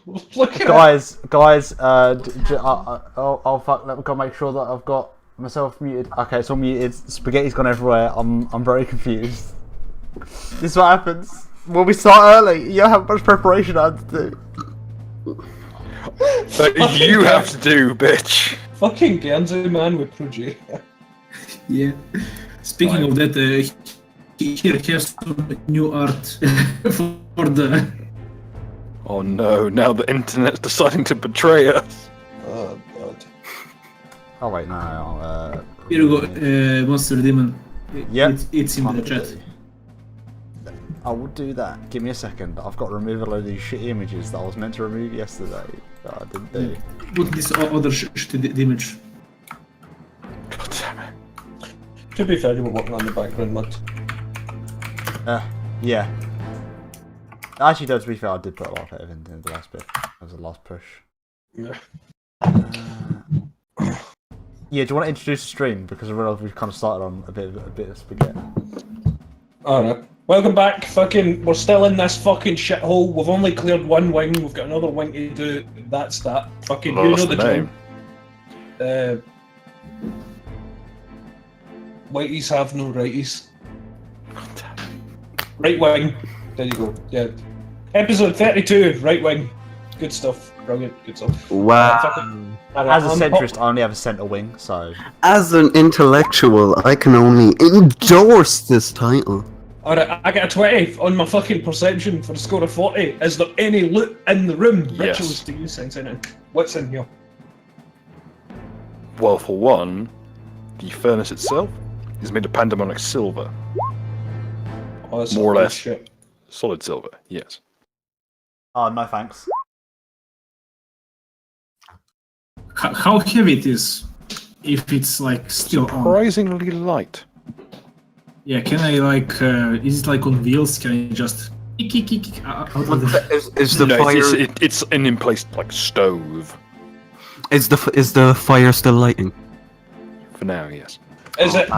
Look at Guys, oh fuck, let me go make sure that I've got myself muted. Okay, it's all muted. Spaghetti's gone everywhere. I'm very confused. This is what happens when we start early. You don't have much preparation I have to do. That you have to do, bitch. Fucking Guernsey man with Prodigy. Yeah. Speaking of that, here's some new art for the. Oh no! Now the internet's deciding to betray us. Oh god. Oh wait, no. Here you go, Monster Demon. Yep. It's in the chat. I will do that. Give me a second. I've got to remove a load of these shitty images that I was meant to remove yesterday that I didn't do. Put this other shitty image. God damn it! To be fair, you were working on the background mod. Yeah. Actually, though, to be fair, I did put a lot of effort into the last bit. That was the last push. Yeah. Yeah, do you want to introduce the stream? Because I realise we've kind of started on a bit of spaghetti. Alright. Welcome back. Fucking, we're still in this fucking shithole. We've only cleared one wing. We've got another wing to do. That's that. Fucking, you know the name. drill. Whiteys have no righties. Right wing. There you go. Yeah. Episode 32. Right wing. Good stuff. Brilliant. Good stuff. Wow. As a centrist, I only have a centre wing, so... As an intellectual, I can only endorse this title. Alright, I got a 20 on my fucking perception for a score of 40. Is there any loot in the room? Yes. Rituals to use sense in it. What's in here? Well, for one, the furnace itself is made of pandemonic silver. Oh, that's More or some less. shit. Solid silver, yes. Oh, no thanks. How heavy it is? If it's like still on. Surprisingly light. Yeah, can I like? Is it like on wheels? Can I just? Out of the... Is the No, fire it's an in place like stove. is the fire still lighting? For now, yes. Is it?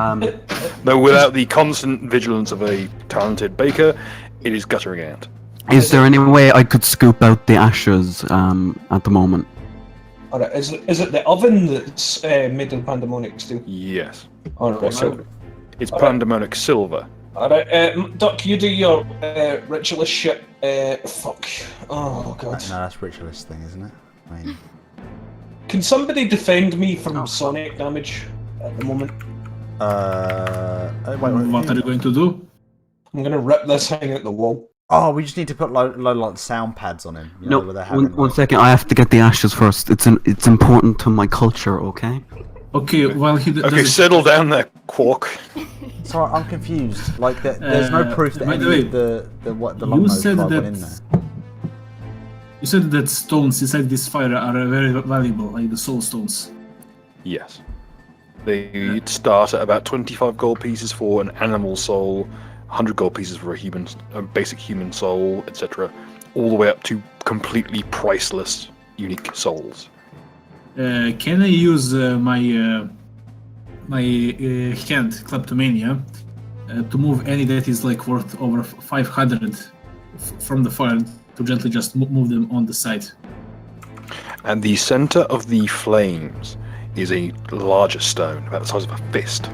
Though without the constant vigilance of a talented baker, it is guttering out. Is there any way I could scoop out the ashes at the moment? Alright, is it the oven that's made of pandemonic steel? Yes. Alright, Or silver. It's pandemonic silver. Alright, Duck, you do your ritualist shit. Fuck. Oh god. No, that's ritualist thing, isn't it? I mean... Can somebody defend me from sonic damage at the moment? Wait, What are you going to do? I'm gonna rip this thing out the wall. Oh, we just need to put load like sound pads on him. You know, where they're having, One second. I have to get the ashes first. It's important to my culture. Okay. Okay, while he does Okay, it, settle down there, Quark. Sorry, I'm confused. Like, there's no proof that by any the way, of the you long nose said tribe that went in there. you said that stones inside this fire are very valuable, like the soul stones. Yes. They start at about 25 gold pieces for an animal soul, 100 gold pieces for a basic human soul, etc. All the way up to completely priceless, unique souls. Can I use my hand kleptomania to move any that is like worth over 500 from the fire to gently just move them on the side? And the center of the flames is a larger stone, about the size of a fist,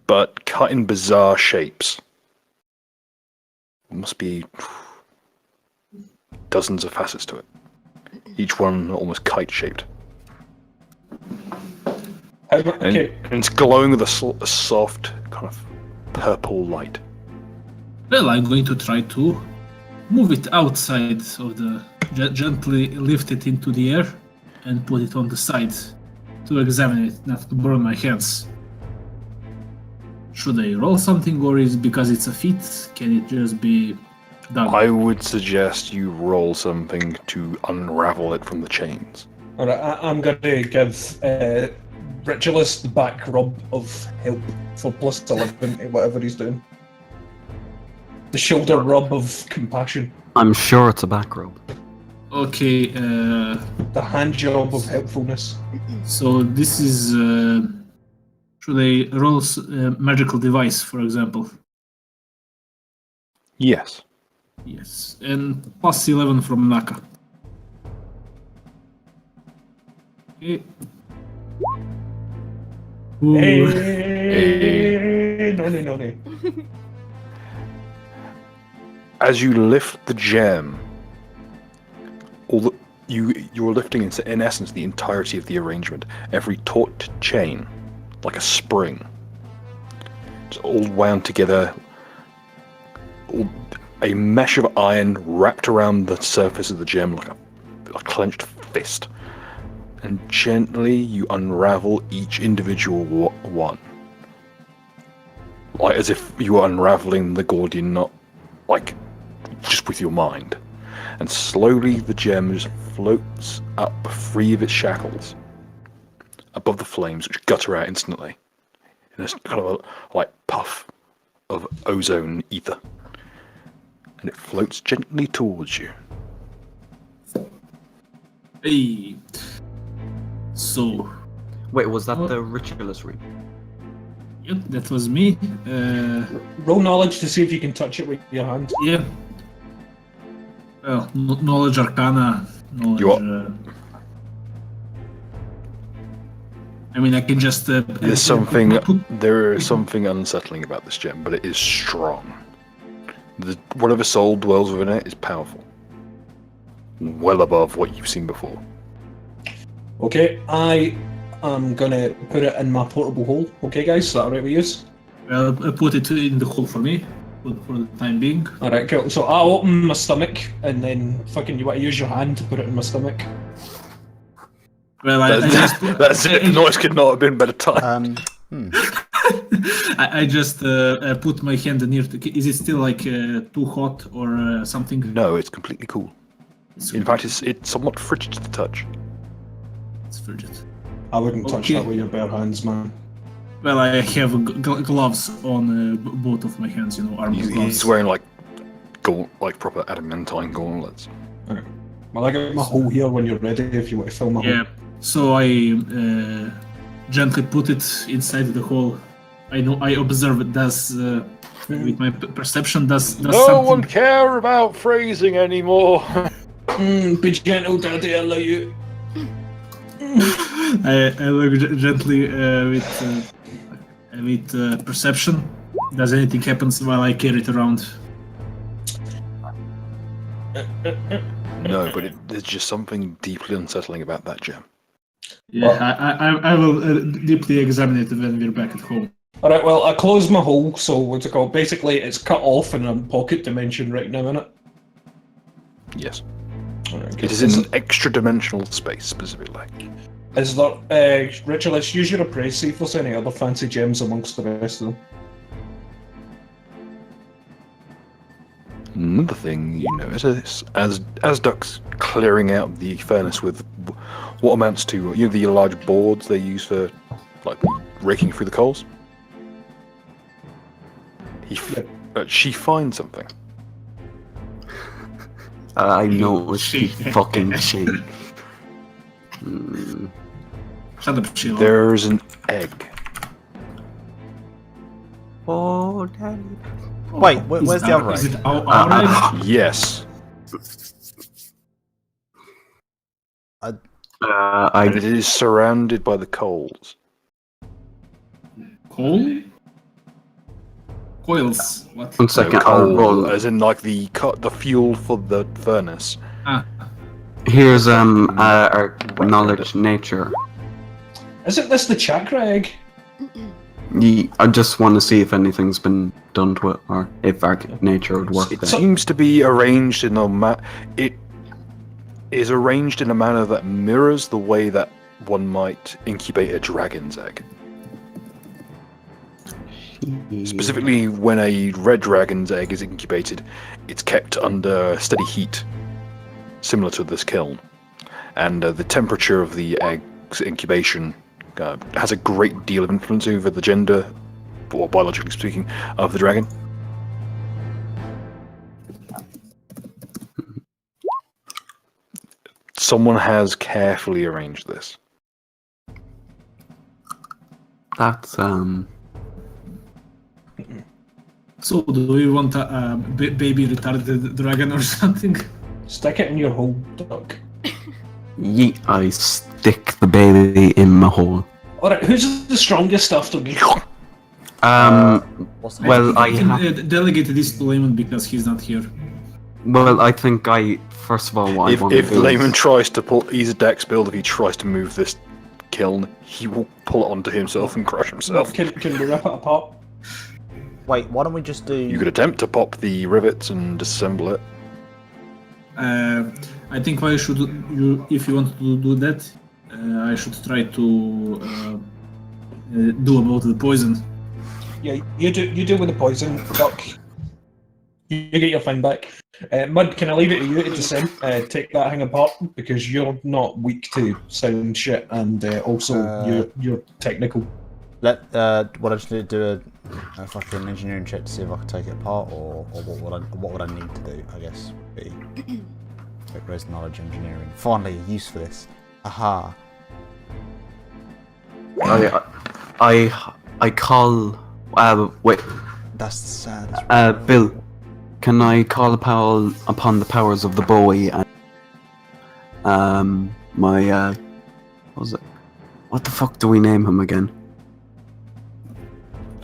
but cut in bizarre shapes. There must be dozens of facets to it. Each one almost kite-shaped. Okay. And it's glowing with a soft, kind of purple light. Well, I'm going to try to move it outside of the... gently lift it into the air and put it on the side to examine it, not to burn my hands. Should I roll something, or is it because it's a feat? Can it just be done? I would suggest you roll something to unravel it from the chains. Alright, I'm gonna give Ritualist the back rub of help for plus 11 to whatever he's doing. The shoulder rub of compassion. I'm sure it's a back robe. Okay, The hand job of helpfulness. so this is... should I roll magical device, for example? Yes. Yes, and plus 11 from Naka. Okay. Ooh. Hey, no. As you lift the gem, you're lifting in essence the entirety of the arrangement. Every taut chain, like a spring, it's all wound together. A mesh of iron wrapped around the surface of the gem like a clenched fist. And gently you unravel each individual one. Like as if you were unraveling the Gordian knot, like just with your mind. And slowly the gem just floats up free of its shackles above the flames, which gutter out instantly in a kind of a like puff of ozone ether. And it floats gently towards you. Hey. So, Wait, was that the ritualist ring? yep, that was me. Roll knowledge to see if you can touch it with your hand. Yeah. Well, knowledge arcana. Knowledge. You I mean, I can just. There is something unsettling about this gem, but it is strong. Whatever soul dwells within it is powerful. Well above what you've seen before. Okay, I am gonna put it in my portable hole. Okay, guys, is that alright with you? Well, put it in the hole for me, for the time being. Alright, cool. So I'll open my stomach, and then fucking you want to use your hand to put it in my stomach. Well, That's it. The noise could not have been better timed. I just put my hand near. Is it still like too hot or something? No, it's completely cool. In fact, it's somewhat frigid to the touch. It's frigid. I wouldn't touch Okay. that with your bare hands, man. Well, I have gloves on both of my hands. Armor gloves. He's wearing like proper adamantine gauntlets. Well, I got my hole here when you're ready if you want to fill my Yeah. hole. So I gently put it inside the hole. I observe it does with my perception does No something. one care about phrasing anymore. Be gentle, daddy, I love you. I look gently with perception. Does anything happen while I carry it around? No, but there's just something deeply unsettling about that gem. Yeah, I will deeply examine it when we're back at home. Alright, well, I closed my hole, so what's it called? Basically, it's cut off in a pocket dimension right now, innit? Yes. Alright, It is in an extra-dimensional space, specifically. Is there, Ritualist, use your appraise, see if there's any other fancy gems amongst the rest of them. Another thing you notice is, as Duck's clearing out the furnace with what amounts to, the large boards they use for, like, raking through the coals, she finds something. I know it's She. fucking shit. Shut up, Sheila. There's an egg. Oh, daddy. Wait, where's the other Is egg? it our egg? Yes. And I it is surrounded by the coals. Coal? Coils. What? one second. No, I'll coal, roll. as in like the fuel for the furnace. Ah, Here's our knowledge nature. Isn't this the chakra egg? I just want to see if anything's been done to it, or if our nature would work It there. seems to be arranged in it is arranged in a manner that mirrors the way that one might incubate a dragon's egg. Specifically, when a red dragon's egg is incubated, it's kept under steady heat, similar to this kiln, and the temperature of the egg's incubation has a great deal of influence over the gender, or biologically speaking, of the dragon. Someone has carefully arranged this. That's so do we want a baby retarded dragon or something? Stick it in your hole, Duck. yeet. I stick the baby in my hole. Alright, who's the strongest after me? What's Well, I can have. delegate this to Layman because he's not here. Well, I think first of all, what I want to If do Layman is, tries to pull, he's a dex build. If he tries to move this kiln, he will pull it onto himself and crush himself. Can we rip it apart? Wait, why don't we just do? You could attempt to pop the rivets and disassemble it. I think why should you, if you want to do that, I should try to do about the poison. Yeah, you do with the poison, Duck. You get your thing back. Mud, can I leave it to you to take that thing apart? Because you're not weak to sound shit, and also you're technical. What I just need to do a fucking engineering check to see if I can take it apart, or what would I need to do? I guess would be where's knowledge engineering. Finally, a use for this. Aha. I call. Wait, That's sad. Bill. Can I call upon the powers of the boy and my what was it? What the fuck do we name him again?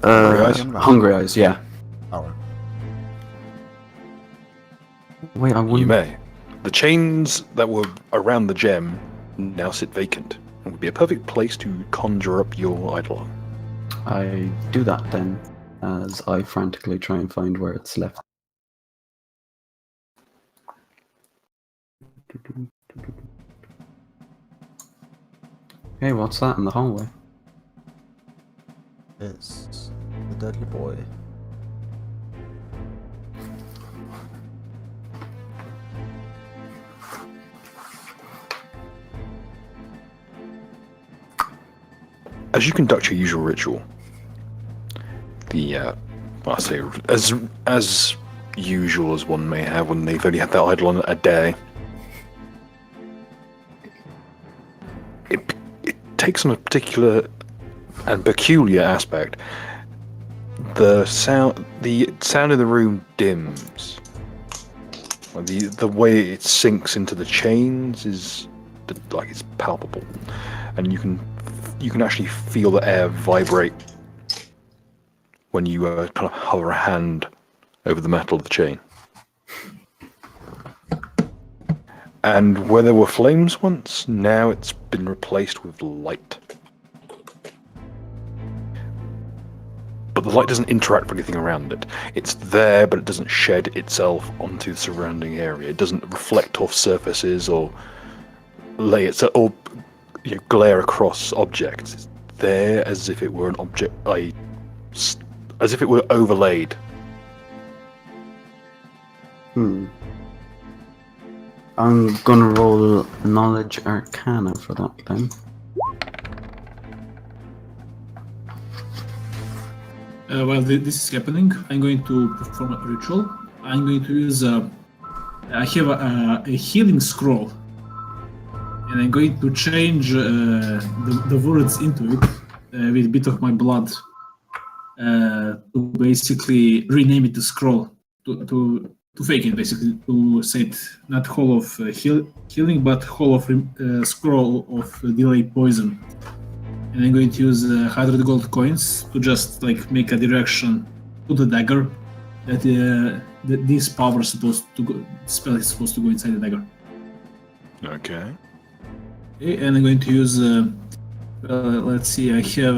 Hungry Eyes? Hungry Eyes, yeah. Alright. Wait, I You wouldn't. may. The chains that were around the gem now sit vacant, and would be a perfect place to conjure up your eidolon. I do that then, as I frantically try and find where it's left. Hey, what's that in the hallway? It's the deadly boy. As you conduct your usual ritual, I say as usual as one may have when they've only had their eidolon a day, it takes on a particular and peculiar aspect. The sound in the room dims. The way it sinks into the chains is like it's palpable, and you can actually feel the air vibrate when you kind of hover a hand over the metal of the chain. And where there were flames once, now it's been replaced with light. But the light doesn't interact with anything around it. It's there, but it doesn't shed itself onto the surrounding area. It doesn't reflect off surfaces or glare across objects. It's there as if it were an object, as if it were overlaid. I'm gonna roll Knowledge Arcana for that then. While this is happening, I'm going to perform a ritual. I'm going to use I have a healing scroll, and I'm going to change the words into it with a bit of my blood to basically rename it to scroll, to fake it, basically, to say it not Hall of Healing, but Hall of Scroll of Delay Poison. And I'm going to use 100 gold coins to just like make a direction to the dagger that this power is supposed to go, spell is supposed to go inside the dagger. Okay. Okay, and I'm going to use let's see, I have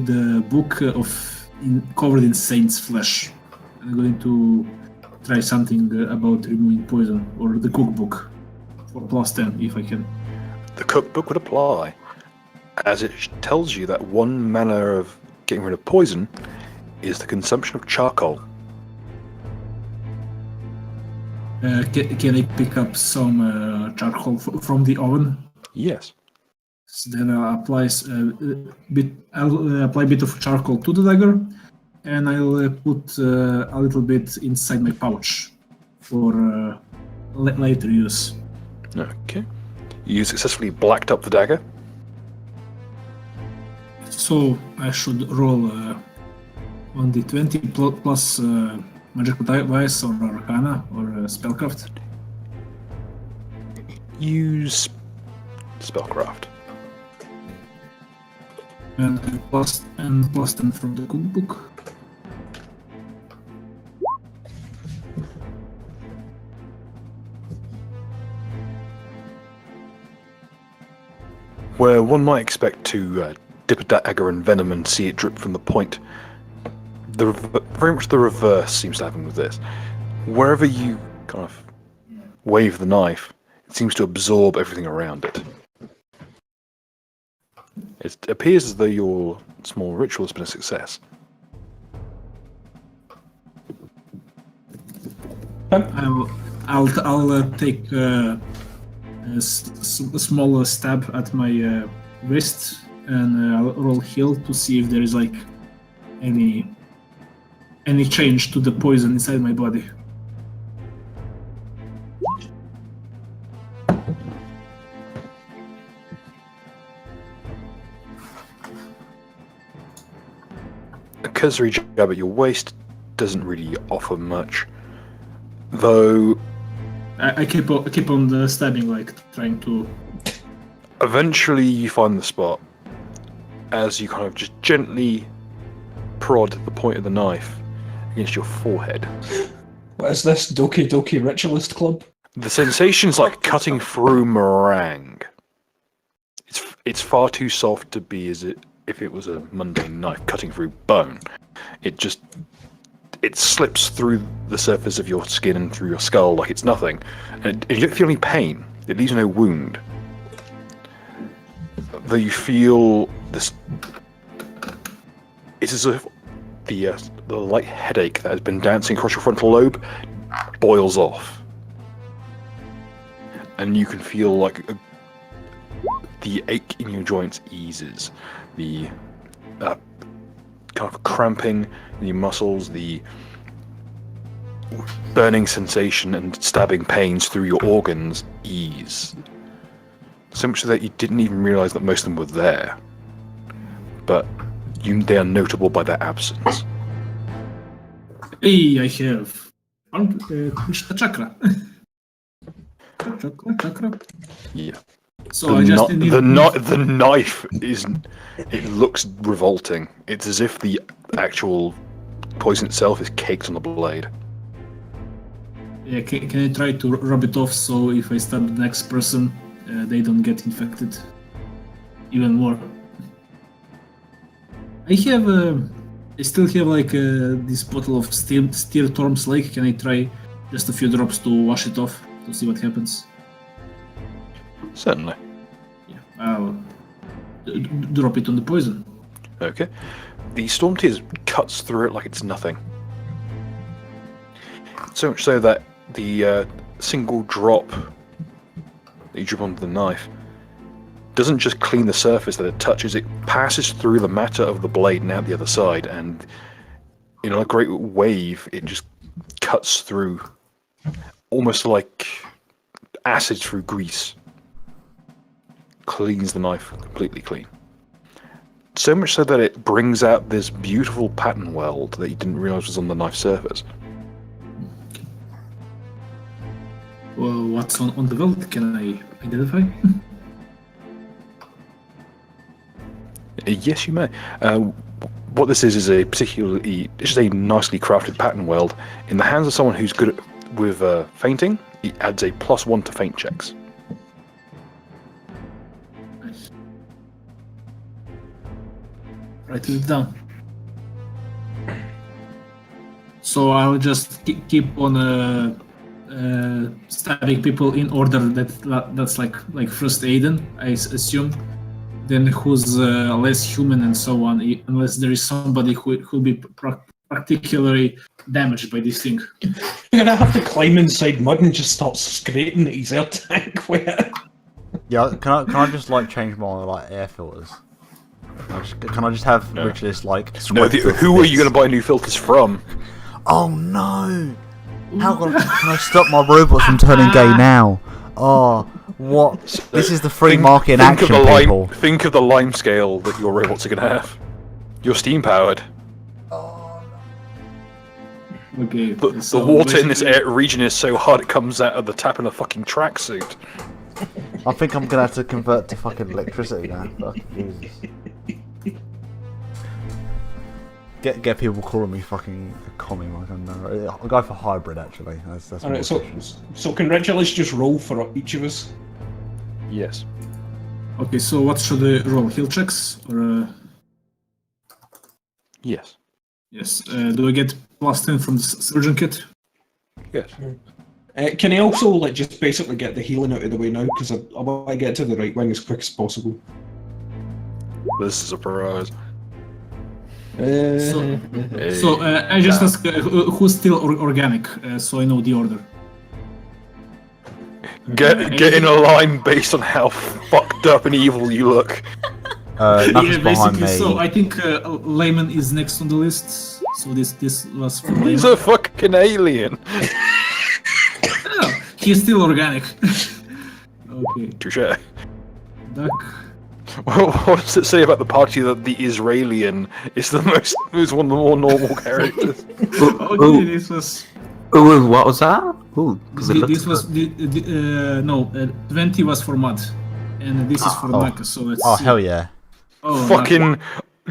the book covered in saint's flesh. I'm going to try something about removing poison, or the cookbook for +10 if I can. The cookbook would apply, as it tells you that one manner of getting rid of poison is the consumption of charcoal. Can I pick up some charcoal from the oven? Yes. So then I'll apply a bit of charcoal to the dagger, and I'll put a little bit inside my pouch for later use. Okay. You successfully blacked up the dagger. So I should roll on the 20 plus magical device or arcana or spellcraft. Use spellcraft. And plus 10 from the cookbook. Where one might expect to dip a dagger in venom and see it drip from the point, very much the reverse seems to happen with this. Wherever you kind of wave the knife, it seems to absorb everything around it. It appears as though your small ritual has been a success. I'll take a small stab at my wrist and I'll roll heal to see if there is like any change to the poison inside my body. A cursory jab at your waist doesn't really offer much, though. I keep on stabbing, like trying to. Eventually, you find the spot as you kind of just gently prod the point of the knife against your forehead. What is this, Doki Doki Ritualist Club? The sensation's like cutting through meringue. It's far too soft to be as if it was a mundane knife cutting through bone. It slips through the surface of your skin and through your skull like it's nothing, and you don't feel any pain. It leaves no wound. Though you feel this, it's as if the light headache that has been dancing across your frontal lobe boils off, and you can feel like the ache in your joints eases. The kind of cramping in your muscles, the burning sensation and stabbing pains through your organs ease. So much so that you didn't even realise that most of them were there. But they are notable by their absence. Hey, I have Krishna chakra. Chakra. Yeah. So I just need the knife is. It looks revolting. It's as if the actual poison itself is caked on the blade. Yeah, can I try to rub it off so if I stab the next person, they don't get infected even more? I still have like this bottle of Steer Torm's Lake. Can I try just a few drops to wash it off to see what happens? Certainly. Yeah, I'll drop it on the poison. Okay. The storm tears cuts through it like it's nothing. So much so that the single drop that you drip onto the knife doesn't just clean the surface that it touches, it passes through the matter of the blade and out the other side, and in a great wave, it just cuts through, almost like acid through grease. Cleans the knife completely clean. So much so that it brings out this beautiful pattern weld that you didn't realise was on the knife's surface. Well, what's on the weld? Can I identify? Yes, you may. What this is a it's a nicely crafted pattern weld. In the hands of someone who's good with fainting, it adds a +1 to faint checks. Nice. Write it down. So I'll just keep on stabbing people in order that's like first aid, I assume. Then who's less human and so on, unless there is somebody who'll be particularly damaged by this thing. You're gonna have to climb inside mud and just start scraping his air tank with it. Yeah, can I just like change my like air filters? Can I just have Ritualist like? No, who are you going to buy new filters from? Oh no! How can I stop my robots from turning gay now? Oh, what? This is the free market in action, people. Think of the lime scale that your robots are going to have. You're steam powered. Okay. The water in this region is so hot it comes out of the tap in a fucking tracksuit. I think I'm gonna have to convert to fucking electricity now. Fuck, Jesus. Get people calling me fucking a commie. I'll go for hybrid actually. That's All right, more so efficient. can Ritualist just roll for each of us? Yes. Okay, so what should I roll? Heal checks or? Yes. Yes. Do I get +10 from the surgeon kit? Yes. Can I also like just basically get the healing out of the way now because I want to get to the right wing as quick as possible. This is a surprise. So I just ask who's still organic, so I know the order. Get in a line based on how fucked up and evil you look. Nothing's behind basically. me. So I think Layman is next on the list. So this was for He's Layman. a fucking alien. Oh, he's still organic. Okay, Touche. Duck. What does it say about the party that the Israelian is one of the more normal characters? Okay, this was. Ooh, what was that? Ooh, because it This looks was no 20 was for Mud, and this is for Oh. Naka. So let's Oh see. hell yeah! Oh, Fucking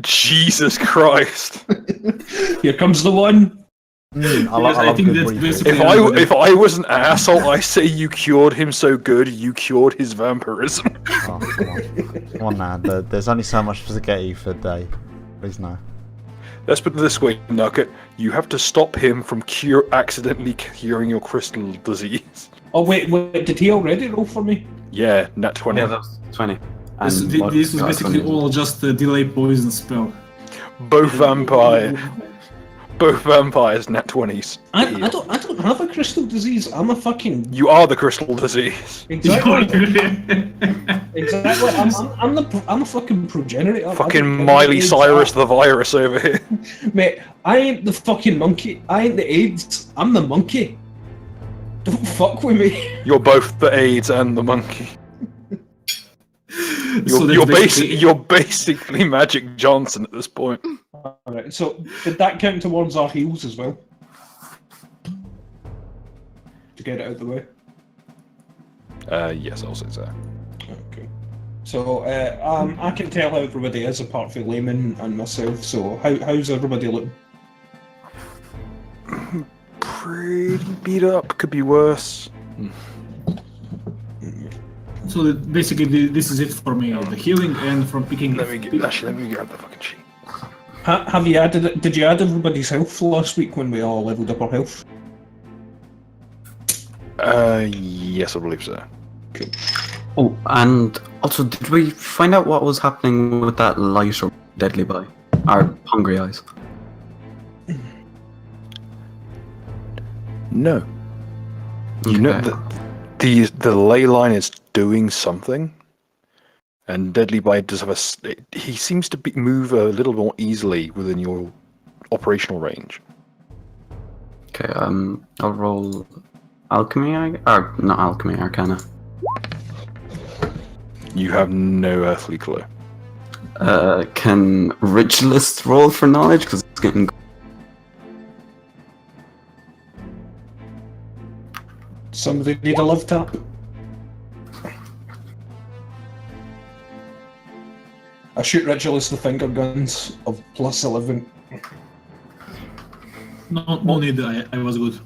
Jesus Christ! Here comes the one. I Yes, love I think good that's briefing. basically- If I was an asshole, I say you cured him so good, you cured his vampirism. Oh, come on now. There's only so much spaghetti for a day. Please no. Let's put it this way, Nugget. You have to stop him from accidentally curing your crystal disease. Oh wait, did he already roll for me? Yeah, nat 20. Yeah, that's 20. This, And this was got basically 20. all just a delay poison spell. Both vampires, nat 20s. I don't have a crystal disease. I'm a fucking You are the crystal disease. exactly. Exactly. I'm a fucking progenitor. Fucking Miley Cyrus the virus over here. Mate, I ain't the fucking monkey. I ain't the AIDS. I'm the monkey. Don't fuck with me. You're both the AIDS and the monkey. So You're, that's basically- you're basically Magic Johnson at this point. Alright, so did that count towards our heals as well? To get it out of the way. Yes, I'll say so. Okay. So I can tell how everybody is apart from Layman and myself. So how's everybody looking? Pretty beat up. Could be worse. So basically, this is it for me: the healing and from picking. Let me grab the fucking sheet. Have you added it? Did you add everybody's health last week when we all leveled up our health? Yes, I believe so. Oh, and also, did we find out what was happening with that light or deadly boy? Or hungry eyes? No. You know Okay. that the ley line is doing something, and Deadly Bite does have he seems to move a little more easily within your operational range. Okay, I'll roll alchemy, or not alchemy, arcana. You have no earthly clue. Can Ritualist roll for knowledge? Because it's getting... Somebody need a love tap? I shoot Ritualist the finger guns of +11. No need. I was good.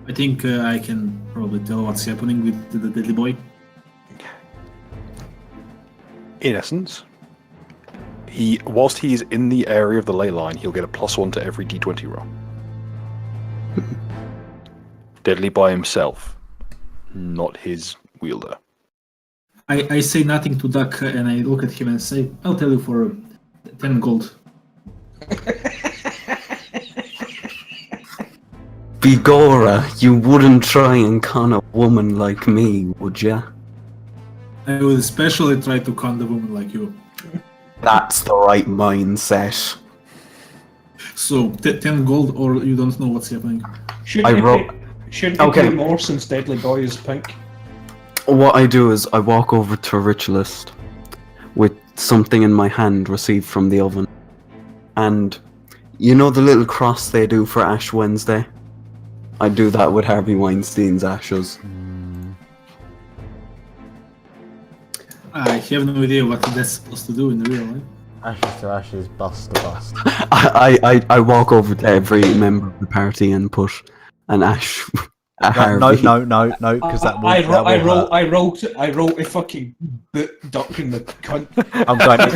I think I can probably tell what's happening with the deadly boy. In essence, whilst he is in the area of the ley line, he'll get a +1 to every d20 roll. Deadly by himself, not his wielder. I say nothing to Duck and I look at him and say, I'll tell you for 10 gold. Bigora, you wouldn't try and con a woman like me, would ya? I would especially try to con the woman like you. That's the right mindset. So, 10 gold or you don't know what's happening. Shouldn't you Okay. pay more since Deadly Boy is pink? What I do is I walk over to a ritualist with something in my hand received from the oven. And you know the little cross they do for Ash Wednesday? I do that with Harvey Weinstein's ashes. I have no idea what that's supposed to do in real life. Ashes to ashes, bust to bust. I walk over to every member of the party and put an ash. A Harvey. No, because that will hurt. I wrote a fucking boot duck in the cunt. I'm going to...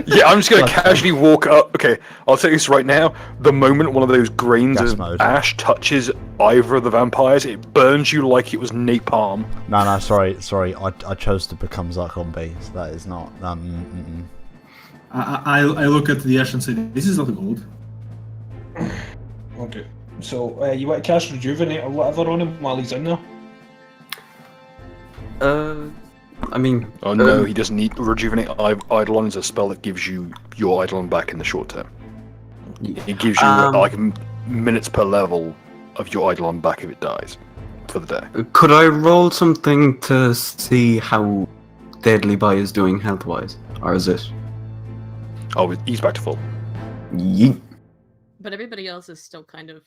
Yeah, I'm just gonna Plus casually walk up. Okay, I'll tell you this right now. The moment one of those grains Gas of mode. ash touches either of the vampires, it burns you like it was napalm. No, sorry. I chose to become Zyklon B, so that is not... I look at the ash and say, this is not gold. Okay. So, you want to cast Rejuvenate or whatever on him while he's in there? I mean. Oh no, he doesn't need Rejuvenate. Eidolon is a spell that gives you your Eidolon back in the short term. It gives you like minutes per level of your Eidolon back if it dies for the day. Could I roll something to see how Deadly Boy is doing health-wise, or is it? Oh, he's back to full. Yeet. But everybody else is still kind of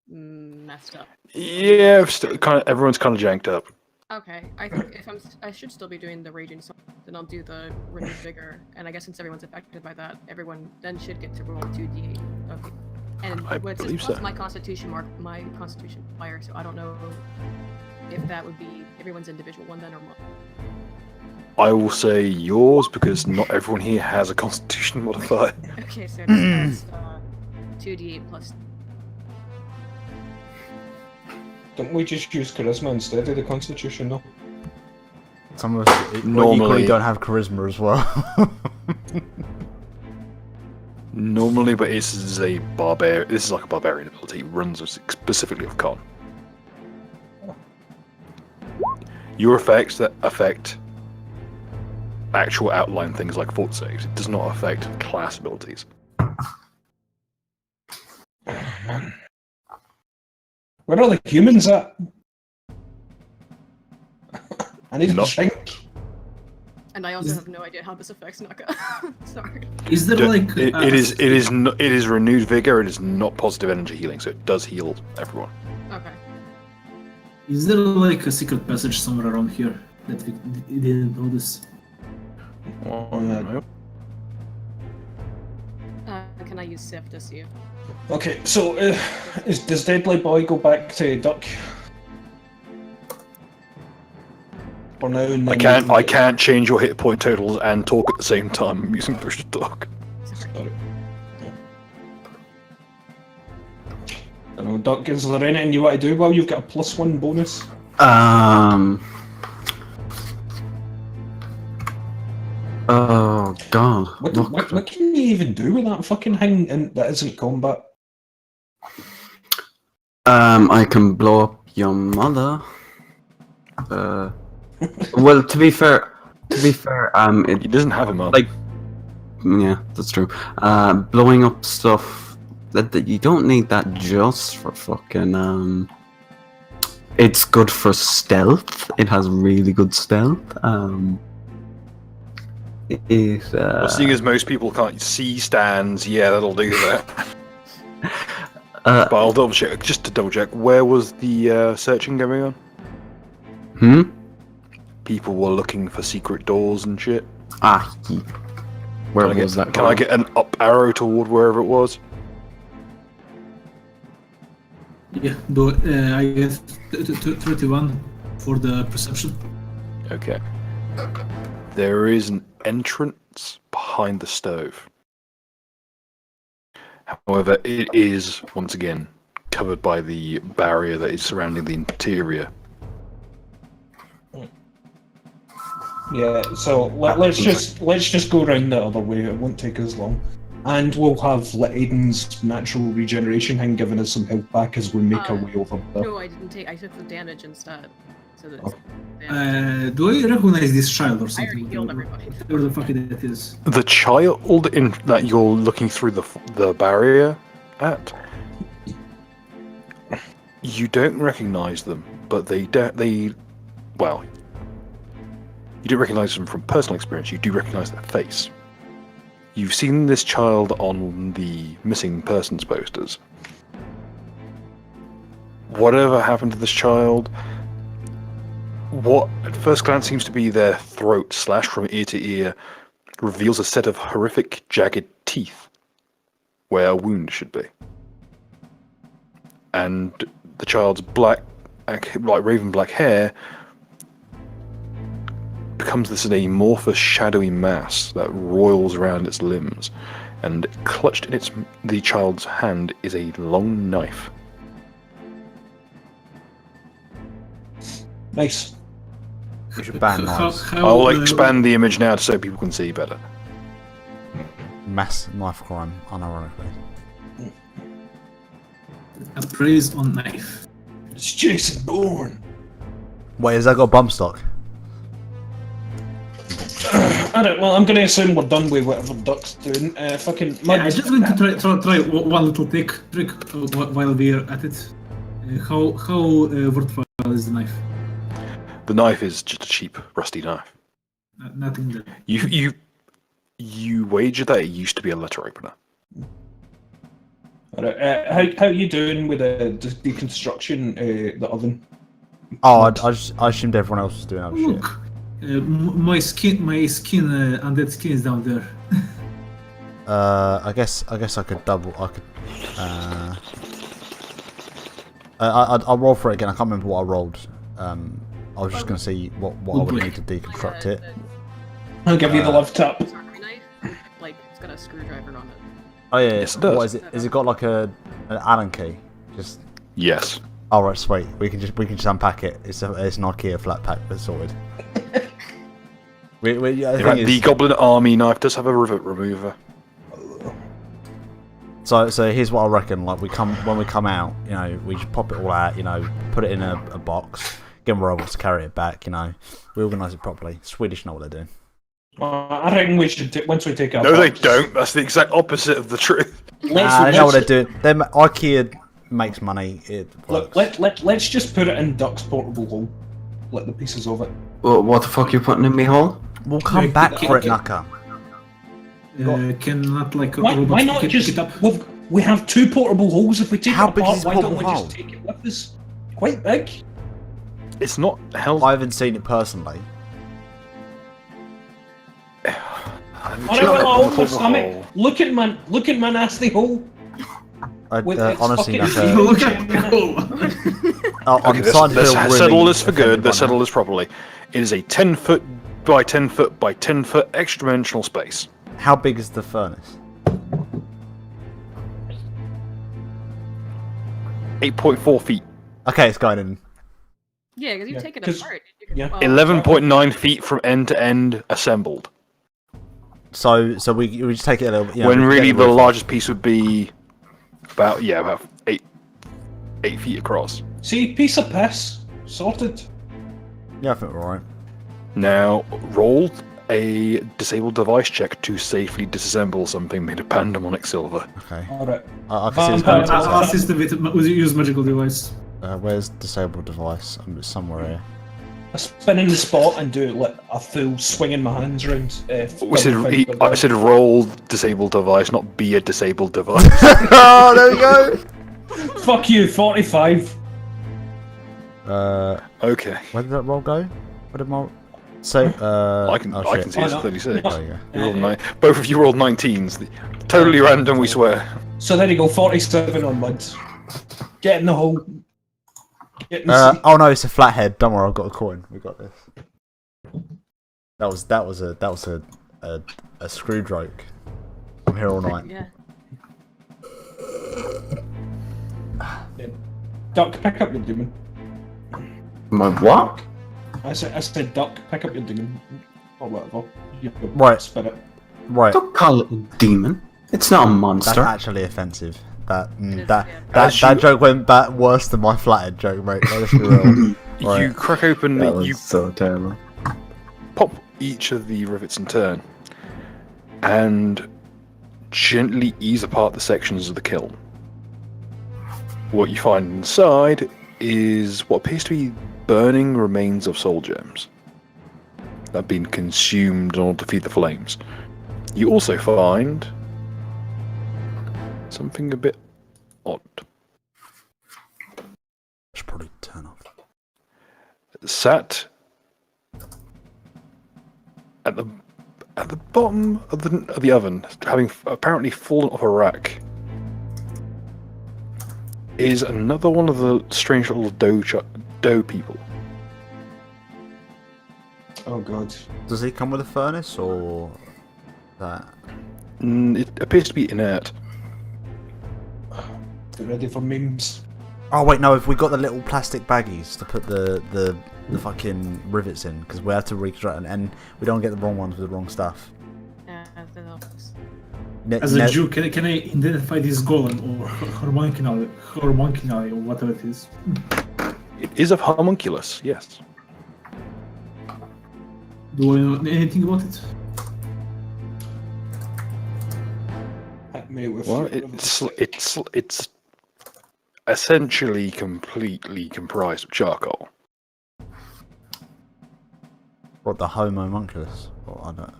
messed up. Yeah, everyone's kind of janked up. Okay, I think if I should still be doing the raging soul, then I'll do the renewed vigor, and I guess since everyone's affected by that, everyone then should get to roll 2d8. Okay, and I what's believe plus so. my constitution fire, so I don't know if that would be everyone's individual one then or what. I will say yours because not everyone here has a Constitution modifier. Okay, so that's 2d8 plus. Don't we just use Charisma instead of the Constitution, though? Some of us Normally- equally don't have charisma as well. Normally, but this is a barbarian. This is like a barbarian ability. It runs specifically of con. Your effects that affect actual outline things like fort saves. It does not affect class abilities. Where are the humans at? I need to Not- shrink. And I also have no idea how this affects Naka. Sorry. Is there like... It is renewed vigor. It is not positive energy healing, so it does heal everyone. Okay. Is there like a secret passage somewhere around here that we didn't notice? No. Can I use Sif to see if... Okay, so does Deadly Boy go back to Duck? For now, and then I can't change your hit point totals and talk at the same time. I'm using push to talk. Sorry. I know, Duck, is there anything you want to do? Well, you've got a +1 bonus. Oh god. What can you even do with that fucking thing that isn't combat? I can blow up your mother. Well, to be fair, He doesn't have a mum. like, yeah, that's true. Blowing up stuff that you don't need that just for fucking It's good for stealth. It has really good stealth. Seeing as most people can't see stands, yeah, that'll do that. But I'll double check, just to double check. Where was the searching going on? People were looking for secret doors and shit. Where was that? Can I get an up arrow toward wherever it was? Yeah, I get 31 for the perception. Okay. There is an entrance behind the stove. However, it is, once again, covered by the barrier that is surrounding the interior. Yeah, so let's just go around the other way. It won't take us long, and we'll have Aiden's natural regeneration thing giving us some health back as we make our way over there. No, I didn't take. I took the damage instead. So that's Do I recognize this child or I already something? healed everybody. Where the fuck it is? The child in that you're looking through the barrier at, you don't recognize them, but you don't recognize them from personal experience. You do recognize their face. You've seen this child on the missing persons posters. Whatever happened to this child, What at first glance seems to be their throat slashed from ear to ear reveals a set of horrific, jagged teeth where a wound should be. And the child's black, like raven black hair becomes this amorphous, shadowy mass that roils around its limbs. And clutched in the child's hand is a long knife. Nice. We should ban knives. I'll expand the image now so people can see better. Mass knife crime, unironically. Appraised on knife. It's Jason Bourne. Wait, has that got bump stock? I don't. Well, I'm going to assume we're done with whatever Duck's doing. Fucking. Yeah, I'm just going to try one little trick while we're at it. How worthwhile is the knife? The knife is just a cheap, rusty knife. Nothing there. You wager that it used to be a letter opener. How are you doing with the deconstruction, the oven? Oh, I assumed everyone else was doing other shit. Look, my skin, undead skin is down there. I guess I could double. I'll roll for it again. I can't remember what I rolled. I was just gonna see what I would need to deconstruct it. I'll give you the left tap. Archery knife, like it's got a screwdriver on it. Oh yeah, Yes, it does. What is it? Is it got like an Allen key? Just. Yes. Oh right, sweet. We can just unpack it. It's an IKEA flat pack. That's sorted. The Goblin Army knife does have a rivet remover. So here's what I reckon. Like when we come out, you know, we just pop it all out. You know, put it in a box. Get robots to carry it back. You know, we organise it properly. Swedish know what they're doing. I reckon we should once we take our. No, they box, don't. That's the exact opposite of the truth. They know what they're doing. IKEA makes money. It works. Look, let's just put it in Duck's portable hole. Let the pieces of it. Well, what the fuck you putting in me hole? We'll come back for it, Naka. Cannot like Why not pick just? it up? We have 2 portable holes. If we take How it big apart, is why don't we portable just hole? take it with us? Quite big. It's not held. I haven't seen it personally. Look at my nasty hole. With its Honestly, fucking- Naka. Look at the hole. I'm Okay, starting to let's feel really settle this for good. offended Let's by settle that. this properly. It is a 10 foot by 10 foot by 10 foot extra dimensional space. How big is the furnace? 8.4 feet. Okay, it's going in. Yeah, because you Yeah, take it 'cause- apart. You can, yeah. 11.9 feet from end to end assembled. So we just take it a little. You know, when we get really the roof off. largest piece would be about 8 feet across. See, piece of piss. Sorted. Yeah, I think we're alright. Now roll a disabled device check to safely disassemble something made of pandemonic silver. Okay. Alright. I can see it's Vampire- going I'll assist with use magical device. where's disabled device? It's somewhere here. I spin in the spot and do like a full swinging my hands around. I said roll disabled device, not be a disabled device. Oh, there we go. Fuck you, 45. Okay. Where did that roll go? Where did my say? I can shit. see it's Oh, no. 36. No. There you go. You rolled both of you rolled 19s. Totally random, we swear. So there you go, 47 on mud. Get in the hole. Get in the seat. Oh no, it's a flathead. Don't worry, I've got a coin. We got this. That was a screw joke. I'm here all night. Yeah. Duck, pick up your demon. My what? I said duck, pick up your demon. Or whatever. You can Right. spin it. Right. Don't call it a demon. It's not a That's monster. actually offensive. That is, that yeah. that joke went back worse than my flathead joke, mate. Let's be real. You Right. crack open, That was you so terrible. pop each of the rivets in turn, and gently ease apart the sections of the kiln. What you find inside is what appears to be burning remains of soul gems that have been consumed in order to feed the flames. You also find something a bit odd. Should probably turn off. Sat at the bottom of the oven, having apparently fallen off a rack, is another one of the strange little dough people. Oh god. Does he come with a furnace or that? It appears to be inert. Get ready for memes. Oh wait, no. Have we got the little plastic baggies to put the fucking rivets in? Because we have to reconstruct and we don't get the wrong ones with the wrong stuff. As a Jew, can I identify this golem or homunculus or whatever it is? It is a homunculus, yes. Do I know anything about it? Well, it's essentially completely comprised of charcoal. What, the homunculus? Or I don't.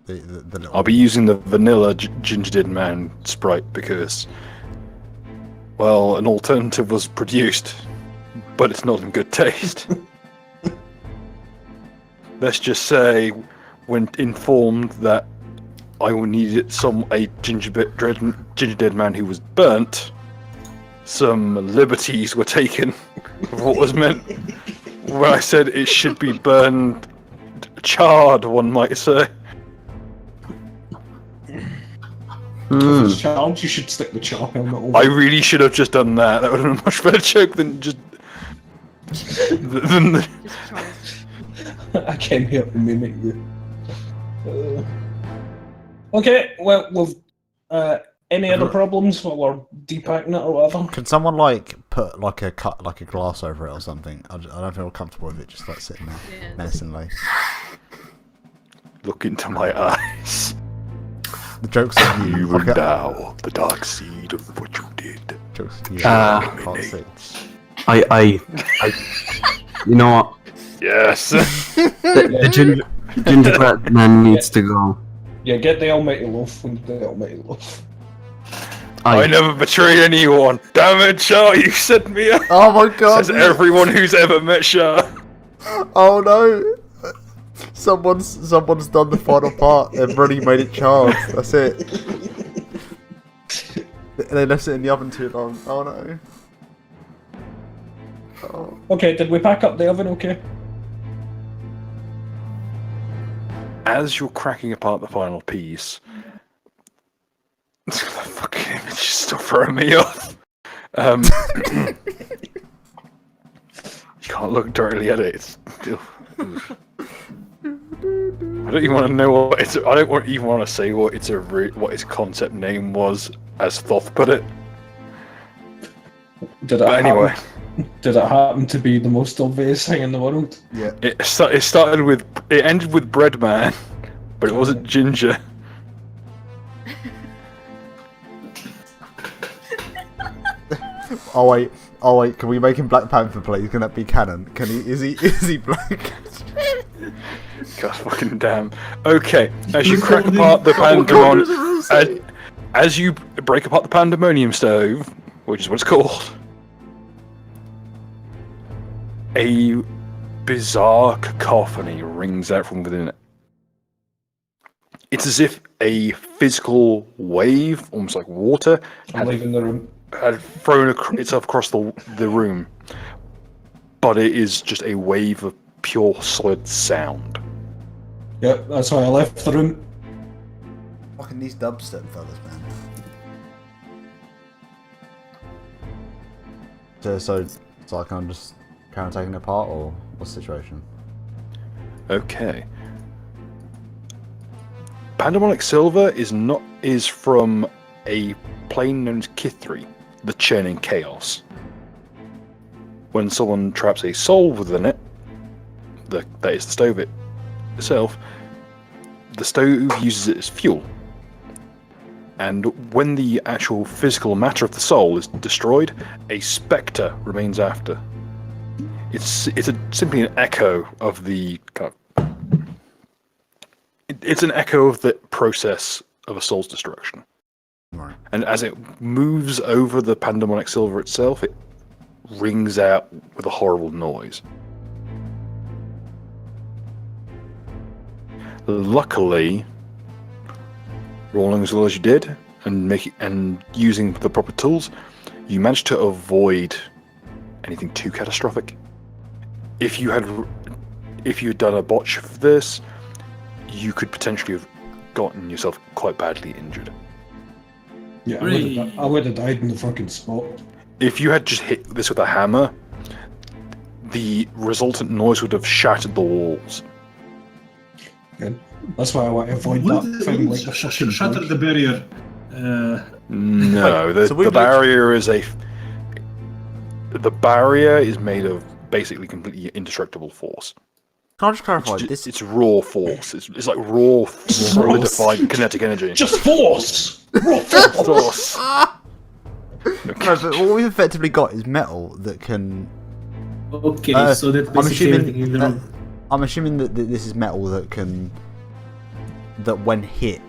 The little... I'll be using the vanilla gingerbread man sprite because, well, an alternative was produced, but it's not in good taste. Let's just say, when informed that I needed a gingerbread man who was burnt, some liberties were taken with what was meant. When I said it should be burned, charred, one might say. If it's charred, you should stick the char helmet over. I really should have just done that. That would have been a much better joke than just. I came here to mimic you. Okay, well, we've any other problems while we're depacking it or whatever? Can someone like put like a glass over it or something? I don't feel comfortable with it just like sitting there menacingly. Look into my eyes. The joke's on you. You will endow the dark seed of what you did. Jokes on you. I can't see. I you know what? Yes. The gingerbread man needs to go. Yeah, get the almighty loaf. We need the almighty loaf. I never betrayed anyone. Damn it, Shah, you set me up. Oh my god. Says everyone who's ever met Shah. Oh no. Someone's done the final part. They've already made it charred. That's it. They left it in the oven too long. Oh no. Oh. Okay, did we pack up the oven okay? As you're cracking apart the final piece, the fucking image is still throwing me off. You can't look directly at it. It's still. I don't even want to know what it's. I don't even want to say what its concept name was, as Thoth put it. Did it happen to be the most obvious thing in the world? Yeah. It ended with bread man, but it wasn't ginger. Oh wait, can we make him Black Panther, please? Can that be canon? Is he black? God fucking damn. Okay, as you crack apart the pandemonium, as you break apart the pandemonium stove, which is what it's called, a bizarre cacophony rings out from within it. It's as if a physical wave, almost like water, I'm leaving the room. had thrown itself across the room, but it is just a wave of pure solid sound. Yep, that's why I left the room. Fucking these dubstep fellas, man. So I can just carry on taking it apart, or what's the situation? Okay. Pandemonic silver is from a plane known as Kithri, the churning chaos. When someone traps a soul within it, that is the stove itself, the stove uses it as fuel. And when the actual physical matter of the soul is destroyed, a spectre remains after. It's simply an echo of the it's an echo of the process of a soul's destruction. Right. And as it moves over the pandemonic silver itself, it rings out with a horrible noise. Luckily, rolling as well as you did and using the proper tools, you managed to avoid anything too catastrophic. If you had done a botch for this, you could potentially have gotten yourself quite badly injured. Yeah, I would have died in the fucking spot. If you had just hit this with a hammer, the resultant noise would have shattered the walls. Good. That's why I want to avoid that thing like the fucking Shatter plague. the barrier. No, Wait, so we've the barrier is the barrier is made of basically completely indestructible force. Can I just clarify? This It's raw force. It's like raw, solidified kinetic energy. Just force! Raw force! Force. no, but what we've effectively got is metal that can. Okay, so that basically everything in the room. I'm assuming that this is metal that can. That when hit,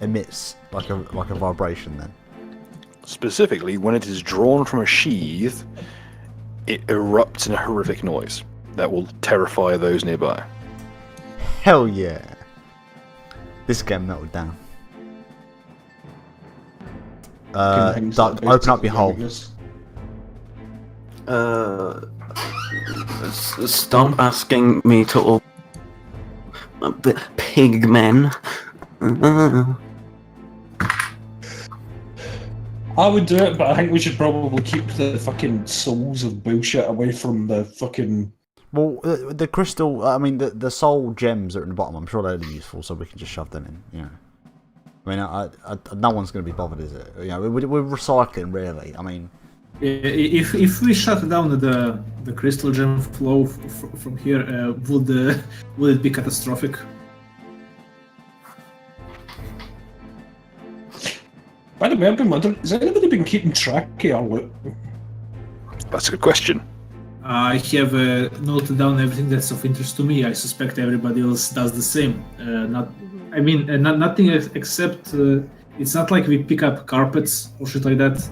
emits like a vibration. Then. Specifically, when it is drawn from a sheath, it erupts in a horrific noise that will terrify those nearby. Hell yeah! This game melted down. Duck, open up your hole. Stop asking me to open pig men. I would do it, but I think we should probably keep the fucking souls of bullshit away from the fucking... Well, the crystal, I mean, the soul gems are at the bottom. I'm sure they're useful, so we can just shove them in. You know, I mean, no one's going to be bothered, is it? You know, we're recycling, really. I mean, If we shut down the crystal gem flow from here, would it be catastrophic? By the way, I've been wondering, has anybody been keeping track of our loot? That's a good question. I have noted down everything that's of interest to me. I suspect everybody else does the same. Nothing except it's not like we pick up carpets or shit like that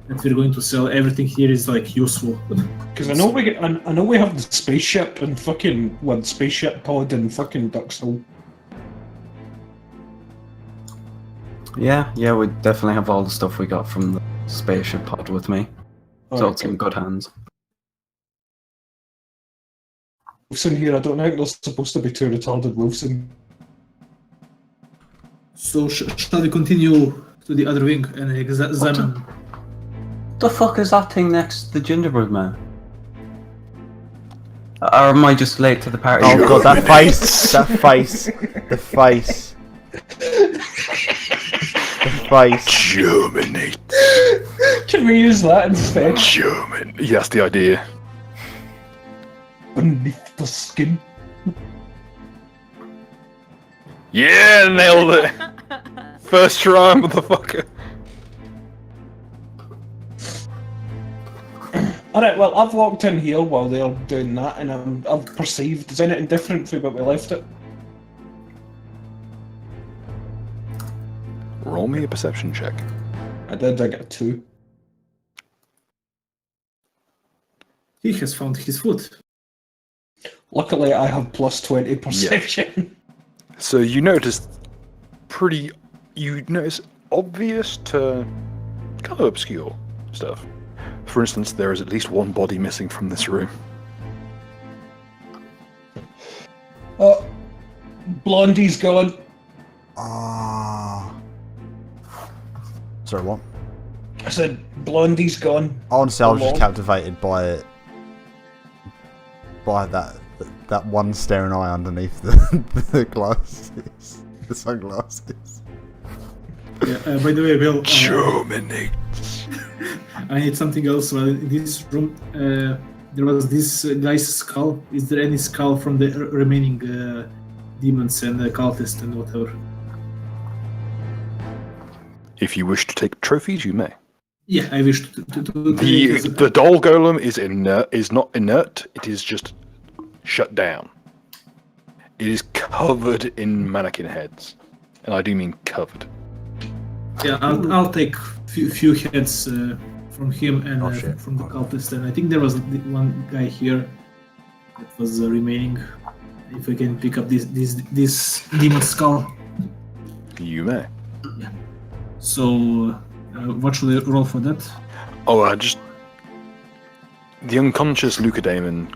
we're going to sell. Everything here is like useful. Because I know we have the spaceship and fucking spaceship pod and fucking Duck's Hole. Yeah, we definitely have all the stuff we got from the spaceship pod with me. So it's in good hands. Wolves in here, I don't think there's supposed to be two retarded wolves in. So shall we continue to the other wing and examine? The fuck is that thing next to the gingerbread man? Or am I just late to the party? oh god, that face, the face. Germinate. Can we use that instead? German. Yeah, that's the idea. Beneath the skin. Yeah, nailed it. First try, motherfucker. Alright, well, I've walked in here while they're doing that, and I've perceived, is anything different from what we left it? Roll me a perception check. I got a 2. He has found his foot. Luckily, I have plus 20 perception. So you notice obvious to kind of obscure stuff. For instance, there is at least one body missing from this room. Blondie's gone. Sorry, what? I said, Blondie's gone. Honestly, I was just Along. captivated by that one staring eye underneath the glasses, the sunglasses. Yeah, by the way, Will, Germinate. I need something else. Well, in this room, there was this guy's skull. Is there any skull from the remaining demons and cultists and whatever? If you wish to take trophies, you may. Yeah, I wish to The doll golem is not inert. It is just shut down. It is covered in mannequin heads, and I do mean covered. Yeah, I'll take few heads from him and shit. from the cultist. And I think there was one guy here that was remaining. if we can pick up this demon skull. You may. So, what should I roll for that? Oh, the unconscious Lucademon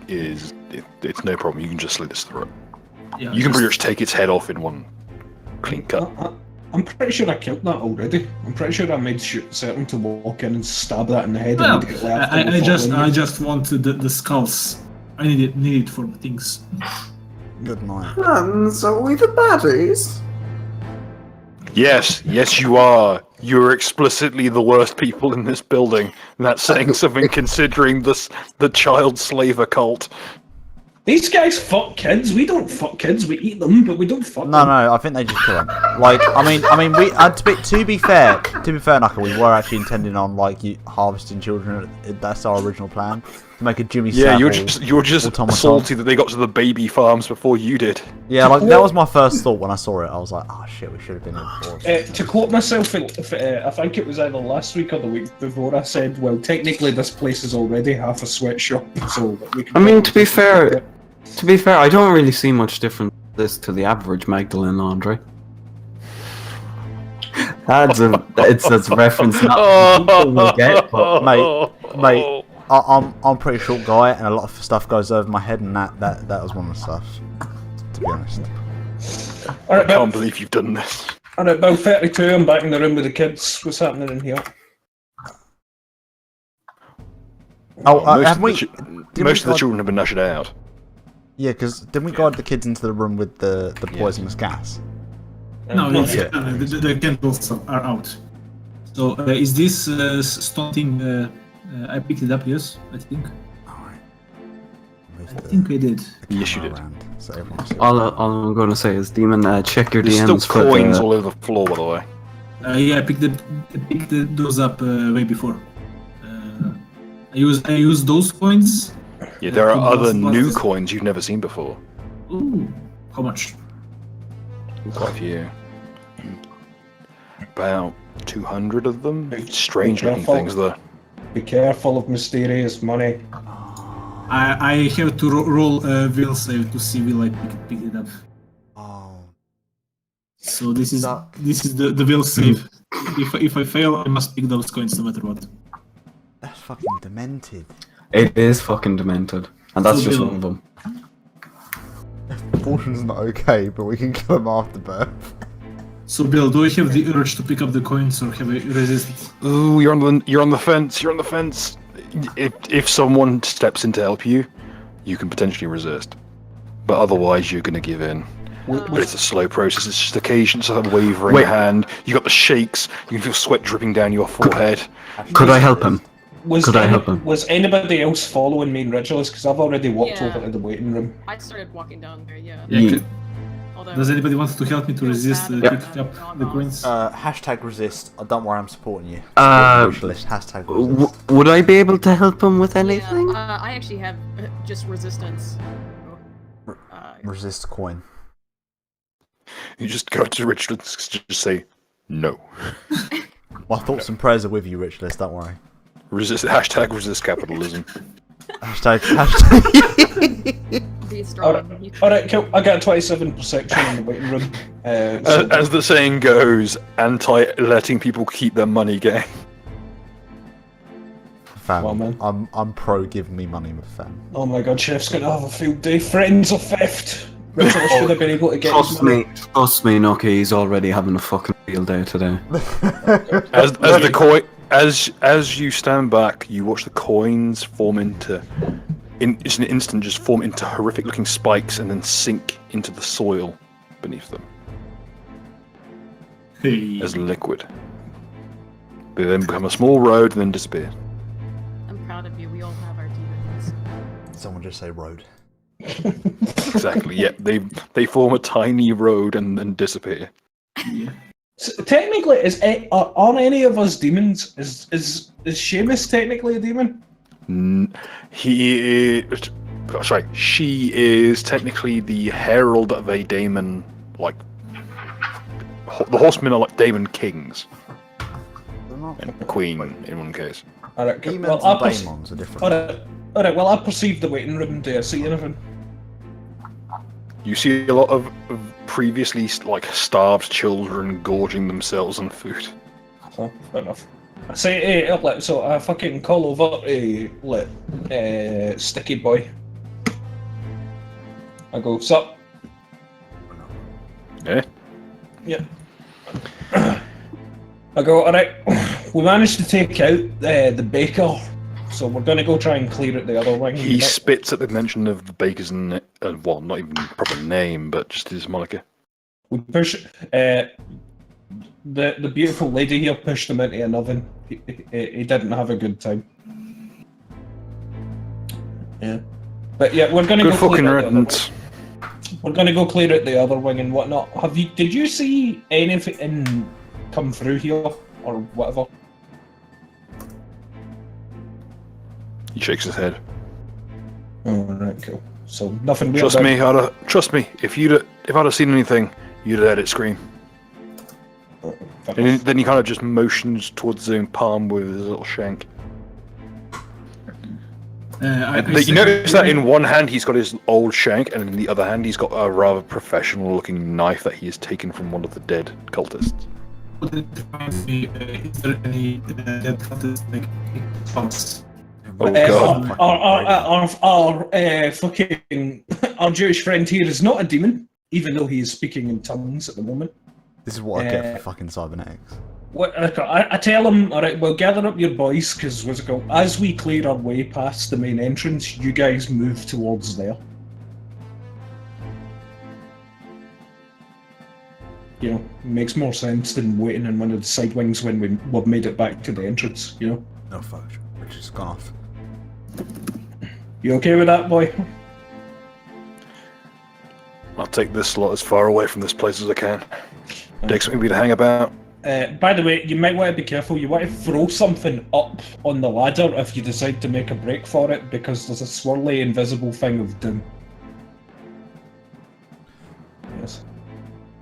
it's no problem. You can just slit its throat. Yeah, You can pretty much take its head off in one clean cut. I'm pretty sure I killed that already. I'm pretty sure I made certain to walk in and stab that in the head. Well, and get left I just want the skulls. I need it for things. Good night. And are we the baddies? Yes, you are. You're explicitly the worst people in this building. And that's saying something considering the child slave occult. These guys fuck kids. We don't fuck kids. We eat them, but we don't fuck them. No, I think they just kill them. Like, I mean, we to be fair, Knuckle, we were actually intending on like harvesting children. That's our original plan. To make a Jimmy Savile. Yeah, you're just automaton. salty that they got to the baby farms before you did. Yeah, like that was my first thought when I saw it. I was like, oh shit, we should have been in before. To quote myself, I think it was either last week or the week before, I said, well, technically this place is already half a sweatshop, so we can... I mean, to be fair, I don't really see much difference this to the average Magdalene laundry. That's a reference not people will get, but Mate, I'm pretty short guy, and a lot of stuff goes over my head, and that was one of the stuff. To be honest. I can't believe you've done this. Alright, about 32, I'm back in the room with the kids. What's happening in here? Most of the children have been ushered out. Yeah, because didn't we guide the kids into the room with the poisonous gas? No, the candles are out. So is this stone thing? I picked it up. Yes, I think. Alright. I think I did. Yes, you did. So everyone's all I'm going to say is, Demon, check your There's DMs still for coins the... all over the floor, by the way. Yeah, I picked those up way before. I use those coins. Yeah, there are other What's new this? coins you've never seen before. Ooh, how much? Quite a few. About 200 of them. Strange looking Careful. things, though. Be careful of mysterious money. I have to roll a will save to see will I pick it up. Oh. So this is the will save. If I fail, I must pick those coins no matter what. That's fucking demented. It is fucking demented. And that's just one of them. Abortion's not okay, but we can kill him after birth. So Bill, do I have the urge to pick up the coins or have I resist? Ooh, you're on the fence. You're on the fence. If someone steps in to help you, you can potentially resist. But otherwise, you're gonna give in. But it's a slow process. It's just occasion, sort of wavering hand. You got the shakes. You can feel sweat dripping down your forehead. Could I help him? Was Could I help him? Was anybody else following me in Ritualist? Because I've already walked Yeah. over to the waiting room. I started walking down there, yeah. Yeah. Although, Does anybody want to help me to Feels resist bad picking about up the coins? Hashtag resist. Don't worry, I'm supporting you. Hashtag resist. Would I be able to help him with anything? yeah, I actually have just resistance. Resist coin. You just go to Richard and just say no. My thoughts and prayers are with you, Richless, don't worry. Hashtag resist capitalism. Hashtag. Be strong. Alright, cool. I got a 27 perception in the waiting room. As the saying goes, anti-letting people keep their money game. Fam, Well, man. I'm pro giving me money, fam. Oh my god, Chef's gonna have a field day. Friends of theft! Ritualist should have been able to get his money. Trust me, Noki, he's already having a fucking field day today. As you stand back, you watch the coins form into, it's an instant, just form into horrific looking spikes and then sink into the soil beneath them Hey. as liquid. They then become a small road and then disappear. I'm proud of you. We all have our demons. Someone just say road. Exactly. Yeah, they form a tiny road and then disappear. Yeah. So, technically, are any of us demons? Is Seamus technically a demon? She is technically the herald of a daemon, like the horsemen are like daemon kings and queen in one case. Alright, cool. Demons Well, and daemons are different. Alright, well, I perceived the waiting room. Do I see anything? You see a lot of previously like starved children gorging themselves on food. Oh, fair enough. I say, so I fucking call over to Sticky Boy. I go, sup? Yeah. Yeah. I go, alright, we managed to take out the baker, so we're gonna go try and clear it the other wing. He spits at the mention of the baker's well, not even proper name, but just his moniker. We push the beautiful lady here pushed him into an oven. He didn't have a good time. Yeah, but yeah, we're gonna Good go fucking clear it the other riddance. wing. We're gonna go clear it the other wing and whatnot. Did you see anything come through here or whatever? He shakes his head. Oh, right, cool. So nothing. Trust me, trust me. If I'd have seen anything, you'd have heard it scream. And then he kind of just motions towards his own palm with his little shank. You notice that in one hand he's got his old shank, and in the other hand he's got a rather professional-looking knife that he has taken from one of the dead cultists. Is there any dead cultists like spots? Oh god! Our fucking our Jewish friend here is not a demon, even though he is speaking in tongues at the moment. This is what I get for fucking cybernetics. I tell him, all right, well, gather up your boys, because as we clear our way past the main entrance, you guys move towards there. You know, makes more sense than waiting in one of the side wings when we've made it back to the entrance, you know? No fuck, Richard's just gone off. You okay with that, boy? I'll take this slot as far away from this place as I can. Take something to hang about. By the way, you might want to be careful. You want to throw something up on the ladder if you decide to make a break for it, because there's a swirly invisible thing of doom. Yes.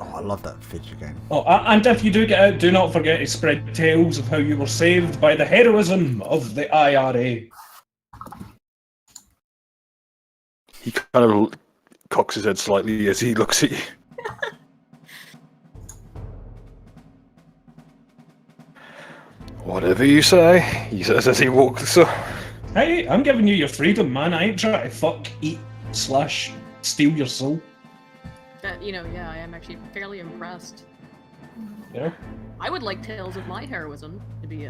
Oh, I love that fidget game. Oh, and if you do get out, do not forget to spread tales of how you were saved by the heroism of the IRA. He kind of cocks his head slightly as he looks at you. Whatever you say, he says as he walks up. Hey, I'm giving you your freedom, man. I ain't trying to fuck, eat, / steal your soul. Yeah, I am actually fairly impressed. Yeah. I would like tales of my heroism to be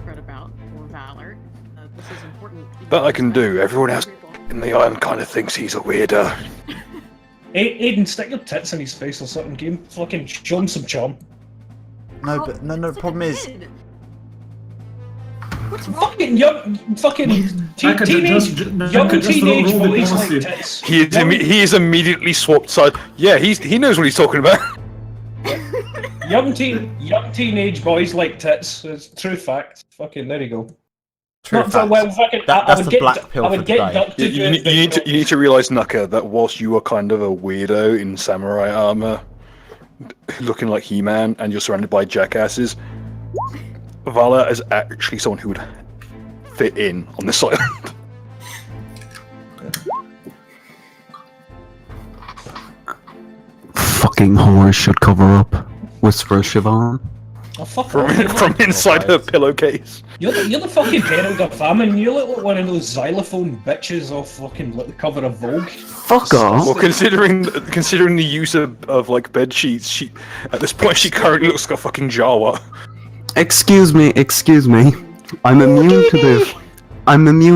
read about, or valor. This is important. That I can do. Everyone else in the island kind of thinks he's a weirdo. Hey, Aiden, stick your tits in his face or something. Game, fucking show him some charm. No, but no. Problem is, What's wrong? Fucking young, teenage boys like tits. He is immediately swapped side. Yeah, he knows what he's talking about. Young teenage boys like tits. It's a true fact. Fucking there you go. true Not fact. well, fucking. That's the black pill for today. You need to realize, Nuka, that whilst you are kind of a weirdo in samurai armor, looking like He-Man, and you're surrounded by jackasses, Vala is actually someone who would fit in on this island. Fucking whore should cover up. Whisper Siobhan. Oh, fuck From off. inside her pillowcase. You're the fucking herald of famine. You look like one of those xylophone bitches off fucking the cover of Vogue. Fuck off. Well, considering the use of like bed sheets, at this point she currently looks like a fucking Jawa. Excuse me. I'm immune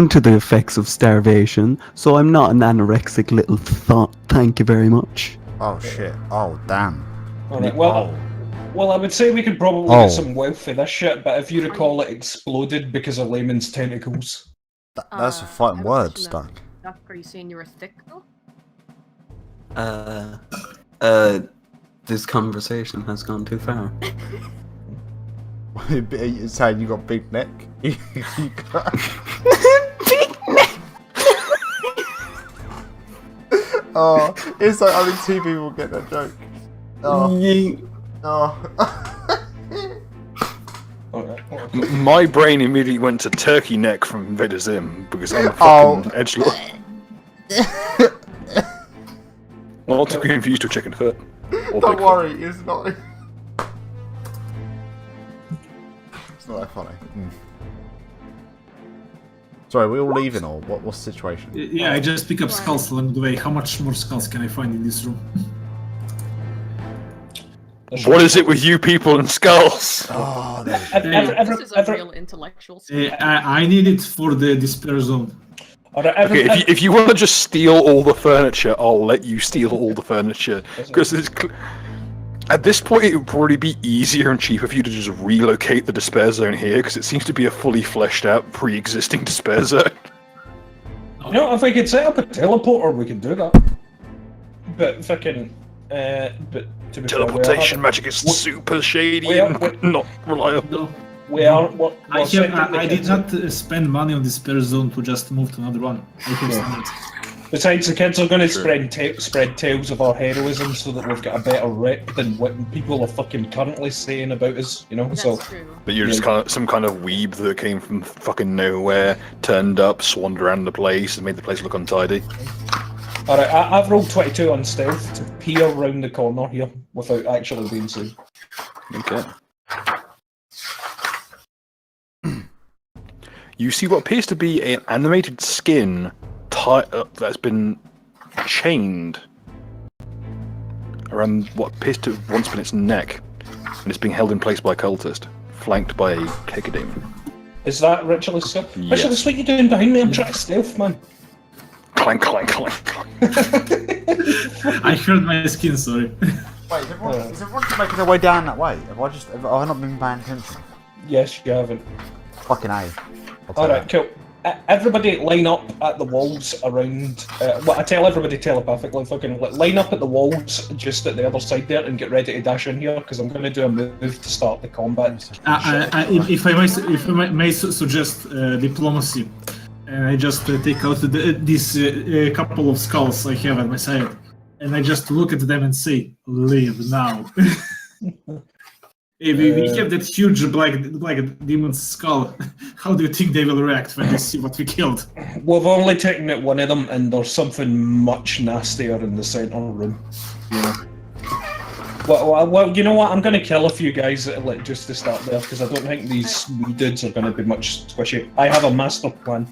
to the effects of starvation, so I'm not an anorexic little thought. Thank you very much. Oh shit. Oh damn. Alright, well, I would say we could probably get some wealth for this shit, but if you recall, it exploded because of Layman's tentacles. That's a fighting word, Stuck. Duck, are you saying you were thick though? This conversation has gone too far. You saying you got big neck? You got... Big neck! Oh, it's like only 2 people get that joke. Oh. Oh. My brain immediately went to turkey neck from Invader Zim because I'm a fucking edgelord. Not to be confused with chicken foot. Or Don't Bigfoot. worry, it's not. It's not that funny. Sorry, are we all leaving or what's the situation? Yeah, I just pick up skulls along the way. How much more skulls can I find in this room? What is it with you people and skulls? Oh, there This is a real intellectual skill. I need it for the despair zone. Okay, if you want to just steal all the furniture, I'll let you steal all the furniture. Because at this point, it would probably be easier and cheaper for you to just relocate the despair zone here, because it seems to be a fully fleshed out, pre-existing despair zone. You know, if we could set up a teleporter, we can do that. But fucking, but to be Teleportation magic is super shady and not reliable. No, we are. What? I did not spend money on despair zone to just move to another one. I have standards. Besides, the kids are going to spread tales of our heroism so that we've got a better rep than what people are fucking currently saying about us. You know, That's so. true. But you're just kind of some kind of weeb that came from fucking nowhere, turned up, swandered around the place, and made the place look untidy. Alright, I've rolled 22 on stealth to peer round the corner here without actually being seen. Okay. You see what appears to be an animated skin that's been chained around what appears to have once been its neck, and it's being held in place by a cultist, flanked by a cacodemon. Is that Ritualist stuff? Yes. Ritualist, what are you doing behind me? I'm trying to stealth, man. Clank, clank, clank, clank. I heard my skin, sorry. Wait, is everyone just making their way down that way? Have I not been paying attention? Yes, you haven't. Fucking A. Alright, cool. Everybody line up at the walls around. I tell everybody telepathically, fucking line up at the walls just at the other side there and get ready to dash in here because I'm going to do a move to start the combat. If I may suggest diplomacy, and I just take out this couple of skulls I have at my side, and I just look at them and say, "Leave now." We have that huge black demon's skull. How do you think they will react when they see what we killed? We've only taken out one of them, and there's something much nastier in the centre room. Yeah. Well, you know what? I'm going to kill a few guys just to start there, because I don't think these wee dudes are going to be much squishy. I have a master plan.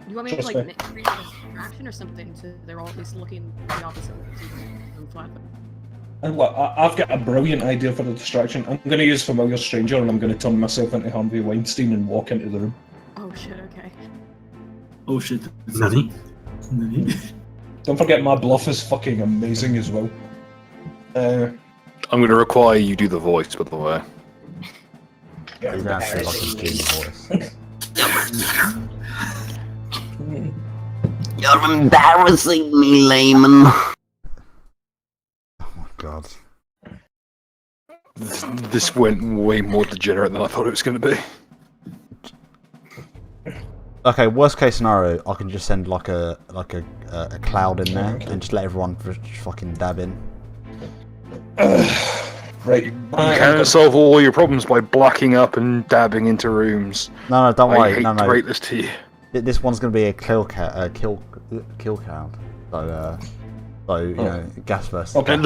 You want me to create a distraction or something so they're all at least looking the opposite and flat? And look, I've got a brilliant idea for the distraction. I'm going to use Familiar Stranger, and I'm going to turn myself into Harvey Weinstein and walk into the room. Oh shit, okay. Oh shit. Nani? Don't forget my bluff is fucking amazing as well. I'm going to require you do the voice, by the way. You're going to say like a Jimmy voice. You're embarrassing me, layman. God. This went way more degenerate than I thought it was going to be. Okay, worst case scenario, I can just send like a cloud in there and just let everyone just fucking dab in. Right. You can't solve all your problems by blacking up and dabbing into rooms. No, don't I worry. hate No. to break this to you. This one's gonna be a kill cloud. So you know, gas versus. Okay.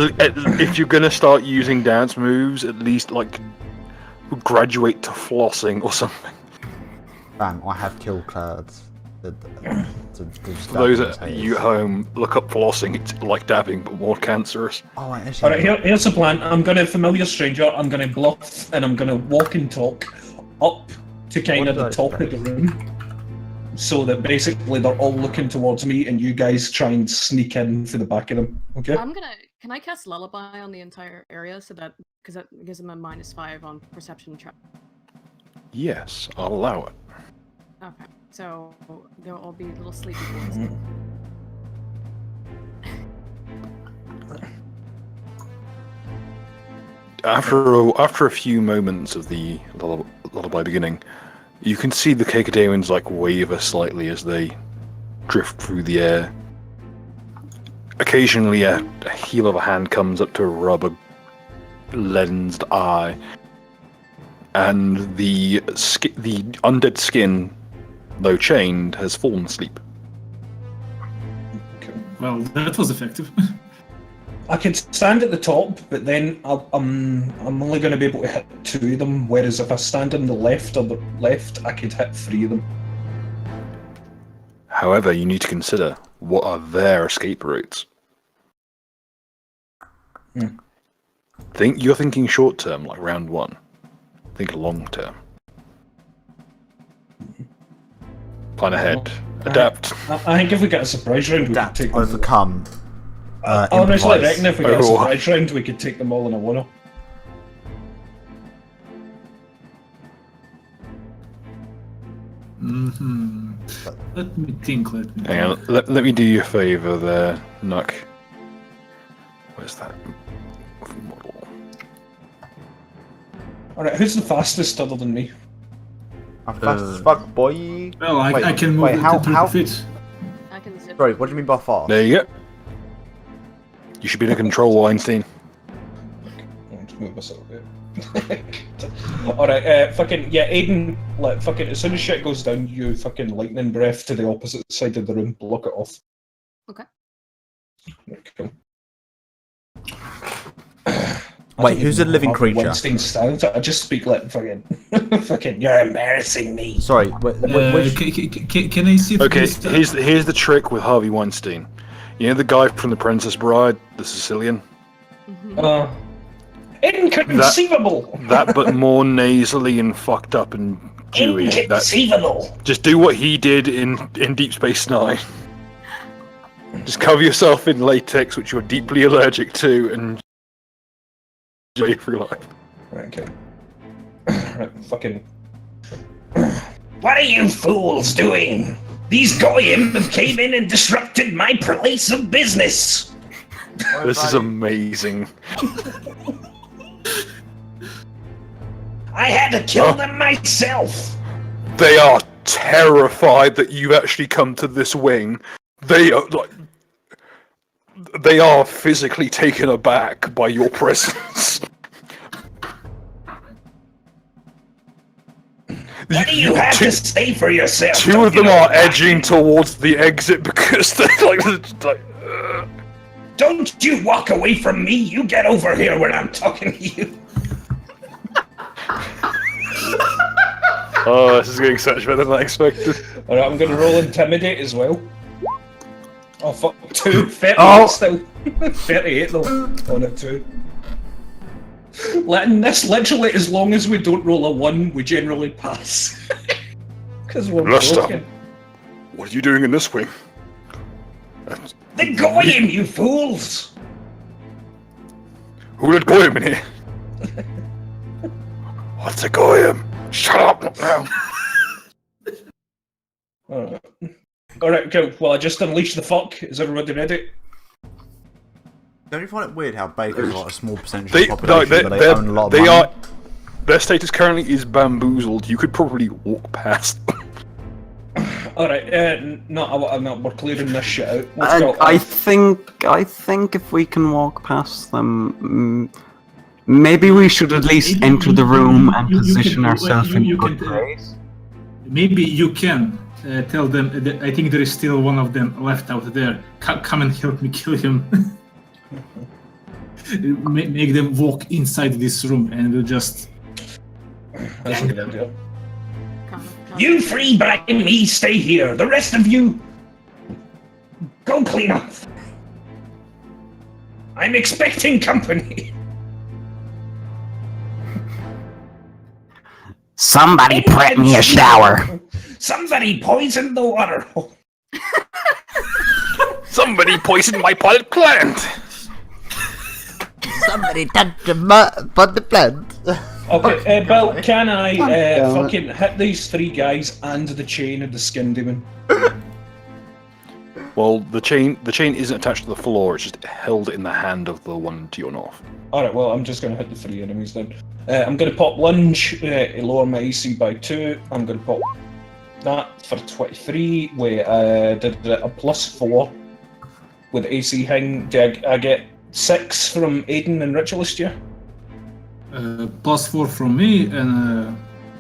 If you're going to start using dance moves, at least like graduate to flossing or something. Bam! I have kill clouds. To For those at you at home, look up flossing. It's like dabbing, but more cancerous. Oh, actually. Alright, here's the plan. I'm going to Familiar Stranger, I'm going to bluff, and I'm going to walk and talk up to kind of the top of the room. So that basically they're all looking towards me, and you guys try and sneak in for the back of them. Okay? Can I cast Lullaby on the entire area so that, because that gives them a -5 on perception check? Yes, I'll allow it. Okay, so they'll all be little sleepy boys. After a few moments of the lullaby beginning, you can see the cacodemons like waver slightly as they drift through the air. Occasionally, a heel of a hand comes up to rub a lensed eye, and the undead skin, though chained, has fallen asleep. Well, that was effective. I could stand at the top, but then I'm only going to be able to hit 2 of them. Whereas if I stand on the left or the left, I could hit 3 of them. However, you need to consider what are their escape routes. You're thinking short term, like round 1. Think long term. Plan ahead. Adapt. I think if we get a surprise round, we could Adapt, take them. overcome. I honestly improvise. reckon if we get a surprise round, we could take them all in a one-off. Let me think. Hang on, let me do you a favour there, Nuck. Where's that model? Alright, who's the fastest other than me? I'm fast as fuck, boy. Well, I can move wait, it how- to how- 20 feet. I can zip. Sorry, what do you mean by fast? There you go. You should be in a control, Weinstein. I'll just move myself a bit. Alright, fucking, yeah, Aiden, like, fucking, as soon as shit goes down, you fucking lightning breath to the opposite side of the room, block it off. Okay. Cool. Wait, who's a living Harvey creature? Weinstein style, so I just speak like fucking, fucking, you're embarrassing me. Sorry, which... Can I see? Okay, this? here's the trick with Harvey Weinstein. You know the guy from The Princess Bride, the Sicilian? Inconceivable! That but more nasally and fucked up and Jewy. Inconceivable! Just do what he did in Deep Space Nine. Just cover yourself in latex, which you're deeply allergic to, and enjoy your free life. Right, okay. Right, fucking... What are you fools doing? These goyim have came in and disrupted my place of business! This is amazing. I had to kill them myself! They are terrified that you've actually come to this wing. They are like... They are physically taken aback by your presence. What do you have to say for yourself? Two of them are edging towards the exit because they're like Don't you walk away from me! You get over here when I'm talking to you! Oh, this is getting so much better than I expected. Alright, I'm gonna roll Intimidate as well. Oh fuck, 2, 38 Oh. still. 38 though. Oh no, 2. Letting this literally, as long as we don't roll a 1, we generally pass. Because we're Lester. broken. What are you doing in this wing? The goyim, you fools! Who let Goyim in here? What's a Goyim? Shut up now. Alright, cool. Well, I just unleashed the fuck. Is everybody ready? Don't you find it weird how Baker's like a small percentage They, of the population, but they own a lot of they money? are. Their status currently is bamboozled. You could probably walk past. Alright, no, we're clearing this shit out. Let's go. I think if we can walk past them, maybe we should at least enter the room and position ourselves in good place. Maybe you can tell them that I think there is still one of them left out there. Come and help me kill him. Make them walk inside this room and we'll just... That's a good idea. Come. You free by me stay here. The rest of you, go clean up. I'm expecting company. Somebody prep me a shower. Somebody poisoned the water hole. Somebody poisoned my pilot plant. Somebody touched the plant. Okay, Bill, can I fucking hit these 3 guys and the chain of the skin demon? Well, the chain isn't attached to the floor. It's just held in the hand of the one to your north. Alright, well, I'm just going to hit the 3 enemies then. I'm going to pop lunge, lower my AC by 2. I'm going to pop that for 23, where did a +4 with AC hang. Do I get 6 from Aiden and Ritualist, yeah? +4 from me and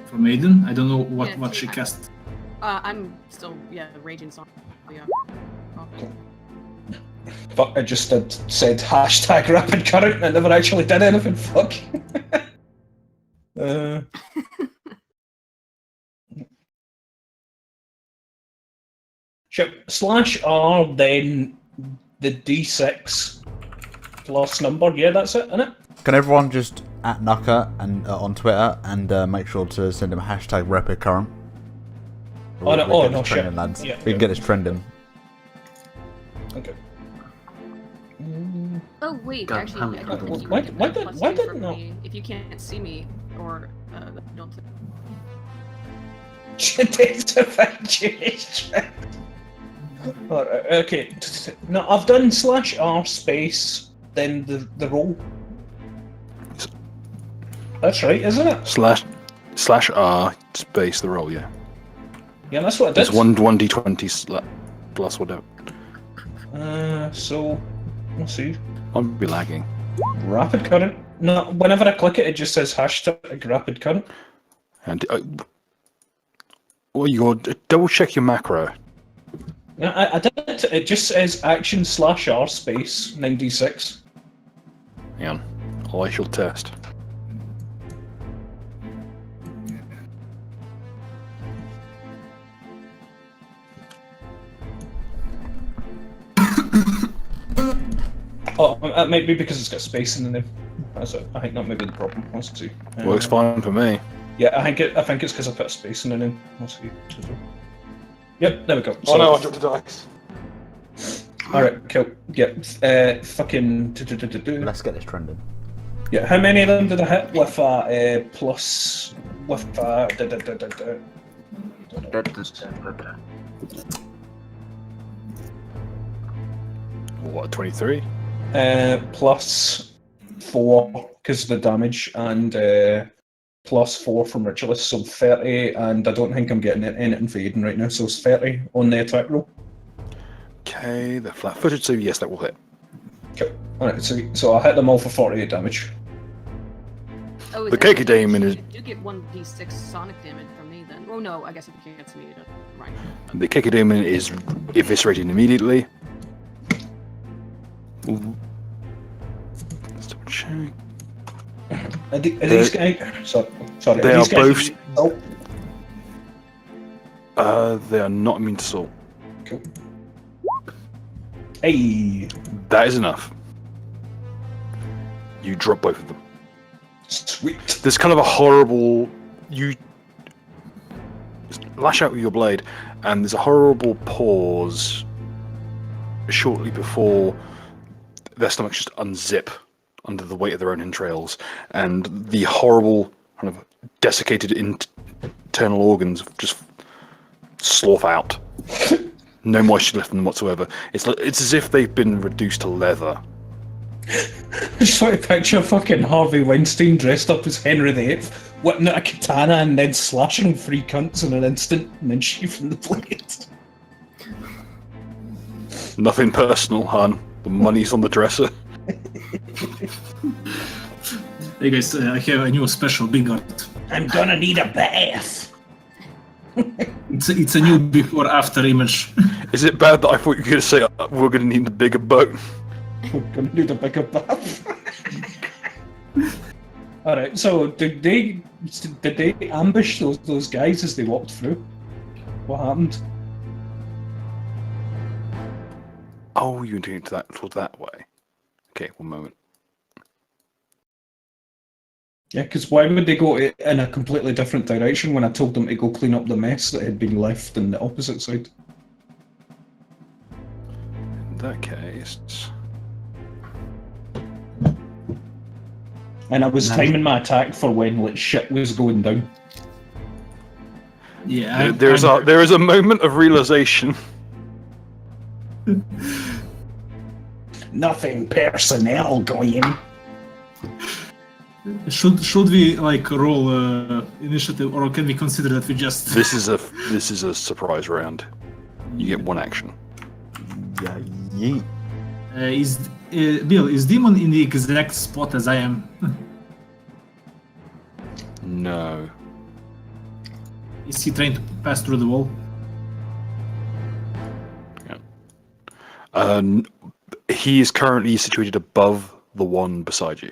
from Aiden. I don't know what she cast. I'm still, raging song. Yeah. Fuck, I just said hashtag rapid current and I never actually did anything, fuck. Slash R, then the D6 plus number. Yeah, that's it, innit? Can everyone just at Nuka and on Twitter and make sure to send him a hashtag rapid current? Oh no, We'll get no this shit. trending, lads. Yeah, We can get this trending. Okay. Oh wait, God, actually, how I many don't think people- you Why- can why get did- plus why 2 didn't from I- me if you can't see me, or don't. Disadvantage. Alright, okay. No, I've done slash R space, then the roll. That's right, isn't it? Slash R space the roll, yeah. Yeah, that's what I did. It's 1d20 plus whatever. So, let's see. I'll be lagging. Rapid current. No, whenever I click it, it just says hashtag rapid current. And well, you got double check your macro. Yeah, I did it. It just says action slash R space 96. Hang on. I shall test. Oh, it might be because it's got space in the name. That's it. I think that might be the problem. Let's see. Works fine for me. Yeah, I think it's because I put a space in the name. Let's see. Yep, there we go. Oh no, I dropped a dice. Alright, cool. Yeah, fucking. Let's get this trending. Yeah, how many of them did I hit with a plus. With What, 23? plus 4 because of the damage, and plus 4 from Ritualist, so 30, and I don't think I'm getting anything for Aiden right now, so it's 30 on the attack roll. Okay, they're flat-footed, so yes, that will hit. Cool. Alright, so I hit them all for 48 damage. Oh, The Cakey Demon is- You get 1d6 sonic damage from me then. Oh no, I guess if you can't see me, you don't. Right. The Cakey Demon is eviscerated immediately. Ooh. Let's double check. Are these guys? Sorry. They these are guys both- Oh, They are not immune to salt. cool. Hey, That is enough. You drop both of them. sweet. There's kind of a horrible... You lash out with your blade, and there's a horrible pause shortly before their stomachs just unzip under the weight of their own entrails, and the horrible kind of desiccated internal organs just slough out. No moisture left in them whatsoever. It's as if they've been reduced to leather. I just want to picture fucking Harvey Weinstein dressed up as Henry VIII, whipping out a katana and then slashing 3 cunts in an instant, and then sheathing the blade. Nothing personal, hon. The money's on the dresser. Hey guys, I have a new special big art. I'm gonna need a bath. It's a new before-after image. Is it bad that I thought you were going to say we're going to need a bigger boat? We're gonna need a bigger bath. Alright, so did they ambush those guys as they walked through? What happened? Oh, you're doing to that way. Okay, one moment. Yeah, because why would they go in a completely different direction when I told them to go clean up the mess that had been left in the opposite side? In that case, And I was timing my attack for when like shit was going down. Yeah, there is a moment of realization. Nothing personnel going. Should we like roll initiative, or can we consider that we just? This is a surprise round. You get one action. Yeah, yeet. Bill, is Demon in the exact spot as I am? No. Is he trying to pass through the wall? He is currently situated above the one beside you.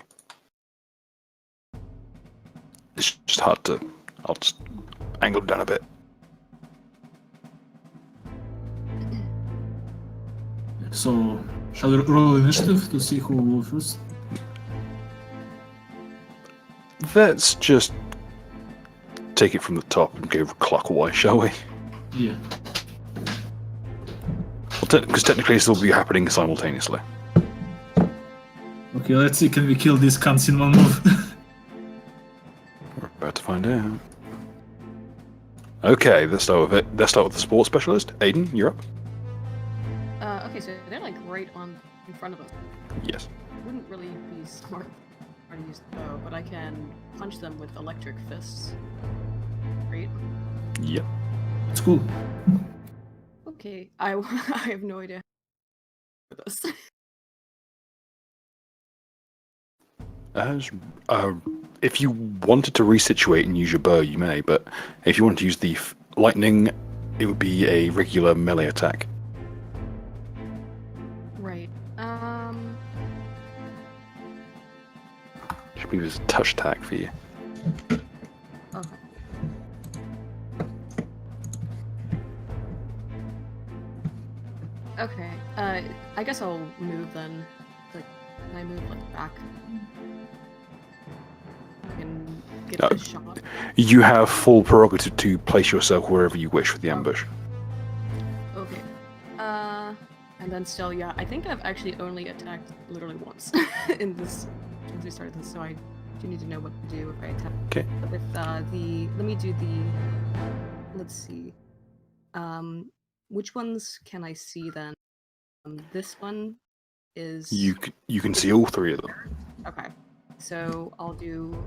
It's just hard to. I'll just angle it down a bit. So, shall we roll initiative to see who will first? Let's just take it from the top and go clockwise, shall we? Yeah. Because technically this will be happening simultaneously. Okay, let's see. Can we kill these cunts in one move? We're about to find out. Okay, let's start with it. Let's start with the sports specialist. Aiden, you're up. Okay, so they're like right in front of us. Yes. Wouldn't really be smart to use the bow, but I can punch them with electric fists. Right? Yep. It's cool. Okay, I have no idea for this. If you wanted to resituate and use your bow, you may, but if you want to use the lightning, it would be a regular melee attack. Right. Should be a touch attack for you. Okay. Okay. I guess I'll move then. Like, can I move like back? And get a shot. You have full prerogative to place yourself wherever you wish with the ambush. Okay. And then still, yeah, I think I've actually only attacked literally once in this since we started this, so I do need to know what to do if I attack. Okay. With let me do let's see. Which ones can I see then? This one is. You can see all three of them. Okay. So I'll do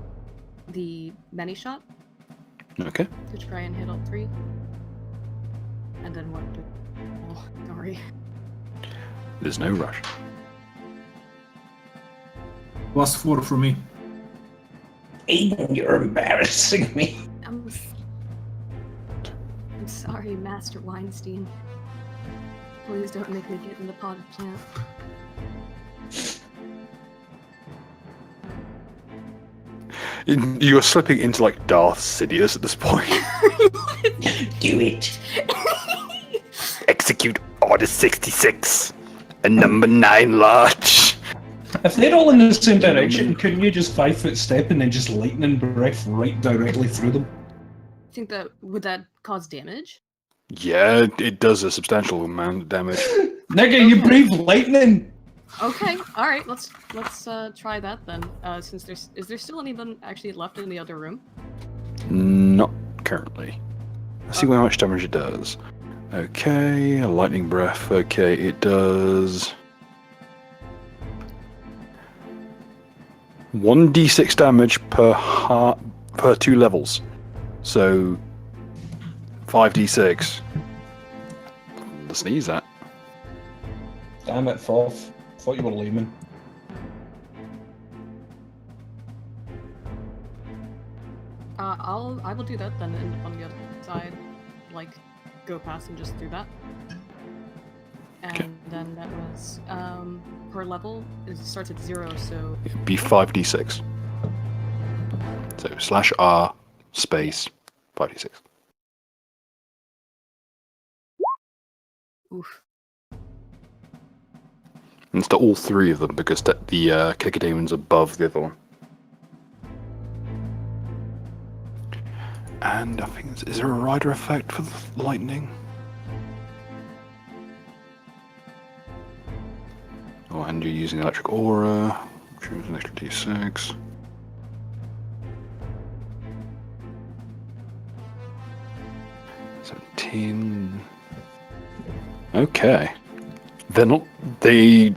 the many shot Okay. to try and hit all three. And then what do... Oh, sorry. There's no rush. +4 for me. Aiden, you're embarrassing me. I'm sorry, Master Weinstein. Please don't make me get in the potted plant. You're slipping into like Darth Sidious at this point. Do it. Execute Order 66. And number 9 large. If they're all in the same direction, couldn't you just 5-foot step and then just lightning breath right directly through them? Think that would that cause damage? Yeah, it does a substantial amount of damage. Nigga, you breathe lightning! Okay, all right. Let's try that then. Since is there still anyone actually left in the other room? Not currently. Let's see how much damage it does. Okay, a lightning breath. Okay, it does 1d6 damage per 2 levels. So 5d6. The sneeze that. Damn it, Foff. Thought you were layman. I will do that then on the other side, like go past and just do that. And Okay. then that was per level it starts at 0, so It'd be 5d6. So /R space 5d6. oof. And it's to all 3 of them because the Kikadamon's above the other one. And I think is there a rider effect for the lightning? Oh, and you're using electric aura. Choose an extra d6. $17. Okay. They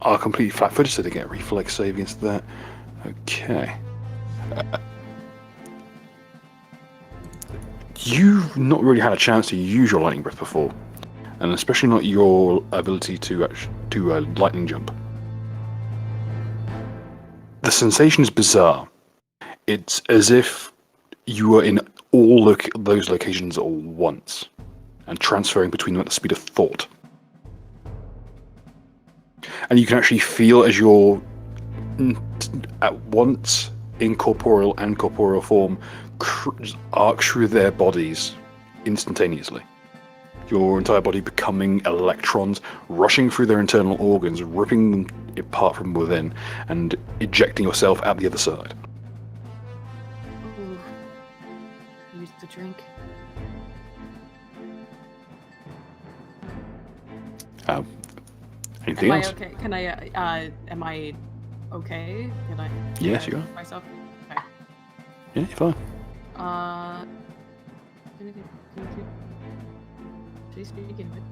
are completely flat-footed, so they get a reflex save against that. Okay. You've not really had a chance to use your lightning breath before, and especially not your ability to do a lightning jump. The sensation is bizarre. It's as if you were in all those locations at once, and transferring between them at the speed of thought. and you can actually feel as you're at once incorporeal and corporeal form just arc through their bodies instantaneously. Your entire body becoming electrons, rushing through their internal organs, ripping them apart from within, and ejecting yourself out the other side. Ooh. Use the drink. Anything Am I else? okay? Can I? Am I okay? Can I? Yes, you are. Myself. Okay. Yeah, you're fine. She's speaking of it.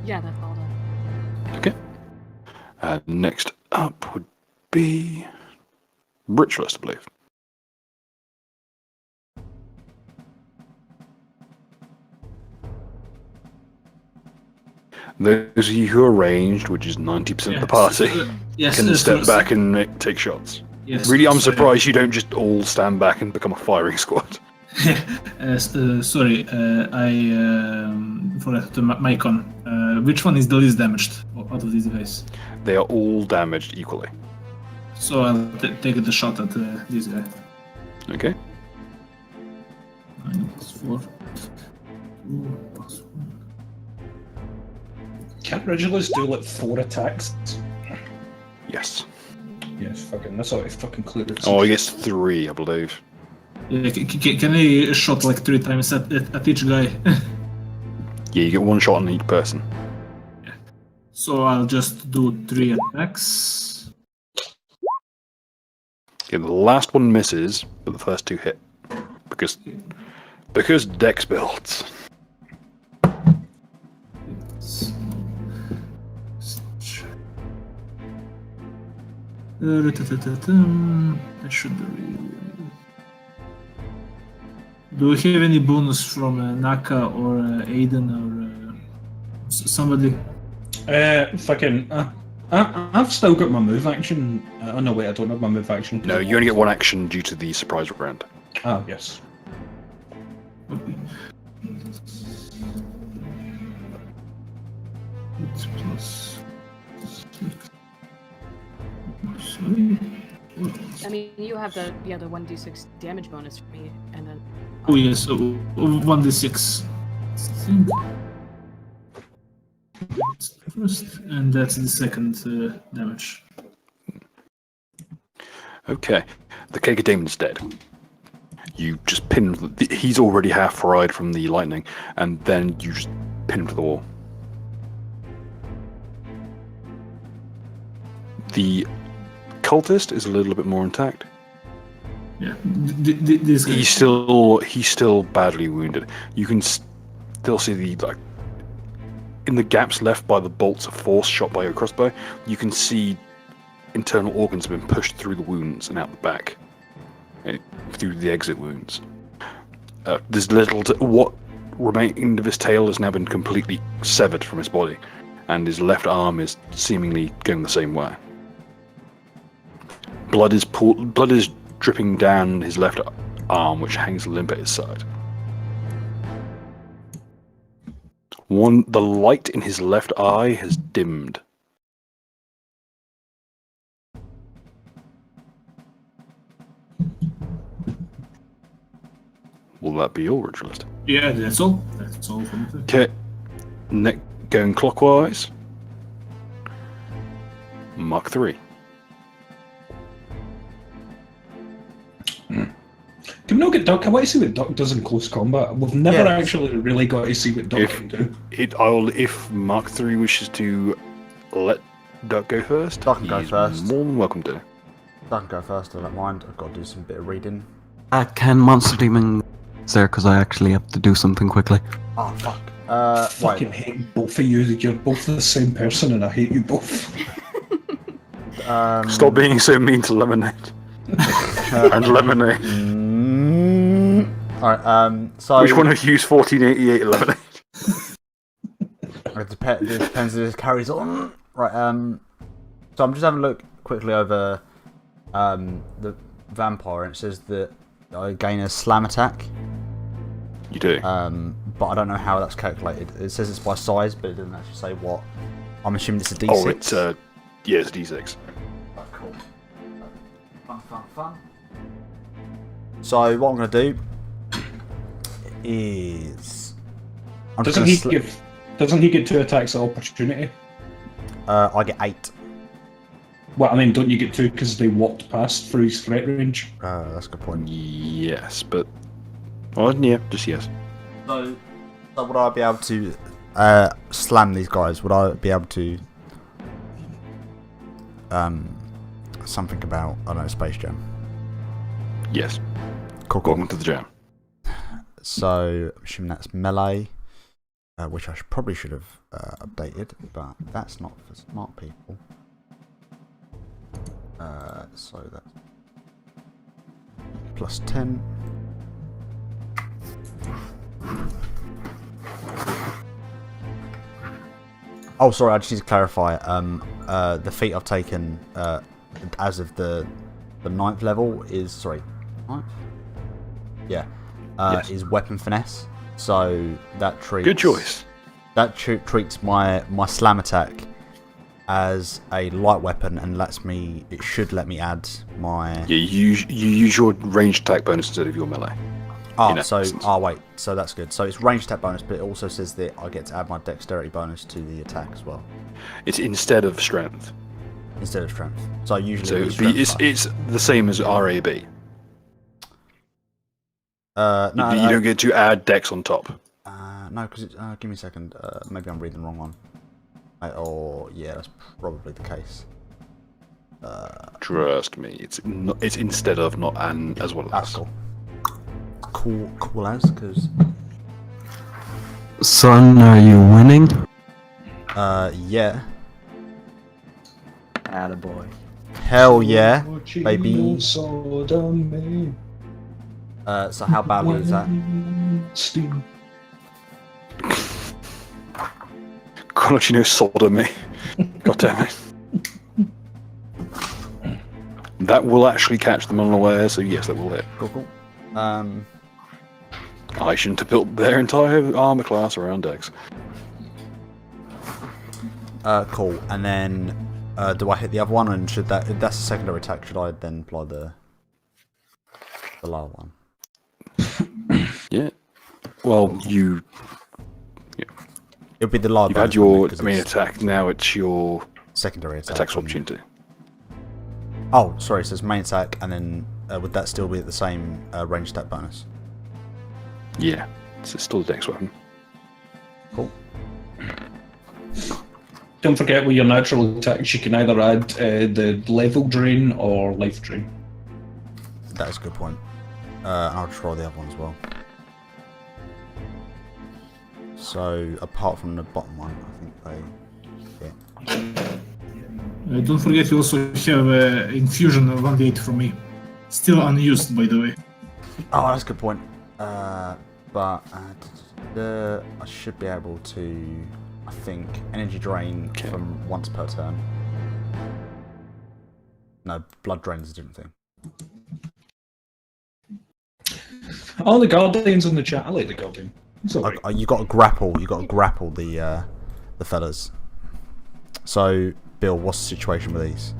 Yeah, that's all done. Okay. Next up would be Ritualist, I believe. Those of you who are ranged, which is 90% of the party, can step back and take shots. Yes, Really, I'm sorry. surprised you don't just all stand back and become a firing squad. Sorry, I forgot to mic on. Which one is the least damaged out of these guys? They are all damaged equally. So I'll take the shot at this guy. Okay. 9 plus 4. 2 plus 1. Can't Regulus do like 4 attacks? Yes. Yes, fucking. That's how I fucking cleared it. Oh, he gets 3, I believe. Yeah, can I shot like 3 times at each guy? Yeah, you get 1 shot on each person. So I'll just do 3 attacks. Yeah, the last one misses, but the first 2 hit. Because Dex builds. That should be really. Do we have any bonus from Naka or Aiden or somebody? Fucking. I've still got my move action. Oh no, wait, I don't have my move action. No, you only get 1 action due to the surprise round. Ah, yes. Okay. It's plus 6. Sorry. I mean, you have the 1d6 damage bonus for me, and then. Oh yes, so 1d6. That's the first, and that's the second damage. Okay. The Kagademon's dead. You just pin him. He's already half fried from the lightning, and then you just pin him to the wall. The cultist is a little bit more intact. Yeah, this guy. He's still badly wounded. You can still see the in the gaps left by the bolts of force shot by your crossbow. You can see internal organs have been pushed through the wounds and out the back, through the exit wounds. There's what remained of his tail has now been completely severed from his body, and his left arm is seemingly going the same way. Blood is dripping down his left arm, which hangs limp at his side. The light in his left eye has dimmed. Will that be all, Ritualist? Yeah, that's all. That's all from the. Okay. Going clockwise. Mark 3. Can we not get Duck? I want to see what Duck does in close combat. We've never actually really got to see what Duck can do. If Mark 3 wishes to let Duck go first, Duck can go he's first. more than welcome to. I can go first, I don't mind. I've got to do some bit of reading. Can Monster Demon there because I actually have to do something quickly. Oh, fuck. I fucking hate both of you. You're both the same person, and I hate you both. Stop being so mean to Lemonade. And Lemonade. Alright, so... Which one of you is 1488 Lemonade? It depends if this carries on. Right, so I'm just having a look quickly over the vampire, and it says that I gain a slam attack. You do. But I don't know how that's calculated. It says it's by size, but it doesn't actually say what I'm assuming it's a D6. Oh, it's yeah, it's a D6. Cool. Fun. So what I'm going to do is... Doesn't he get 2 attacks of opportunity? I get 8. Well, I mean, don't you get 2 because they walked past through his threat range? That's a good point. Yes, but well, yeah, just yes. So would I be able to slam these guys? Would I be able to something about, I don't know, Space Jam? Yes. Cool. Welcome to the jam. So I'm assuming that's melee, which I probably should have updated, but that's not for smart people. So that's plus 10. Oh, sorry, I just need to clarify. The feat I've taken as of the 9th level is... Sorry, 9th? Yeah. Yes. Is weapon finesse. So that treats... Good choice. That treats my slam attack as a light weapon and lets me... It should let me add my... Yeah, you use your ranged attack bonus instead of your melee. Wait, so that's good. So it's ranged attack bonus, but it also says that I get to add my dexterity bonus to the attack as well. It's instead of strength. Instead of strength. So usually So it's the same as RAB. No, you don't get to add dex on top. No, because give me a second. Maybe I'm reading the wrong one. Yeah, that's probably the case. Trust me, it's instead of, not and as well as. That's cool. Cool as, because... Son, are you winning? Yeah. Attaboy. Hell yeah, baby. So So how badly is that? God, you know sodomy. God damn it. That will actually catch them unaware, so yes, that will hit. Cool. I shouldn't have built their entire armor class around dex. Cool. And then, do I hit the other one? And should that, if that's a secondary attack, should I then apply the lower one? Yeah. Well, you. Yeah. It'll be the lower. You've had your main attack. Now it's your secondary attack. Attack opportunity. Oh, sorry. It says main attack, and then would that still be at the same range attack bonus? Yeah. It's still a dex weapon. Cool. Don't forget with your natural attacks, you can either add the level drain or life drain. That is a good point. I'll just roll the other one as well. So, apart from the bottom one, I think they... Don't forget you also have infusion of 1d8 from me. Still unused, by the way. Oh, that's a good point. But I should be able to, I think, energy drain from once per turn. No, blood drain is a different thing. Oh, the Guardians in the chat. I like the Guardian. You got to grapple. You got to grapple the fellas. So, Bill, what's the situation with these?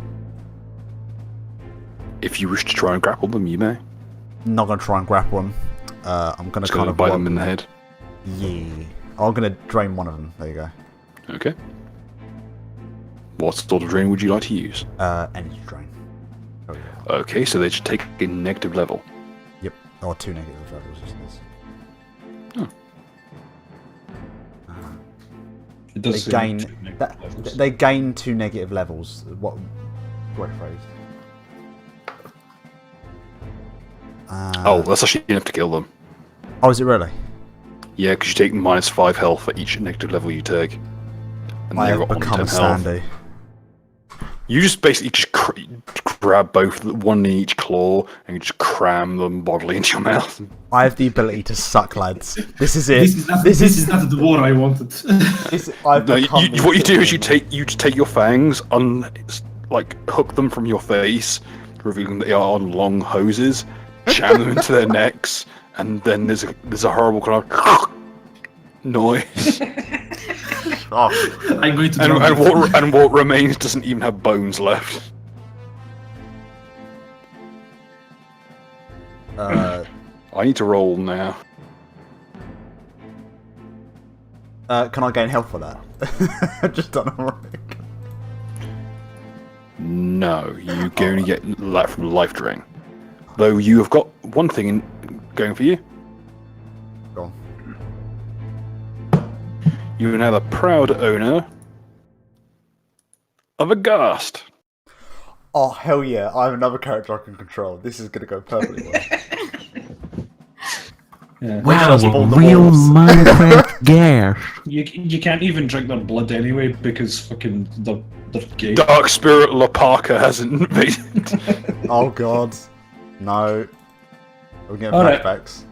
If you wish to try and grapple them, you may. Not gonna try and grapple them. I'm gonna kind of bite them in the head. Yeah, I'm gonna drain one of them. There you go. Okay. What sort of drain would you like to use? Energy drain. Oh, yeah. Okay, so they should take a negative level. Yep, or 2 negative levels. It does they gain 2 negative levels. What? Great phrase. Oh, that's actually enough to kill them. Oh, is it really? Yeah, because you take -5 health for each negative level you take. And I they've have got become on 10 health. Sandy. You just basically just grab both, one in each claw, and you just cram them bodily into your mouth. I have the ability to suck, lads. This is it. This is not the war I wanted. What you do is you take your fangs, hook them from your face, revealing that they are on long hoses, jam them into their necks, and then there's a horrible kind of noise. Oh, I'm going to And, drop it. and what remains doesn't even have bones left. I need to roll now. Can I gain health for that? I just don't know. No, you can only get that from life drain. Though you have got one thing going for you. Go on. You are now the proud owner of a ghast. Oh hell yeah! I have another character I can control. This is gonna go perfectly well. Yeah. Wow, spawn the real wolves. Minecraft gas. You can't even drink their blood anyway because fucking they're gay. Dark Spirit Lapaka has invaded. Oh god, no. We're getting Alright. flashbacks.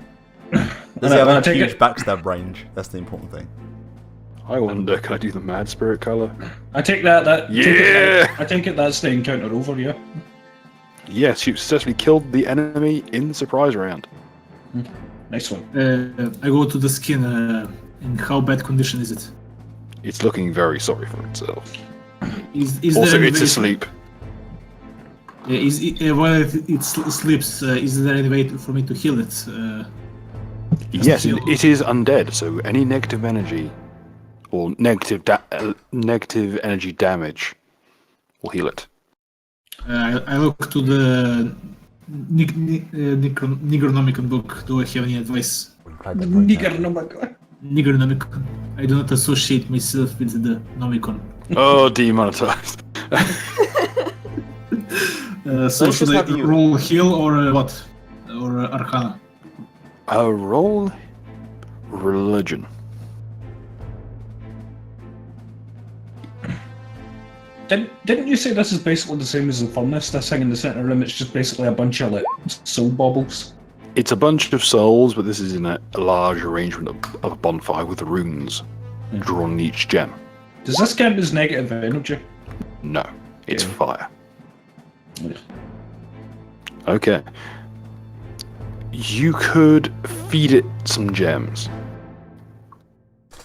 Alright, Does he have I'll a take huge it. backstab range? That's the important thing. I wonder, can I do the Mad Spirit colour? I take that. Yeah! I take it that's the encounter over, yeah. Yes, you successfully killed the enemy in the surprise round. Nice one. I go to the skin. In how bad condition is it? It's looking very sorry for itself. Is Also, there it's any way asleep. while it sleeps, is there any way for me to heal it? Yes, heal. it is undead, so any negative energy or negative energy damage will heal it. I look to the Necronomicon book. Do I have any advice? We played that point Nigger, out. no my god. Necronomicon. I do not associate myself with the Nomicon. Oh, demonetized. So Let's should just I have you- roll heal or what? Or Arcana? Roll religion. Didn't you say this is basically the same as the furnace? This thing in the center room, it's just basically a bunch of like soul baubles. It's a bunch of souls, but this is in a large arrangement of a bonfire with runes drawn in each gem. Does this count as negative energy? No, it's Yeah. fire. Yeah. Okay. You could feed it some gems.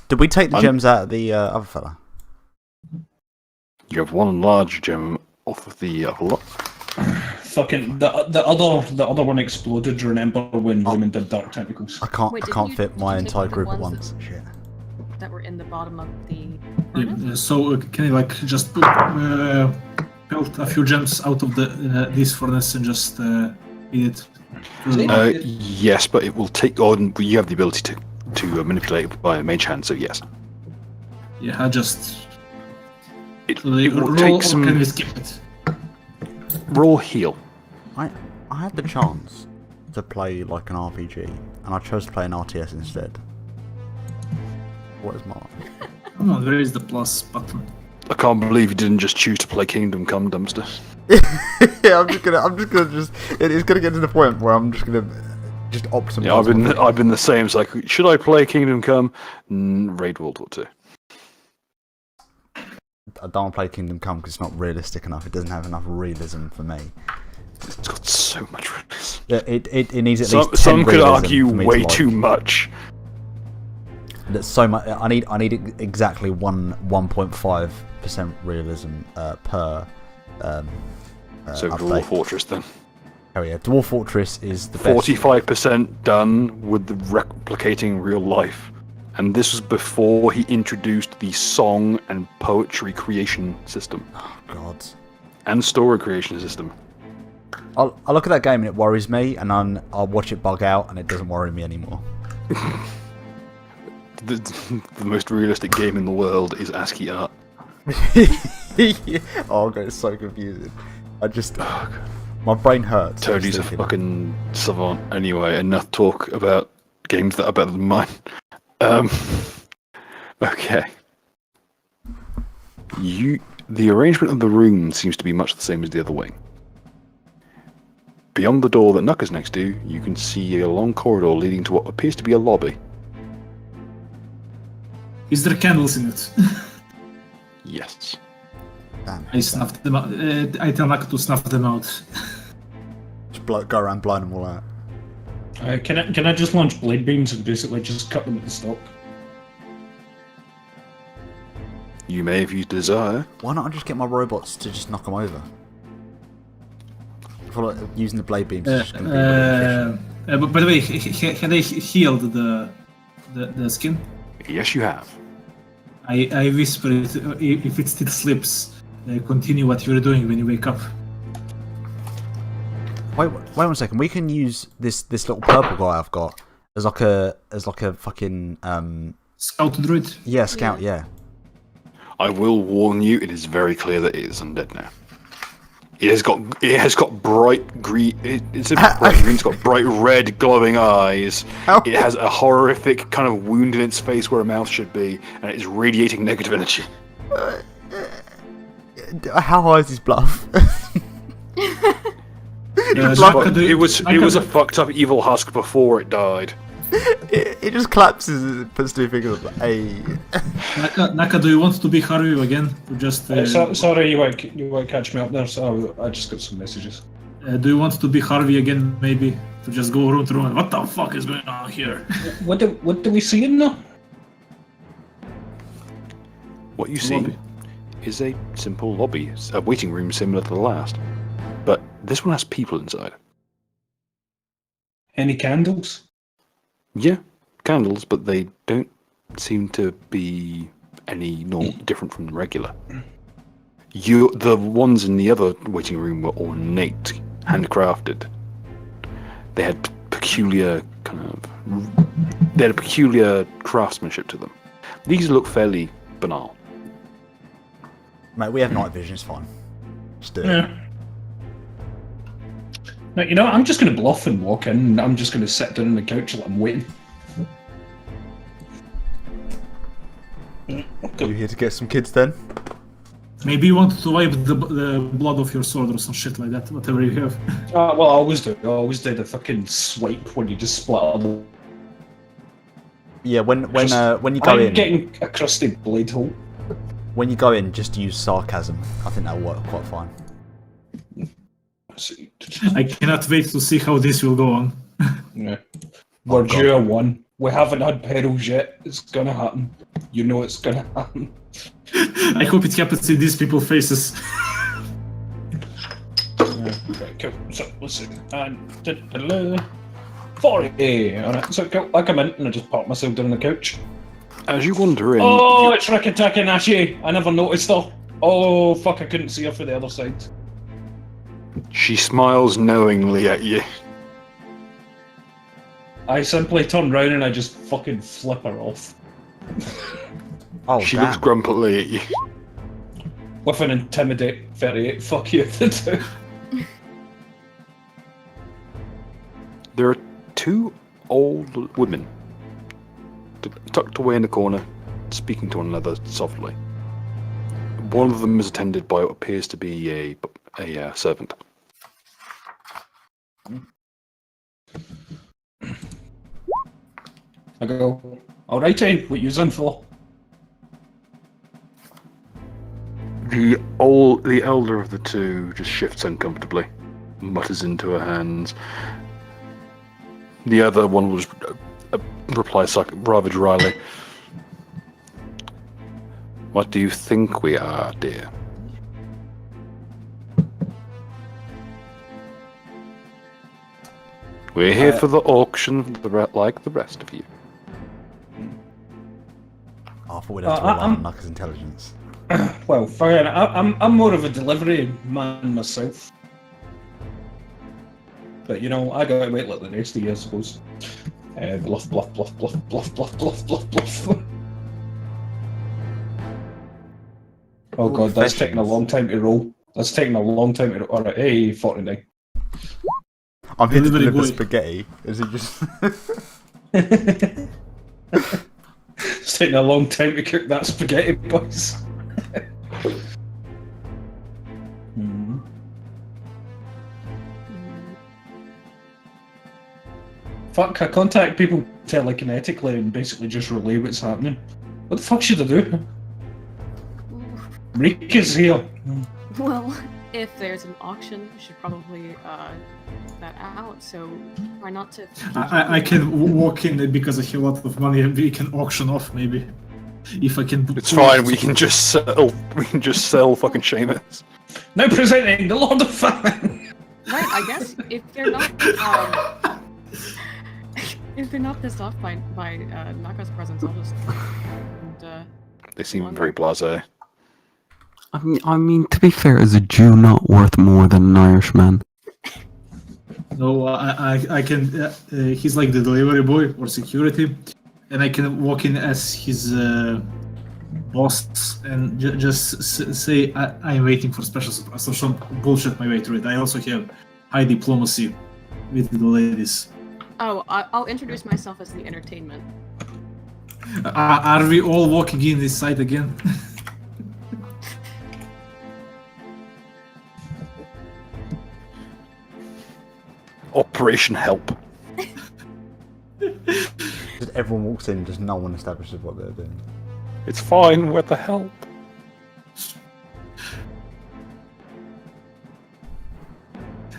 Did we take the I'm- gems out of the other fella? You have one large gem off of the other lot. Fucking the other one exploded. Remember when Roman did dark tentacles? I can't. Wait, I didn't can't you- fit did my you take entire the group at ones once. Shit. That were in the bottom of the Yeah, furnace? so can I like just put pelt a few gems out of the this furnace and just eat it? Yes, but it will take on. You have the ability to manipulate it by a mage hand, so yes. Yeah, I just It, so they it will roll take or some. can we skip it? Roll heal. I had the chance to play like an RPG, and I chose to play an RTS instead. What is mine? Come on, where is the plus button? I can't believe you didn't just choose to play Kingdom Come, dumpster. Yeah, it's gonna get to the point where I'm just gonna optimize. Yeah, I've been the same. It's like, should I play Kingdom Come? Raid World War 2. I don't want to play Kingdom Come because it's not realistic enough. It doesn't have enough realism for me. It's got so much realism. Yeah, it needs at Some, least 10 some could realism argue for me to way like. too much. That's so much. I need exactly 1.5% realism per. So update. Dwarf Fortress then. Oh yeah, Dwarf Fortress is the best. 45% done with the replicating real life. And this was before he introduced the song and poetry creation system. Oh god. And story creation system. I look at that game and it worries me, and then I'll watch it bug out and it doesn't worry me anymore. The most realistic game in the world is ASCII art. Oh god, it's so confusing. My brain hurts. Toadie's a just thinking. fucking savant anyway. Enough talk about games that are better than mine. Okay. The arrangement of the room seems to be much the same as the other wing. Beyond the door that Nuck is next to, you can see a long corridor leading to what appears to be a lobby. Is there candles in it? Yes. Damn, I snuffed them out. I tell Nak to snuff them out. just go around blind them all out. Can I just launch blade beams and basically just cut them at the stock? You may if you desire. Why not I just get my robots to just knock them over? I feel like using the blade beams is just going to be really efficient. But by the way, had I healed the skin? Yes, you have. I whisper it, if it still slips, continue what you're doing when you wake up. Wait 1 second. We can use this little purple guy I've got as like a fucking Scout droid? yeah, scout, yeah. I will warn you, it is very clear that it is undead now. It has got bright green. It's bright green. It's got bright red glowing eyes. How? It has a horrific kind of wound in its face where a mouth should be, and it is radiating negative energy. How high is his bluff? It was a fucked up evil husk before it died. it just collapses and puts two fingers up. Hey. Naka, do you want to be Harvey again? To just sorry, you won't catch me up there. So I just got some messages. do you want to be Harvey again? Maybe to just go room to room. What the fuck is going on here? What do we see in there? What you see is a simple lobby, a waiting room similar to the last, but this one has people inside. Any candles? Yeah, candles, but they don't seem to be any different from the regular. The ones in the other waiting room were ornate, handcrafted. They had peculiar craftsmanship to them. These look fairly banal. Mate, we have night vision, it's fine. Just do it. Yeah. No, you know, I'm just going to bluff and walk in, and I'm just going to sit down on the couch while I'm waiting. You here to get some kids then? Maybe you want to wipe the blood off your sword or some shit like that, whatever you have. Well, I always do. I always do the fucking swipe when you just split up. Yeah, when you go I'm in, getting a crusty blade hole. when you go in, just use sarcasm. I think that'll work quite fine. I cannot wait to see how this will go on. Yeah. We're due a 1. We haven't had perils yet. It's gonna happen. You know it's gonna happen. I hope it happens in these people's faces. Right, cool. So, let's see. And 40. Alright, so cool. I come in and I just pop myself down on the couch. As you wander in, Oh, it's Rikitaki Nashi. I never noticed her. Oh, fuck, I couldn't see her from the other side. she smiles knowingly at you. I simply turn round and I just fucking flip her off. Oh, She damn. looks grumpily at you. With an intimidate 38. Fuck you. There are 2 old women tucked away in the corner, speaking to one another softly. One of them is attended by what appears to be a servant. I go, alright, what you in for? The elder of the 2 just shifts uncomfortably, mutters into her hands. The other one will just reply rather dryly. What do you think we are, dear? We're here for the auction, like the rest of you. I thought we'd have to rely on Naka's intelligence. Well, fine. I'm more of a delivery man myself. But you know, I gotta wait like the rest of you, I suppose. Bluff, bluff, bluff, bluff, bluff, bluff, bluff, bluff, bluff. Oh god, that's taking a long time to roll. That's taking a long time to roll. Alright, hey, 49. I'm here to Delivery deliver boy. spaghetti. Is it just... It's taking a long time to cook that spaghetti, boys. Fuck, I contact people telekinetically and basically just relay what's happening. What the fuck should I do? Rika's here. Well, if there's an auction, you should probably that out. So try not to. I can walk in because I have a lot of money and we can auction off maybe. if I can. It's fine. We can just sell. We can just sell fucking Seamus. Now presenting the Lord of Famine. Right, I guess if they're not if they're not pissed off by Naka's presence, I'll just and, They seem very blasé. I mean, to be fair, is a Jew not worth more than an Irishman? No, I can. He's like the delivery boy or security, and I can walk in as his boss and just say I'm waiting for special surprise or some bullshit my way through it. I also have high diplomacy with the ladies. Oh, I'll introduce myself as the entertainment. Are we all walking in this side again? Operation Help. Just everyone walks in, just no one establishes what they're doing. It's fine. What the help?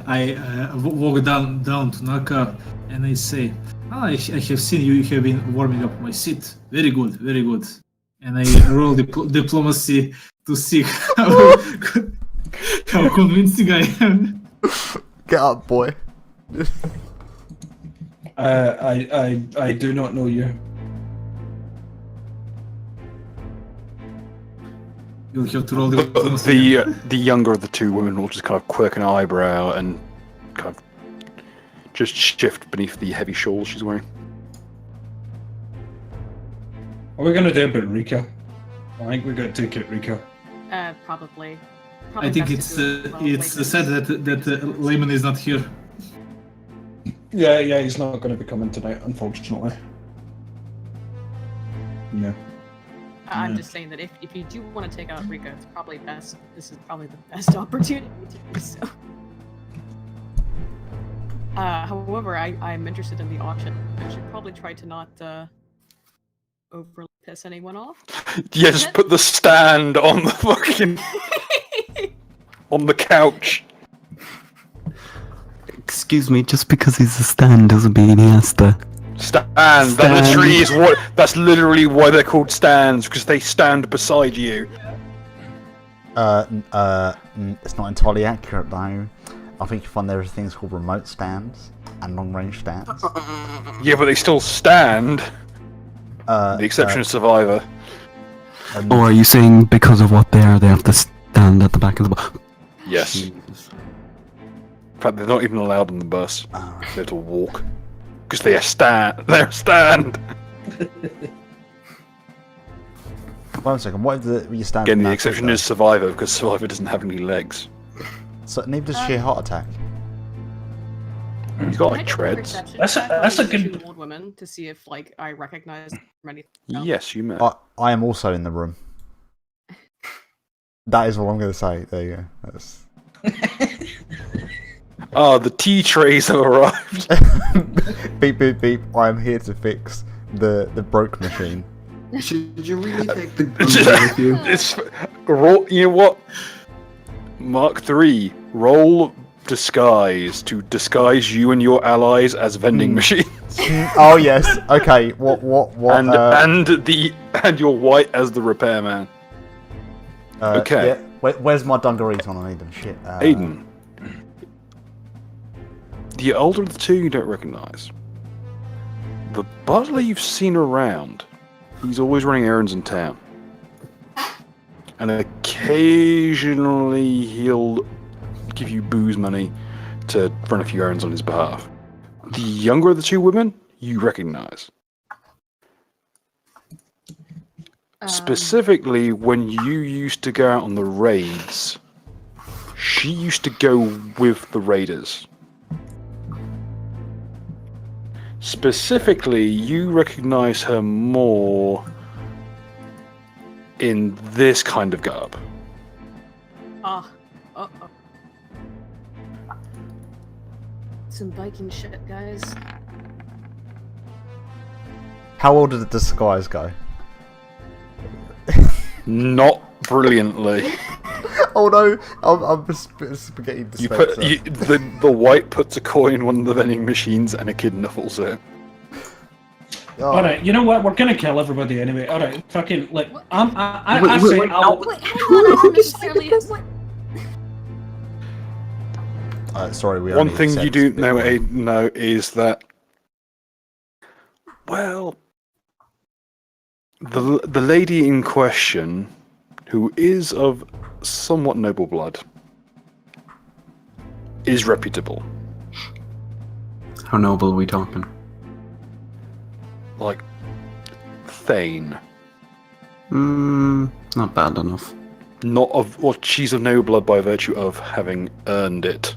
I walk down to Naka and I say, I have seen you have been warming up my seat. Very good, very good. And I roll diplomacy to see how convincing I am. Get up, boy. I do not know you. You'll have to roll diplomacy. The younger of the two women will just kind of quirk an eyebrow and kind of just shift beneath the heavy shawl she's wearing. What are we gonna do about Rika? I think we got to take out Rika. Probably. I think best to do it's later. sad that Layman is not here. Yeah, he's not going to be coming tonight, unfortunately. Yeah. I'm just saying that if you do want to take out Rika, it's probably best. This is probably the best opportunity to do so. However, I'm interested in the auction. I should probably try to not overly piss anyone off. Yeah, just put the stand on the fucking on the couch. Excuse me, just because he's a stand doesn't mean he has to. Stand. That literally is what. That's literally why they're called stands, because they stand beside you. It's not entirely accurate though. I think you find there are things called remote stands and long-range stands. Yeah, but they still stand. The exception is Survivor. Or are you saying because of what they are, they have to stand at the back of the bus? Yes. In fact, they're not even allowed on the bus. They have to walk. Because they are stand. They're a stand. One second, what is you stand? Again, the exception is Survivor, because Survivor doesn't have any legs. So neither does sheer heart attack. He's got Can I like check treads. perception? That's a- I thought that's a it was good- two old women to see if I recognize from anything else. Yes, you may. I am also in the room. That is all I'm going to say. There you go. That's... The tea trays have arrived. Beep beep beep. I am here to fix the broke machine. Should you really take the gun with you? It's roll. You know what? Mark 3. Roll disguise to disguise you and your allies as vending machines, Oh yes. Okay. What? and your white as the repairman. Okay. Yeah. Where's my dungarees on? I need them. Shit. Aiden. The older of the two you don't recognise. The butler you've seen around. He's always running errands in town. And occasionally he'll give you booze money to run a few errands on his behalf. The younger of the two women, you recognise. Specifically, when you used to go out on the raids, she used to go with the raiders. Specifically, you recognise her more in this kind of garb. Some Viking shit, guys. How old did the disguise go? Not brilliantly. Oh no! I'm spaghetti You dispenser. put the white puts a coin in one of the vending machines, and a kid knuckles it. Alright, you know what? We're gonna kill everybody anyway. Alright, fucking, like, Wait, I wait, say wait, I'll... Wait, hang on, I don't necessarily. What? Sorry, we One only thing said you do it's a bit know is that, well, the lady in question, who is of somewhat noble blood, is reputable. How noble are we talking? Like, Thane. Not bad enough. Not of, well, she's of noble blood by virtue of having earned it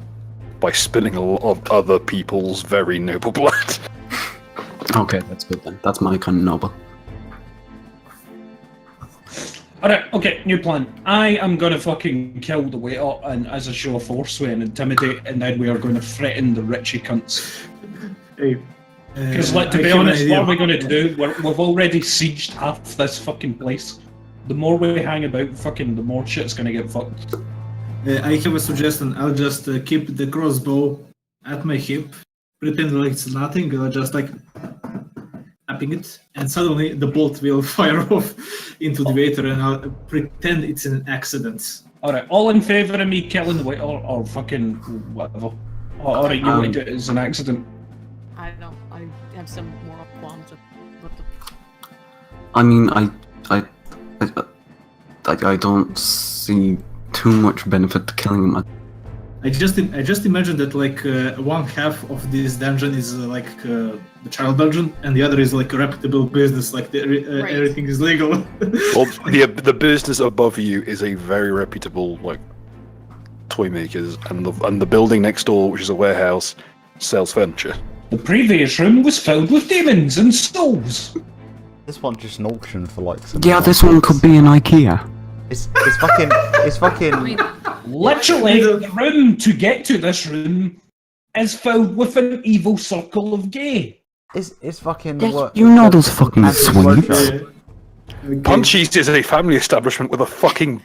by spilling a lot of other people's very noble blood. Okay, that's good then. That's my kind of noble. Alright, okay, new plan. I am gonna fucking kill the waiter and as a show of force we and intimidate, and then we are going to threaten the Richie cunts. Hey, Because, like, to I be have an honest, idea. what are we going to do? We've already sieged half this fucking place. The more we hang about, fucking, the more shit's going to get fucked. I have a suggestion. I'll just keep the crossbow at my hip, pretend like it's nothing, just like tapping it, and suddenly the bolt will fire off into the waiter, and I'll pretend it's an accident. Alright, all in favour of me killing the waiter or fucking whatever? Alright, you want to do it as an accident? I don't. I have some moral qualms with what the. I mean, I don't see too much benefit to killing him. I just imagine that like one half of this dungeon is like the child dungeon, and the other is like a reputable business, like Right. everything is legal. Well, the business above you is a very reputable, like, toy makers, and the building next door, which is a warehouse, sells furniture. The previous room was filled with demons and souls. This one's just an auction for like some. Yeah, this one could be an IKEA. It's fucking. I mean, Literally, the room to get to this room is filled with an evil circle of gay. It's fucking. You know those fucking anti-workshop. sweets. Punchies is a family establishment with a fucking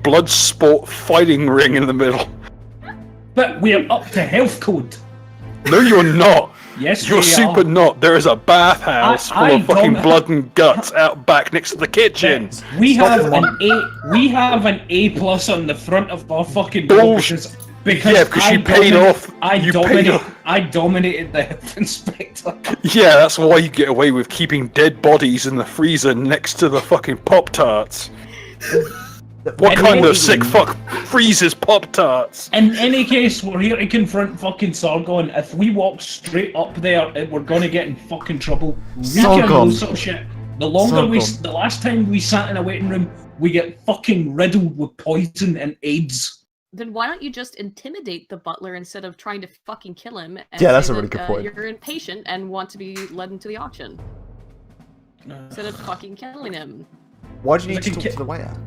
blood sport fighting ring in the middle. But we're up to health code. No, you're not. Yes, You're we super are. not. There is a bathhouse full I of fucking don't- blood and guts out back next to the kitchen. We have an A. We have an A plus on the front of our fucking door Bullshit. because Yeah, because I you paid dominate- off. I dominated the health inspector. Yeah, that's why you get away with keeping dead bodies in the freezer next to the fucking Pop-Tarts. What kind of sick fuck freezes Pop-Tarts? In any case, we're here to confront fucking Sargon. If we walk straight up there, we're gonna get in fucking trouble. Sargon. knows some shit. The longer Sargon. the last time we sat in a waiting room, we get fucking riddled with poison and AIDS. then why don't you just intimidate the butler instead of trying to fucking kill him? And Yeah, that's say a really that, good point. You're impatient and want to be led into the auction instead of fucking killing him. Why do you need to Fucking talk to the waiter?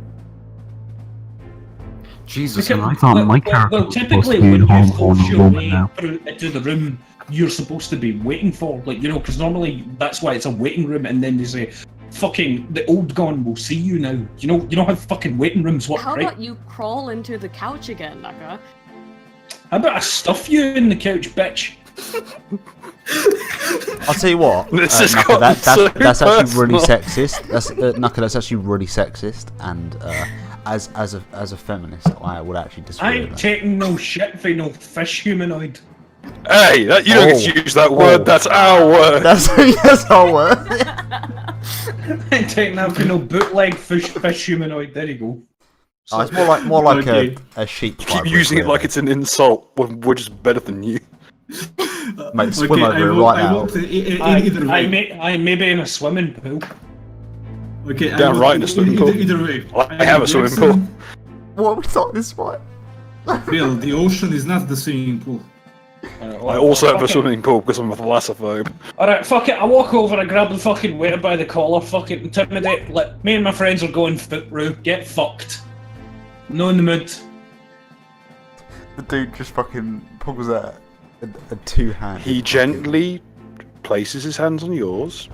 Jesus, Because- and I thought my character well, was supposed typically, to be when in you home force on a your moment way now. through into the room, you're supposed to be waiting for, like, you know, because normally that's why it's a waiting room, and then they say, "Fucking the old gun will see you now." You know how fucking waiting rooms work, How right? about you crawl into the couch again, Naka? How about I stuff you in the couch, bitch? I'll tell you what. This has Naka, gotten so that's actually really personal. sexist. That's Naka, that's actually really sexist, and as a feminist, I would actually I disagree ain't with that. taking no shit for no fish humanoid. Hey, you don't get to use that word. That's our word. That's our word. I ain't taking that for no bootleg fish humanoid. There you go. Oh, it's more like Okay. a sheep. Keep using it like it's an insult when we're just better than you. Mate, swim over it right now. Either way. I may be in a swimming pool. Okay, Damn vote right in a swimming pool. Either way. I have a swimming pool. What we thought this way? Bill, the ocean is not the swimming pool. I also have a swimming pool because I'm a thalassophobe. Alright, fuck it, I walk over, I grab the fucking waiter by the collar, fucking intimidate, like, me and my friends are going through, get fucked. No in the mood. The dude just fucking pulls out a two-hand. He gently places his hands on yours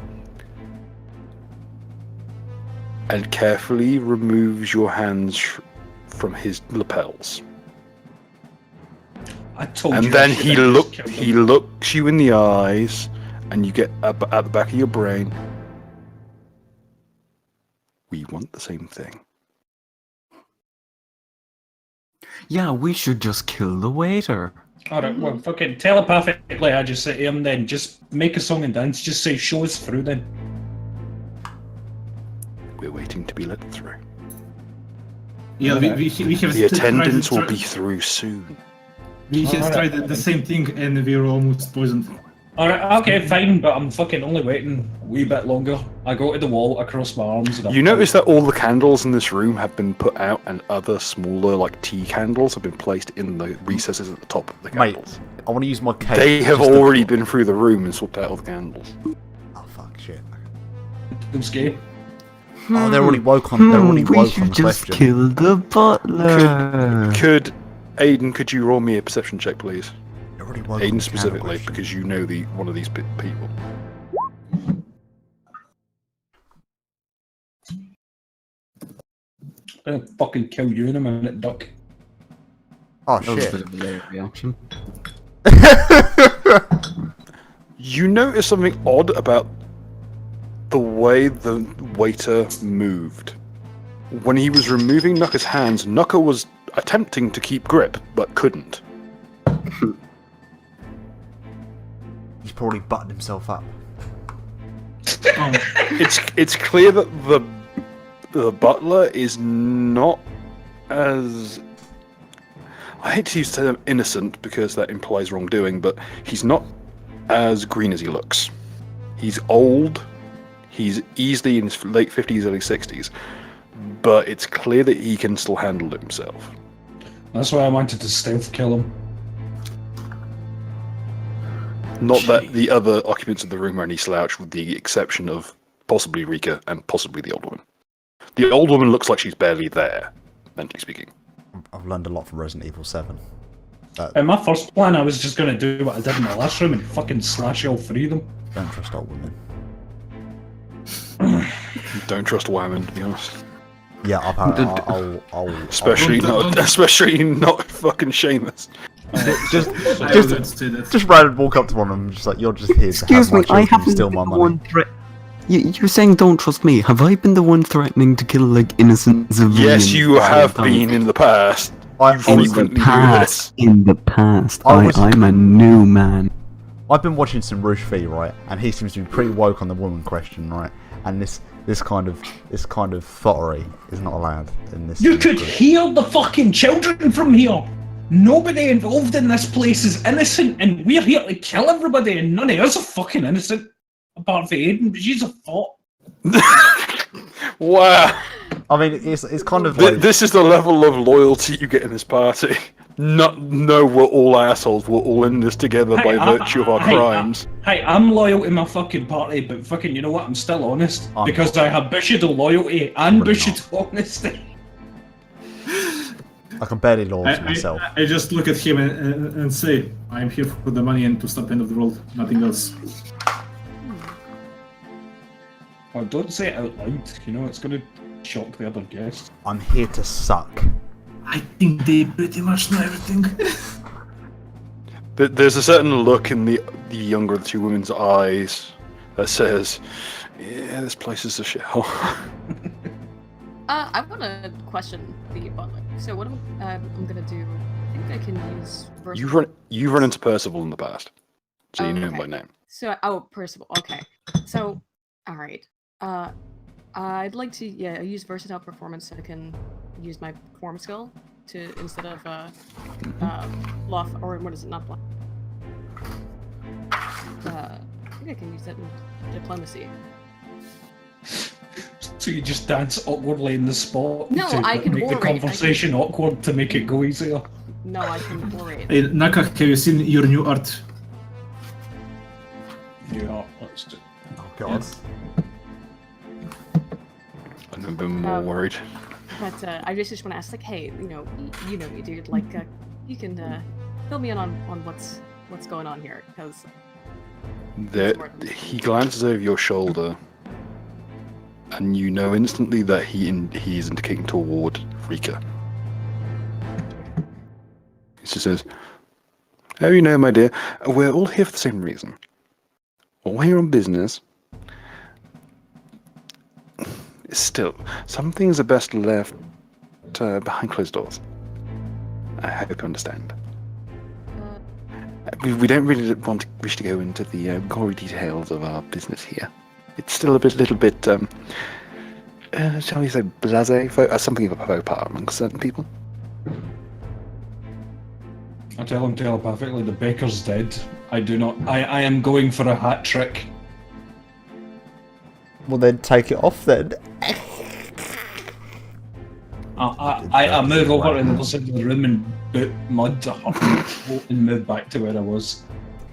and carefully removes your hands from his lapels. I told And you. then I should he have just killed him. looks you in the eyes and you get up at the back of your brain, we want the same thing. Yeah, we should just kill the waiter. Alright, well, fucking telepathically, I just say to him then, just make a song and dance, just say, show us through then. We're waiting to be let through. Yeah, we have The tried- attendants will be through soon. We have Alright. tried the same thing and we were almost poisoned. Alright, okay, fine, but I'm fucking only waiting a wee bit longer. I go to the wall, I cross my arms, and You notice that all the candles in this room have been put out, and other smaller, like tea candles, have been placed in the recesses at the top of the Mate, candles. I want to use my cape. They have just to- already been through the room and swapped out all the candles. Oh fuck, shit. I'm scared. Oh, they're already woke on. They're already we woke on should the just question. kill the butler. Could Aiden, could you roll me a perception check, please? They're already woke on Aiden the specifically, question. because you know one of these people. I'm gonna fucking kill you in a minute, Duck. Oh That was a shit. bit of a late reaction. You notice something odd about the way the waiter moved. When he was removing Nucker's hands, Nucker was attempting to keep grip, but couldn't. He's probably buttoned himself up. Oh, It's clear that the butler is not as... I hate to use the term innocent because that implies wrongdoing, but he's not as green as he looks. He's old, he's easily in his late 50s, early 60s, but it's clear that he can still handle himself. That's why I wanted to stealth kill him. Not that the other occupants of the room are any slouch, with the exception of possibly Rika and possibly the old woman. The old woman looks like she's barely there, mentally speaking. I've learned a lot from Resident Evil 7. In my first plan, I was just gonna do what I did in the last room and fucking slash all three of them. Don't trust old women. Don't trust women, to be honest. Yeah, I'll Especially not fucking Seamus. just I just wouldn't say that. just randomly walk up to one of them, just like, you're just here to Excuse have my me, I children haven't steal been my the money. one You're saying don't trust me. Have I been the one threatening to kill like innocent civilians? Yes, you have been in the past. I In frequently the do past. In the past. I was- I'm a new man. I've been watching some Rushfee, right, and he seems to be pretty woke on the woman question, right, and this kind of thottery is not allowed in this. You could hear the fucking children from here. Nobody involved in this place is innocent, and we're here to kill everybody, and none of us are fucking innocent. Apart from Aiden, but she's a thought. Wow. I mean, it's kind of like, This is the level of loyalty you get in this party. No, we're all assholes. We're all in this together by virtue of our crimes. Hey, I'm loyal to my fucking party, but fucking, you know what? I'm still honest. I'm Because not. I have Bushido loyalty and Really Bushido honesty. I can barely launch myself. I just look at him and say, I'm here for the money and to stop end of the world, nothing else. Oh, don't say it out loud, you know, it's gonna shock the other guests. I'm here to suck. I think they pretty much know everything. There's a certain look in the younger of the two women's eyes that says, yeah, this place is a shithole. I want to question the butler. So what I'm gonna do? I think I can use. You've run into Percival in the past, so you know him Okay. by name. So Percival. Okay. So, all right. I'd like to use versatile performance so I can use my perform skill to instead of bluff, or what is it? Not bluff. I think I can use that in diplomacy. So you just dance awkwardly in the spot No, to I can make the orate, conversation awkward to make it go easier. No, I can orate. Hey, Naka, have you seen your new art? Yeah, that's it. Oh god. I've never been more worried. But I just want to ask, like, hey, you know me, dude. Like, you can fill me in on what's going on here, because He glances over your shoulder, and you know instantly that he's indicating toward Rika. He just says, "Oh, you know, my dear, we're all here for the same reason. Well, while you're on business, still, some things are best left behind closed doors. I hope you understand. We don't really wish to go into the gory details of our business here. It's still little bit, shall we say, blasé, something of a faux pas amongst certain people. I tell him telepathically the baker's dead. I do not. I am going for a hat trick. Well, then take it off then. I move over in the other side of the room and boot mud and move back to where I was.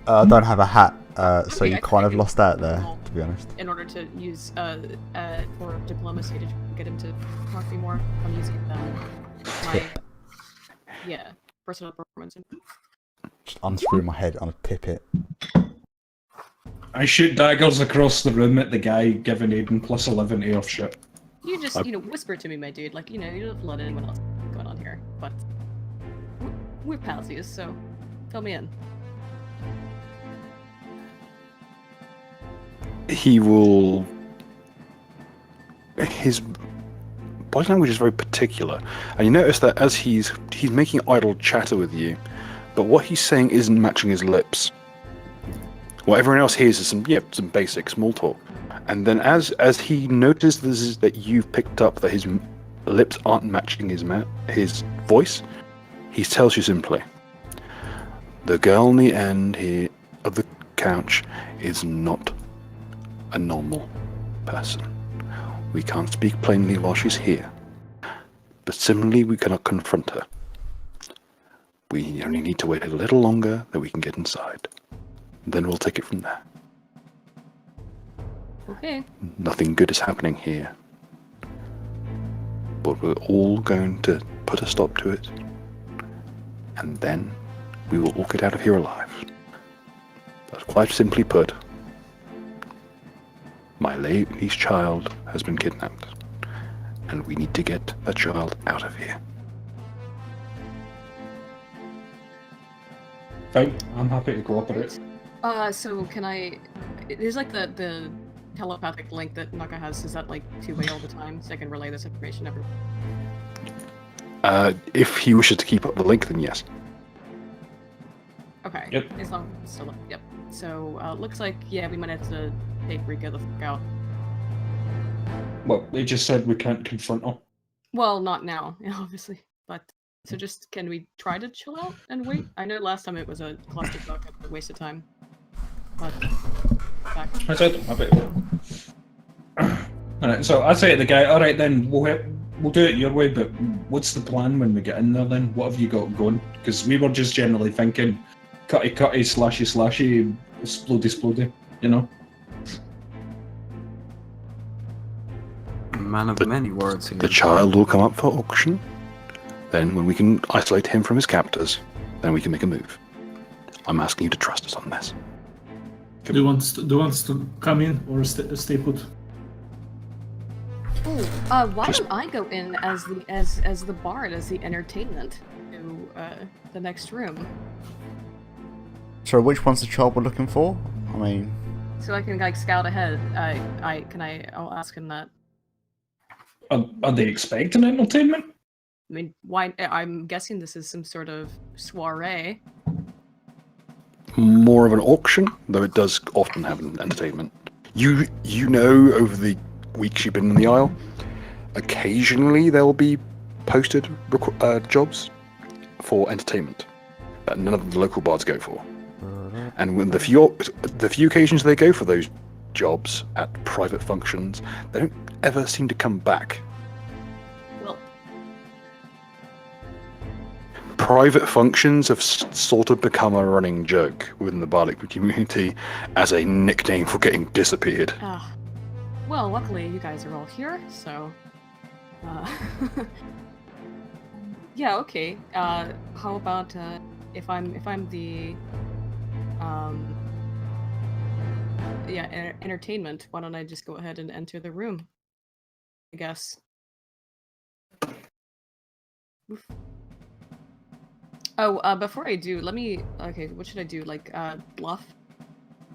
I don't have a hat, so Okay, you I kind of think lost out there, well, to be honest. In order to use for diplomacy to get him to talk to me more, I'm using my personal performance. Just unscrew my head and tip it. I shoot daggers across the room at the guy, giving Aiden plus 11 AF shit. You just, whisper to me, my dude. Like, you don't have to let anyone else going on here. But we're palsies, so fill me in. He will. His body language is very particular, and you notice that as he's making idle chatter with you, but what he's saying isn't matching his lips. What everyone else hears is some basic small talk, and then as he notices that you've picked up that his lips aren't matching his voice, he tells you simply, "The girl on the end here of the couch is not a normal person. We can't speak plainly while she's here, but similarly we cannot confront her. We only need to wait a little longer that we can get inside. Then we'll take it from there. Okay. Nothing good is happening here, but we're all going to put a stop to it, and then we will all get out of here alive. That's quite simply put, my lady's child has been kidnapped, and we need to get that child out of here." Fine, I'm happy to cooperate. So can I... There's like the telepathic link that Naka has. Is that like two-way all the time, so I can relay this information everywhere? If he wishes to keep up the link, then yes. Okay. Yep. As long as it's still... Yep. So, looks like, we might have to take Rika the fuck out. Well, they just said we can't confront her. Well, not now, obviously. But, so just, can we try to chill out and wait? I know last time it was a clusterfuck, a waste of time. But, back. I said I'm happy to. Alright, so I say to the guy, alright then, we'll do it your way, but what's the plan when we get in there then? What have you got going? Because we were just generally thinking, cutty, slashy, splody, you know? Man of many words here. The child will come up for auction. Then when we can isolate him from his captors, then we can make a move. I'm asking you to trust us on this. Do you want to come in or stay put? Ooh, why don't I go in as the bard, as the entertainment to the next room? So which one's the child we're looking for? I mean... So I can like scout ahead. I'll ask him that. Are they expecting entertainment? I mean, why? I'm guessing this is some sort of soiree. More of an auction, though it does often have an entertainment. You know, over the weeks you've been in the Isle, occasionally there'll be posted jobs for entertainment that none of the local bards go for. And when the few occasions they go for those jobs at private functions, they don't ever seem to come back. Well, Private functions have sort of become a running joke within the bardic community as a nickname for getting disappeared. well, luckily you guys are all here, so. Yeah. Okay. How about if I'm the entertainment? Why don't I just go ahead and enter the room? I guess. Oof. Oh, before I do, let me. Okay, what should I do? Like, bluff?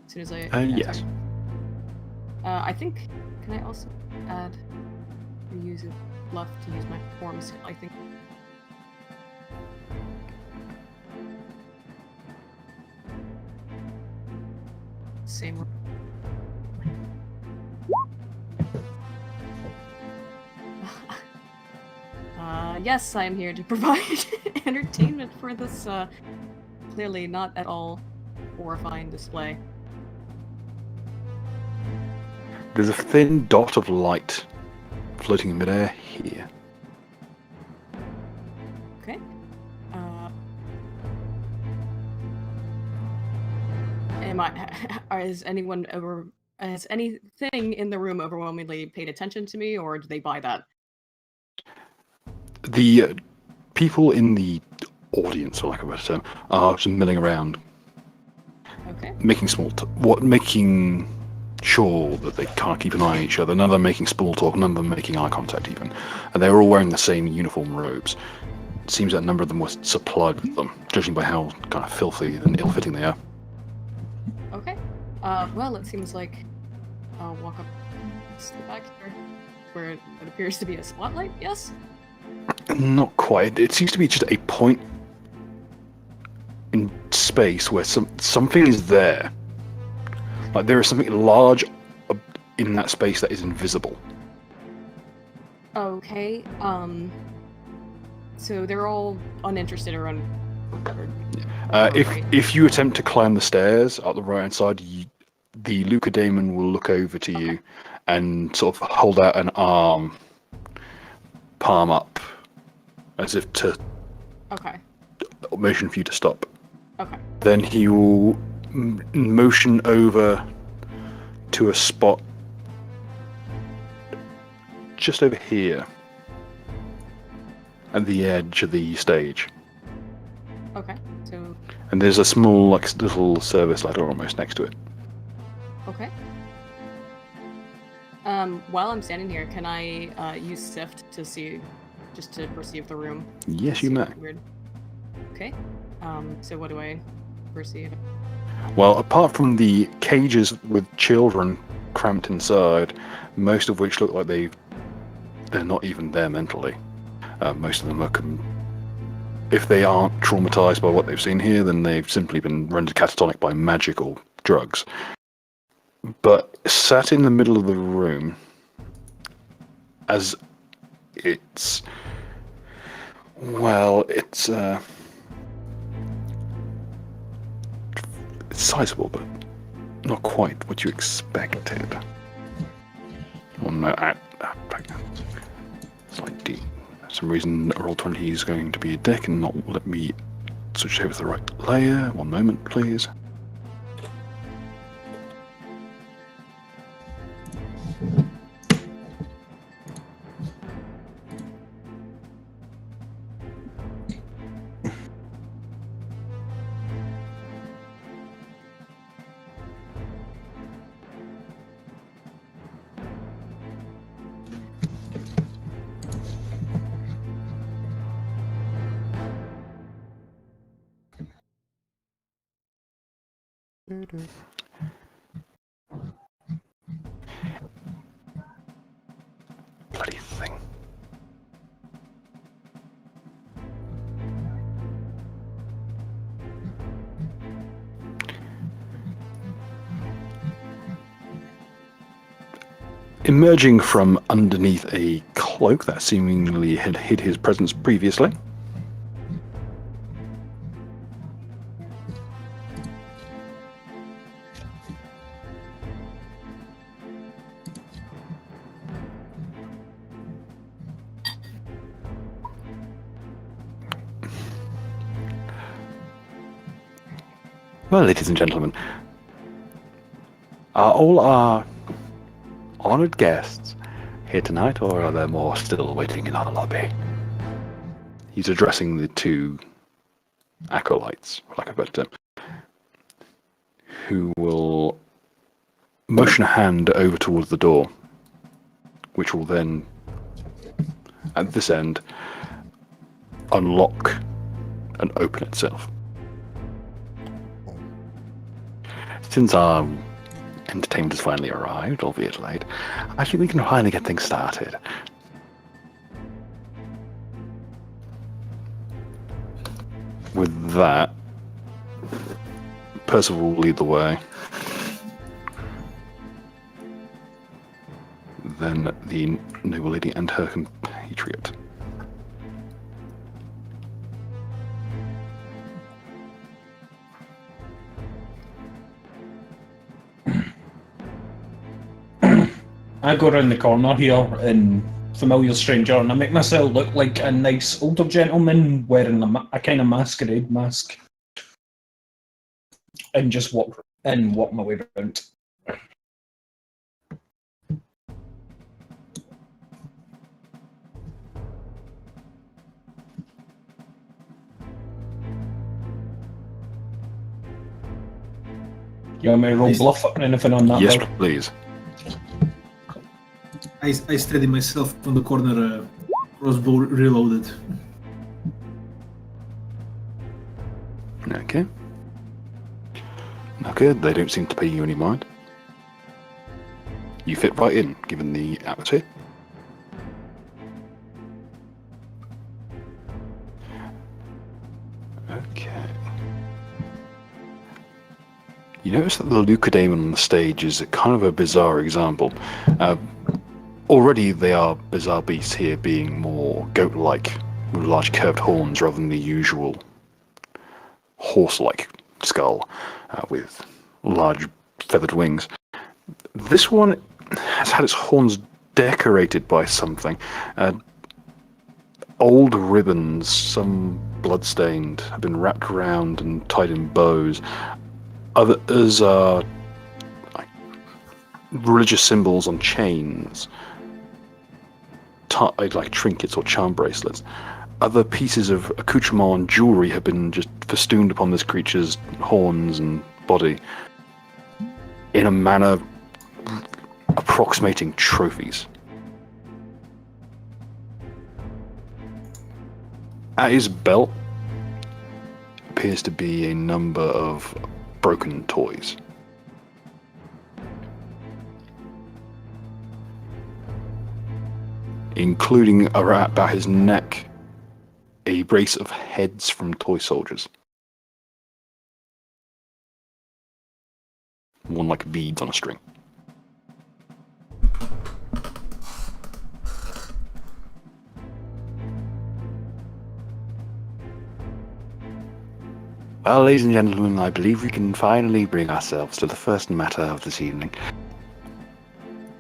As soon as I. Yes. I think. Can I also add or use a bluff to use my form skill? I think. Same. Yes, I am here to provide entertainment for this, clearly not at all horrifying display. There's a thin dot of light floating in midair here. Okay. Is anyone over? Has anything in the room overwhelmingly paid attention to me, or do they buy that? The people in the audience, for lack of a better term, are just milling around, Okay. making making sure that they can't keep an eye on each other. None of them making small talk, none of them making eye contact even. And they're all wearing the same uniform robes. It seems that a number of them were supplied with them, judging by how kind of filthy and ill-fitting they are. Okay. Well, it seems like I'll walk up to the back here, where it appears to be a spotlight. Yes. Not quite. It seems to be just a point in space where something is there. Like there is something large in that space that is invisible. Okay. So they're all uninterested or If you attempt to climb the stairs up the right hand side, the Lucadaemon will look over to you and sort of hold out an arm, palm up, as if to motion for you to stop. Okay. Then he will motion over to a spot just over here at the edge of the stage. Okay. So. And there's a small, like, little service ladder almost next to it. Okay. While I'm standing here, can I use Sift to see, just to perceive the room? Yes, you may. Weird. Okay. So what do I perceive? Well, apart from the cages with children cramped inside, most of which look like they're not even there mentally. Most of them are, if they aren't traumatized by what they've seen here, then they've simply been rendered catatonic by magic or drugs. But sat in the middle of the room, as it's sizable, but not quite what you expected. Well, no, it's like D. For some reason, Roll20 is going to be a dick and not let me switch over to the right layer. One moment, please. Bloody thing. Emerging from underneath a cloak that seemingly had hid his presence previously, well, ladies and gentlemen, are all our honoured guests here tonight, or are there more still waiting in our lobby? He's addressing the two acolytes, for lack of a better term, who will motion a hand over towards the door, which will then, at this end, unlock and open itself. since our entertainment has finally arrived, albeit late, I think we can finally get things started. With that, Percival will lead the way. Then the noble lady and her compatriot. I go around the corner here in Familiar Stranger and I make myself look like a nice older gentleman wearing a kind of masquerade mask. And just walk my way around. You want me to roll bluff or anything on that? Yes, Bill? please. I steady myself on the corner, crossbow reloaded. Okay. Okay, they don't seem to pay you any mind. You fit right in, given the atmosphere. Okay. You notice that the Lucadaemon on the stage is kind of a bizarre example. Already they are bizarre beasts here, being more goat-like, with large curved horns rather than the usual horse-like skull with large feathered wings. This one has had its horns decorated by something. Old ribbons, some blood-stained, have been wrapped around and tied in bows. Others are like religious symbols on chains, like trinkets or charm bracelets. Other pieces of accoutrement and jewelry have been just festooned upon this creature's horns and body in a manner approximating trophies. At his belt appears to be a number of broken toys. Including about his neck, a brace of heads from toy soldiers. One like beads on a string. Well, ladies and gentlemen, I believe we can finally bring ourselves to the first matter of this evening.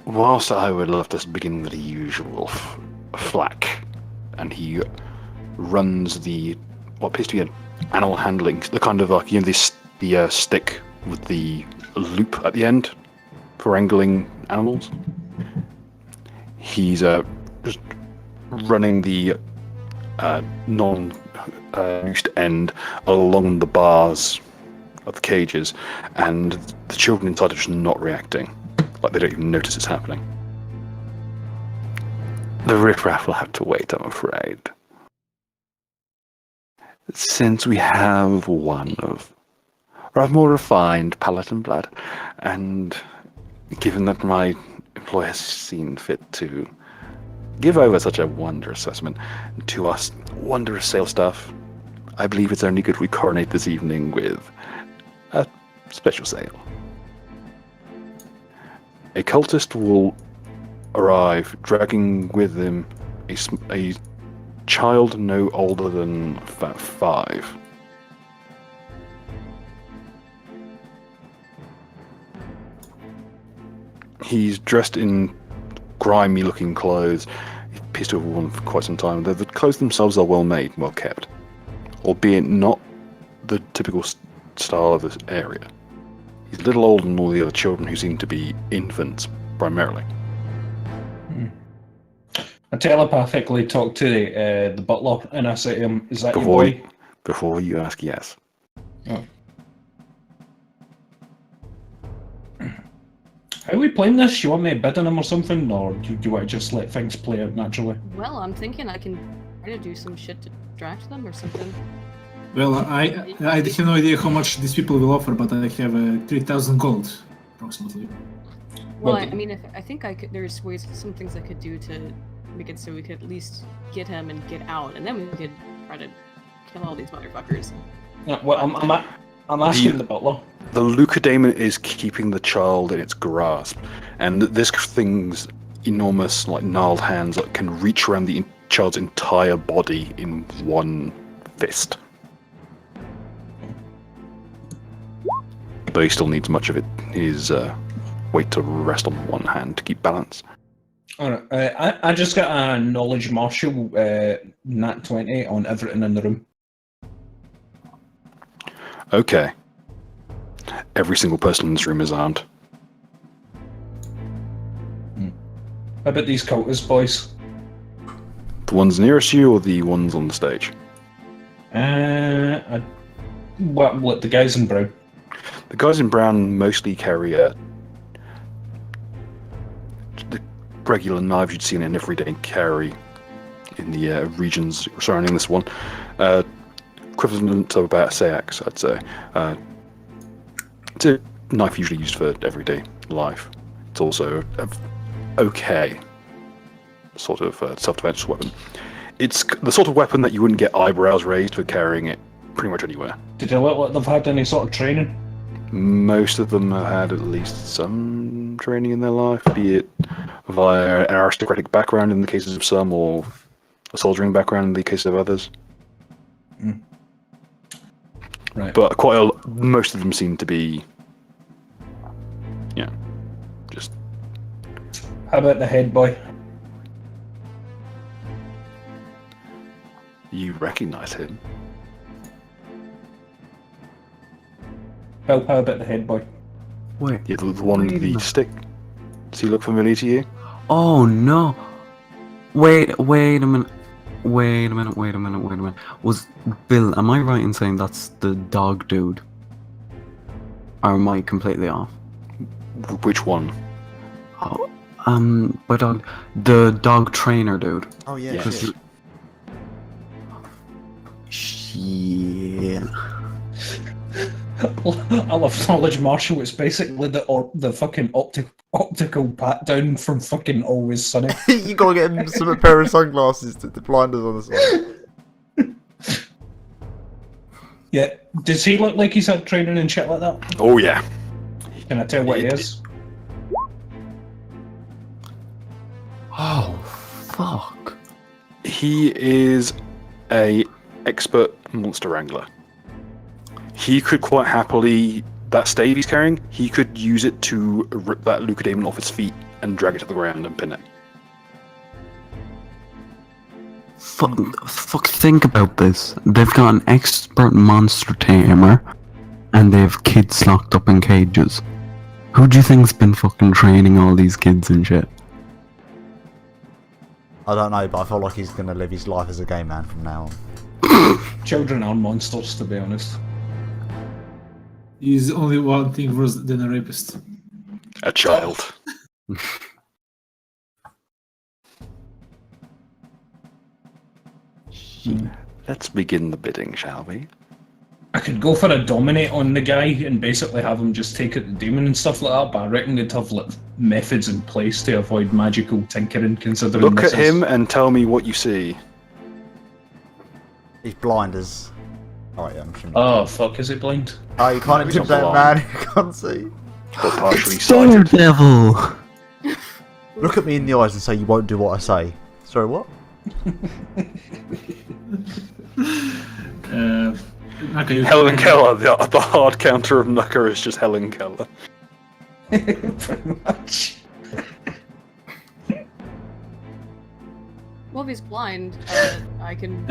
Whilst I would love to begin with the usual flack, and he runs what appears to be an animal handling, the kind of like, the stick with the loop at the end for angling animals. He's just running the non-used end along the bars of the cages, and the children inside are just not reacting. Like they don't even notice it's happening. The riffraff will have to wait, I'm afraid. Since we have one of rather more refined palate and blood, and given that my employer has seen fit to give over such a wondrous specimen to us wondrous sales staff, I believe it's only good we coronate this evening with a special sale. A cultist will arrive, dragging with him a child no older than 5. He's dressed in grimy-looking clothes. He appears to have worn them for quite some time. The clothes themselves are well made, well kept, albeit not the typical style of this area. He's a little older than all the other children, who seem to be infants, primarily. I telepathically talk to the butler, and I say to him, "Is that your boy?" Before you ask, yes. Oh. How are we playing this? You want me to bid on him or something, or do you want to just let things play out naturally? Well, I'm thinking I can try to do some shit to distract them or something. Well, I have no idea how much these people will offer, but I have 3,000 gold, approximately. Well, Well, I mean, I think I could. There's ways, some things I could do to make it so we could at least get him and get out, and then we could try to kill all these motherfuckers. Yeah, well, I'm asking the butler. The leucodaemon is keeping the child in its grasp, and this thing's enormous, like gnarled hands that can reach around the child's entire body in one fist. Though he still needs much of his weight to rest on one hand to keep balance. Alright, I just got a knowledge marshal nat 20 on everything in the room. Okay. Every single person in this room is armed. How about these cultist boys? The ones nearest you or the ones on the stage? What the guys in brown? The guys in brown mostly carry the regular knives you'd see in an everyday carry in the regions surrounding this one. Equivalent to about a seax, I'd say. It's a knife usually used for everyday life. It's also a okay sort of self-defense weapon. It's the sort of weapon that you wouldn't get eyebrows raised for carrying it pretty much anywhere. Did they look like they've had any sort of training? Most of them have had at least some training in their life, be it via an aristocratic background in the cases of some, or a soldiering background in the case of others. Right. But most of them seem to be, just. How about the head boy? You recognize him. Well, how about the head boy? Wait. Yeah, the one with the stick. Does he look familiar to you? Oh no! Wait a minute. Wait a minute. Was Bill? Am I right in saying that's the dog dude? Or am I completely off? Which one? Oh, by dog, the dog trainer dude. Oh yeah. Yes. Shit. Shit. I love knowledge marshal. It's basically the fucking optical pat down from fucking Always Sunny. You gotta get him some pair of sunglasses to the blinders on the side. Yeah, does he look like he's had training and shit like that? Oh yeah. Can I tell what he is? Oh fuck. He is a expert monster wrangler. He could quite happily, that stave he's carrying, he could use it to rip that leucodaemon off its feet and drag it to the ground and pin it. Fuck, think about this. They've got an expert monster tamer, and they have kids locked up in cages. Who do you think's been fucking training all these kids and shit? I don't know, but I feel like he's gonna live his life as a gay man from now on. Children are monsters, to be honest. He's only one thing worse than a rapist. A child. Let's begin the bidding, shall we? I could go for a dominate on the guy and basically have him just take out the demon and stuff like that, but I reckon they'd have like methods in place to avoid magical tinkering, considering Look this at him and tell me what you see. He's blind as. Oh yeah, I'm sure. Oh fuck, is he blind? Oh, you can't He's not intimidate a blind. man who can't see. But partially sighted. Daredevil! Look at me in the eyes and say you won't do what I say. Sorry, what? Okay, Helen Keller, the hard counter of Nucker is just Helen Keller. Pretty much. Well, if he's blind, I can.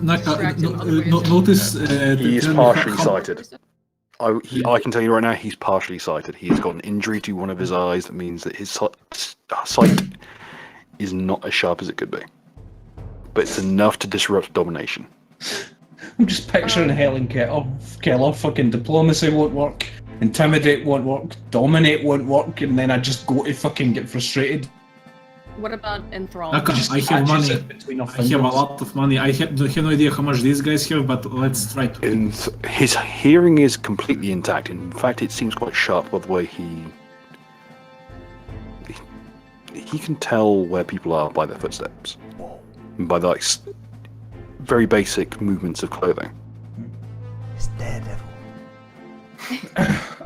Naka, distract him other ways. notice. He is tell me partially how- sighted. I can tell you right now, he's partially sighted. He has got an injury to one of his eyes that means that his sight is not as sharp as it could be. But it's enough to disrupt domination. I'm just picturing Helen Keller. Fucking diplomacy won't work, intimidate won't work, dominate won't work, and then I just go to fucking get frustrated. What about enthrall? Naka, Just I have catches money. it between our I have a fingers. lot of money. I have no idea how much these guys have, but let's try to. And his hearing is completely intact. In fact, it seems quite sharp by the way he can tell where people are by their footsteps, and by the very basic movements of clothing. It's Daredevil.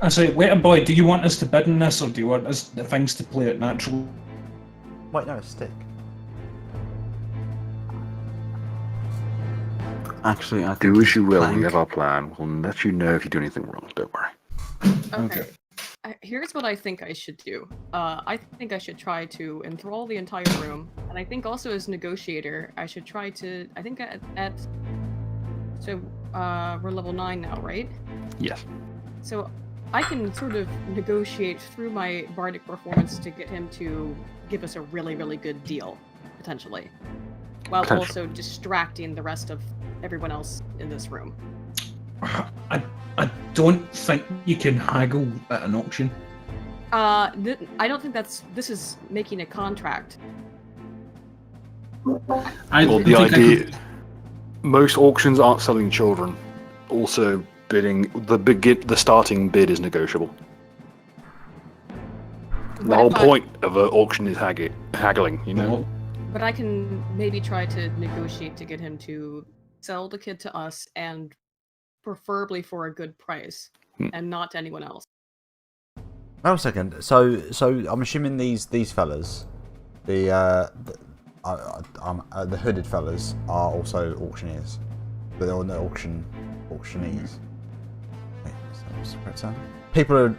I say, waiter boy, do you want us to bid in this, or do you want us the things to play it natural? Wait, no, it's stick. Actually, I think Do as you will. plank. We have our plan. We'll let you know if you do anything wrong. Don't worry. Okay. Here's what I think I should do. I think I should try to enthrall the entire room, and I think also as negotiator, I should try to. I think so we're level 9 now, right? Yes. So I can sort of negotiate through my bardic performance to get him to give us a really, really good deal, potentially, while also distracting the rest of everyone else in this room. I don't think you can haggle at an auction. I don't think this is making a contract. I Well, think the I idea. could- Most auctions aren't selling children. Also, bidding the starting bid is negotiable. The What whole if I- point of an auction is haggling. You know. But I can maybe try to negotiate to get him to sell the kid to us, and preferably for a good price, and not to anyone else. Wait a second. So I'm assuming these fellas, the hooded fellas, are also auctioneers, but they're not auctioneers. Wait, what's the correct term? People are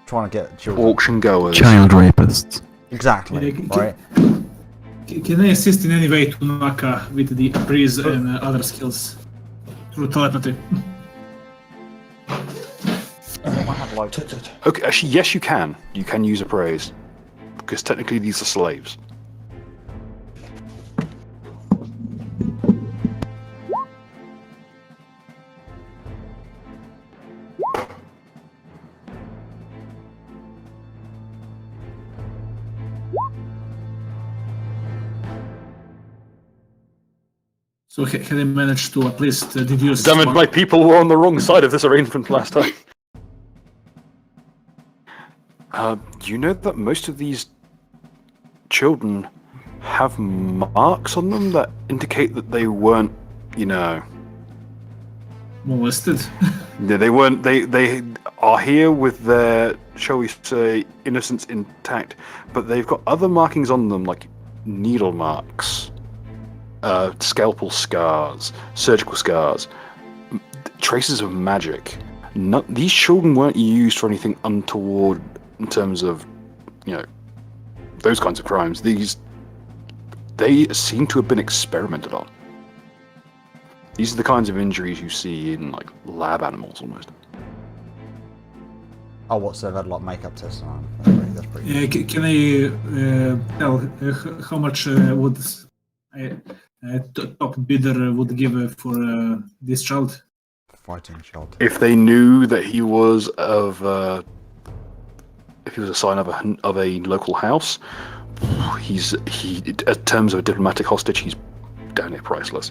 trying to get children. Auction goers. Child rapists. Exactly. Yeah, Right. Can I assist in any way to Naka with the breeze and other skills through telepathy? Okay, actually, yes, you can. You can use appraise, because technically these are slaves. So had I managed to at least deduce... Damn it, my people were on the wrong side of this arrangement last time. You know that most of these children have marks on them that indicate that they weren't, molested? they weren't. They are here with their, shall we say, innocence intact, but they've got other markings on them, like needle marks, scalpel scars, surgical scars, traces of magic. These children weren't used for anything untoward in terms of, those kinds of crimes. They seem to have been experimented on. These are the kinds of injuries you see in lab animals almost. Oh, what's they've had makeup tests on? That's pretty good. Can I tell how much would top bidder would give for this child? Fighting child. If they knew that he was if he was a sign of a local house, in terms of a diplomatic hostage, he's damn near priceless.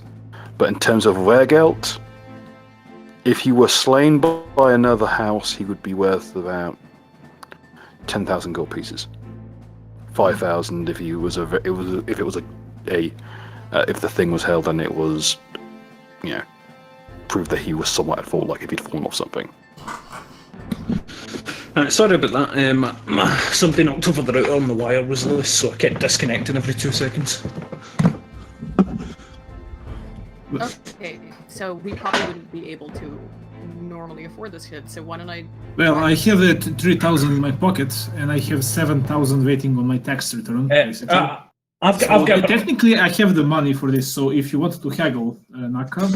But in terms of Wehrgeld, if he were slain by another house, he would be worth about 10,000 gold pieces. 5,000 if he was if the thing was held and it was, proved that he was somewhat at fault, like if he'd fallen off something. Sorry about that. Something knocked over the router and the wire was loose, so I kept disconnecting every 2 seconds. Okay, so we probably wouldn't be able to normally afford this kid, so why don't I... Well, I have 3,000 in my pocket, and I have 7,000 waiting on my tax return, basically. I've So got technically, I have the money for this, so if you want to haggle, Naka,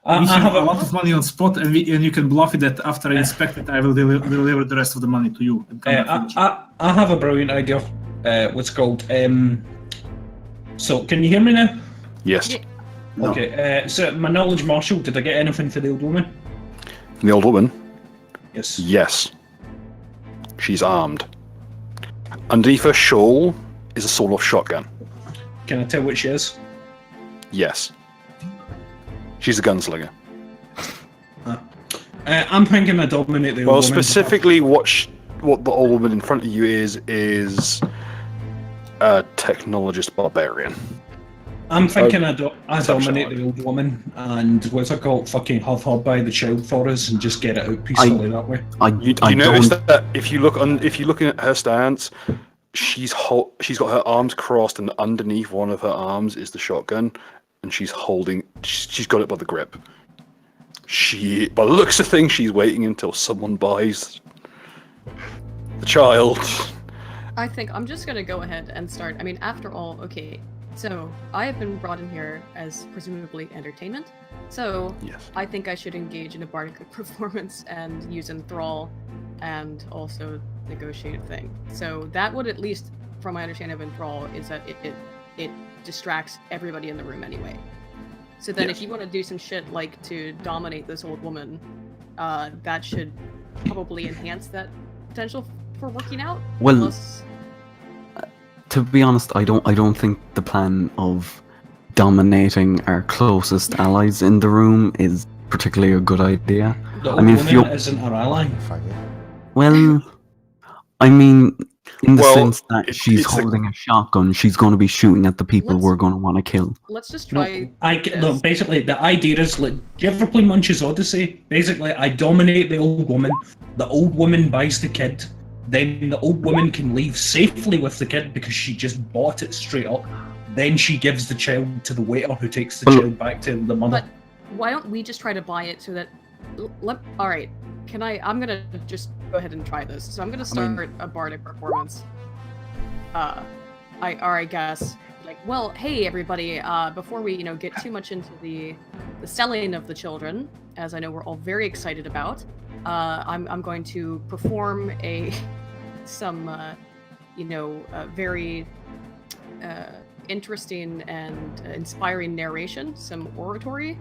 we have a lot of money on spot, and you can bluff it that after I inspect it, I will deliver the rest of the money to you. And come back with it. I have a brilliant idea. What's it called? So, can you hear me now? Yes. Yeah. No. Okay, so my knowledge marshal, did I get anything for the old woman? The old woman? Yes. Yes. She's armed. Underneath her shawl is a sawed-off shotgun. Can I tell what she is? Yes. She's a gunslinger. I'm thinking I dominate the old Well, woman. specifically, what the old woman in front of you is a technologist barbarian. I'm thinking I Some dominate shot. the old woman and what's it called? Fucking have her by the child for us and just get it out peacefully that way. You notice that if you look at her stance, she's got her arms crossed, and underneath one of her arms is the shotgun, and she's got it by the grip. By the looks of things, she's waiting until someone buys the child. I think I'm just gonna go ahead and start. I mean, after all, okay, so I have been brought in here as presumably entertainment. So Yes. I think I should engage in a bardic performance and use enthrall and also negotiate a thing. So that would, at least from my understanding of enthrall, is that it distracts everybody in the room anyway. So then if you want to do some shit like to dominate this old woman, that should probably enhance that potential for working out. Well, Unless... to be honest, I don't think the plan of dominating our closest allies in the room is particularly a good idea. The I old mean, if woman you isn't our ally. well, I mean, in the Well, sense that she's it's a- holding a shotgun, she's going to be shooting at the people Let's- we're going to want to kill. Let's just No, try. no, basically the idea is like, do you ever play Munch's Odyssey? Basically, I dominate the old woman. The old woman buys the kid. Then the old woman can leave safely with the kid because she just bought it straight up. Then she gives the child to the waiter who takes the Well- child back to the mother. But why don't we just try to buy it so that? All right. I'm gonna just go ahead and try this. So I'm gonna start a bardic performance. I guess like, well, hey everybody. Before we get too much into the selling of the children, as I know we're all very excited about, I'm going to perform some very interesting and inspiring narration, some oratory.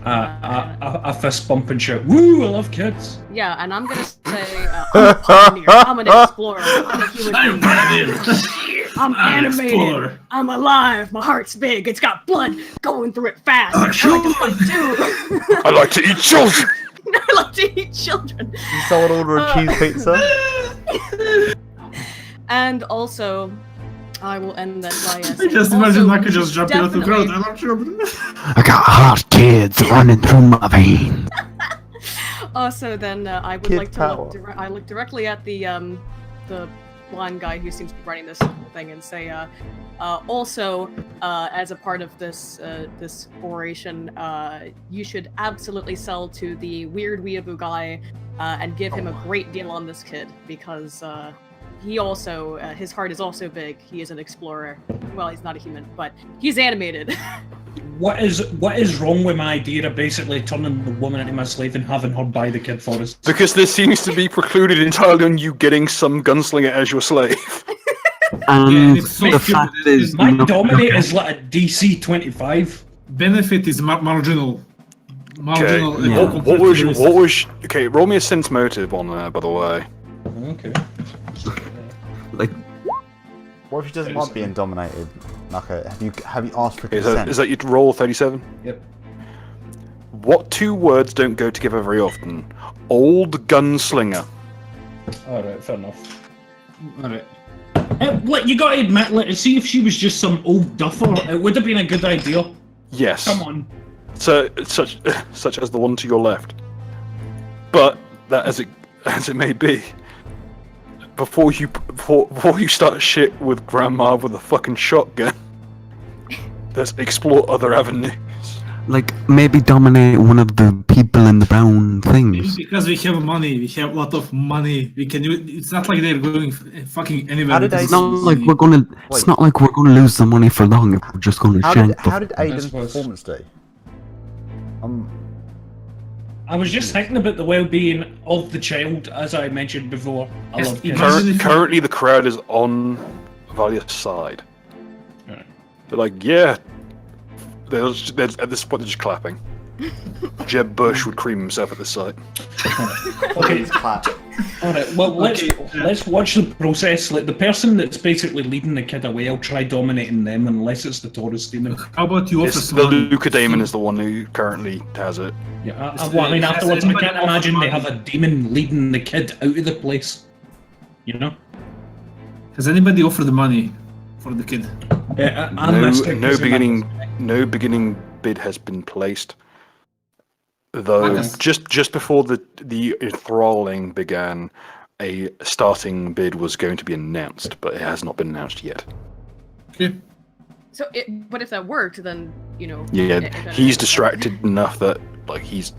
A fist bump and shout, "Woo! I love kids." Yeah, and I'm gonna say, I'm a pioneer, I'm an explorer, I'm a human I'm being. pioneer. I'm animated, explorer. I'm alive, my heart's big, it's got blood going through it fast. I like to fight too. I like to eat children. I like to eat children. Someone order a cheese pizza? And also, I will end that by I just imagine Naka just jumping out of the crowd. I love children. I got hot kids running through my veins. Also, then I would Kid like to power. look directly at the blind guy who seems to be running this thing and say, also, as a part of this this oration, you should absolutely sell to the weird weeaboo guy and give him a great deal on this kid because he also his heart is also big. He is an explorer. Well, he's not a human, but he's animated. What is wrong with my idea of basically turning the woman into my slave and having her buy the kid for us? Because this seems to be precluded entirely on you getting some gunslinger as your slave. And it's so the stupid. fact is, My look- dominate is like a DC 25. Benefit is marginal. Okay. Marginal. Yeah. What was? Okay, roll me a sense motive on there, by the way. Okay. like, What if she doesn't like being dominated? Naka, have you asked for Is consent? that your roll 37? Yep. What two words don't go together very often? Old gunslinger. Alright, fair enough. Alright. Like, you gotta admit, like, see if she was just some old duffer, it would have been a good idea. Yes. Come on. So such as the one to your left. But that as it may be, before you start shit with grandma with a fucking shotgun, let's explore other avenues. like maybe dominate one of the people in the brown things. Because we have money, we have a lot of money. We can. It's not like they're going fucking anywhere. How did with they- It's this not money. like we're gonna. Wait. It's not like we're gonna lose the money for long if we're just gonna shank. How did I Aiden's suppose. performance do? I was just thinking about the well-being of the child, as I mentioned before. I Yes, love kids. imagine if- Currently, the crowd is on Valia's side. Right. They're like, yeah. They're at this point, they're just clapping. Jeb Bush would cream himself at the sight. Okay, Clap. All right. Well, Okay, let's watch the process. Like the person that's basically leading the kid away, I'll try dominating them unless it's the Taurus demon. How about you offer It's some the money? Leucodemon So- is the one who currently has it. Yeah. Is Well, I mean, has afterwards, I anybody can't offered imagine they money? have a demon leading the kid out of the place. You know. Has anybody offered the money for the kid? No beginning bid has been placed. Though Yes. just before the enthralling began, a starting bid was going to be announced, but it has not been announced yet. Okay. So, but if that worked, then you know. Yeah, it- he's distracted enough that like he's.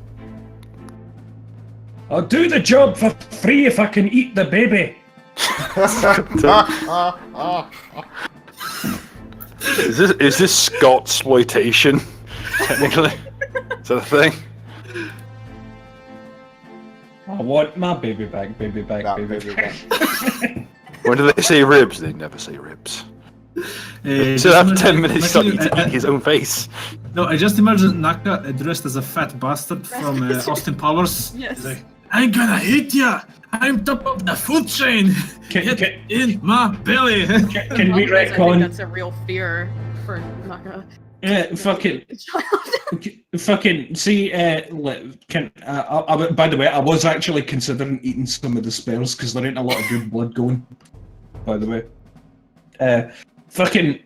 I'll do the job for free if I can eat the baby. Is this Scott exploitation? Technically, is that a thing? I want my baby back, baby back, That baby baby back. When do they say ribs? They never say ribs. So Just after imagine- 10 minutes, start imagine- eating his own face. No, I just imagine Naka dressed as a fat bastard from Austin Powers. Yes. He's like, I'm gonna eat ya! I'm top of the food chain! Get in my belly! Can we Otherwise, I think retcon? that's a real fear for Naka. Yeah, fucking see. By the way, I was actually considering eating some of the spares because there ain't a lot of good blood going. By the way, fucking.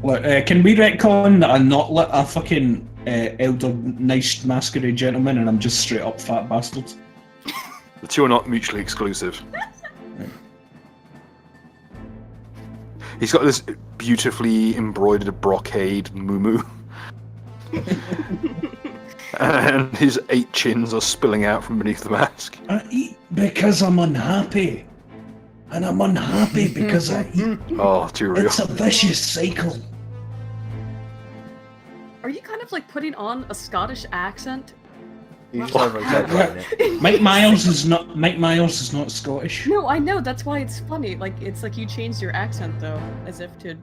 Look, can we retcon that I'm not a fucking elder, nice masquerade gentleman, and I'm just straight up fat bastard? The two are not mutually exclusive. He's got this beautifully embroidered brocade muumuu. And his 8 chins are spilling out from beneath the mask. I eat because I'm unhappy, and I'm unhappy because I eat. Oh, too real. It's a vicious cycle. Are you kind of like putting on a Scottish accent? You just over-exaggerating it. Mike Myers is not Scottish. No, I know. That's why it's funny. Like it's like you changed your accent though, as if to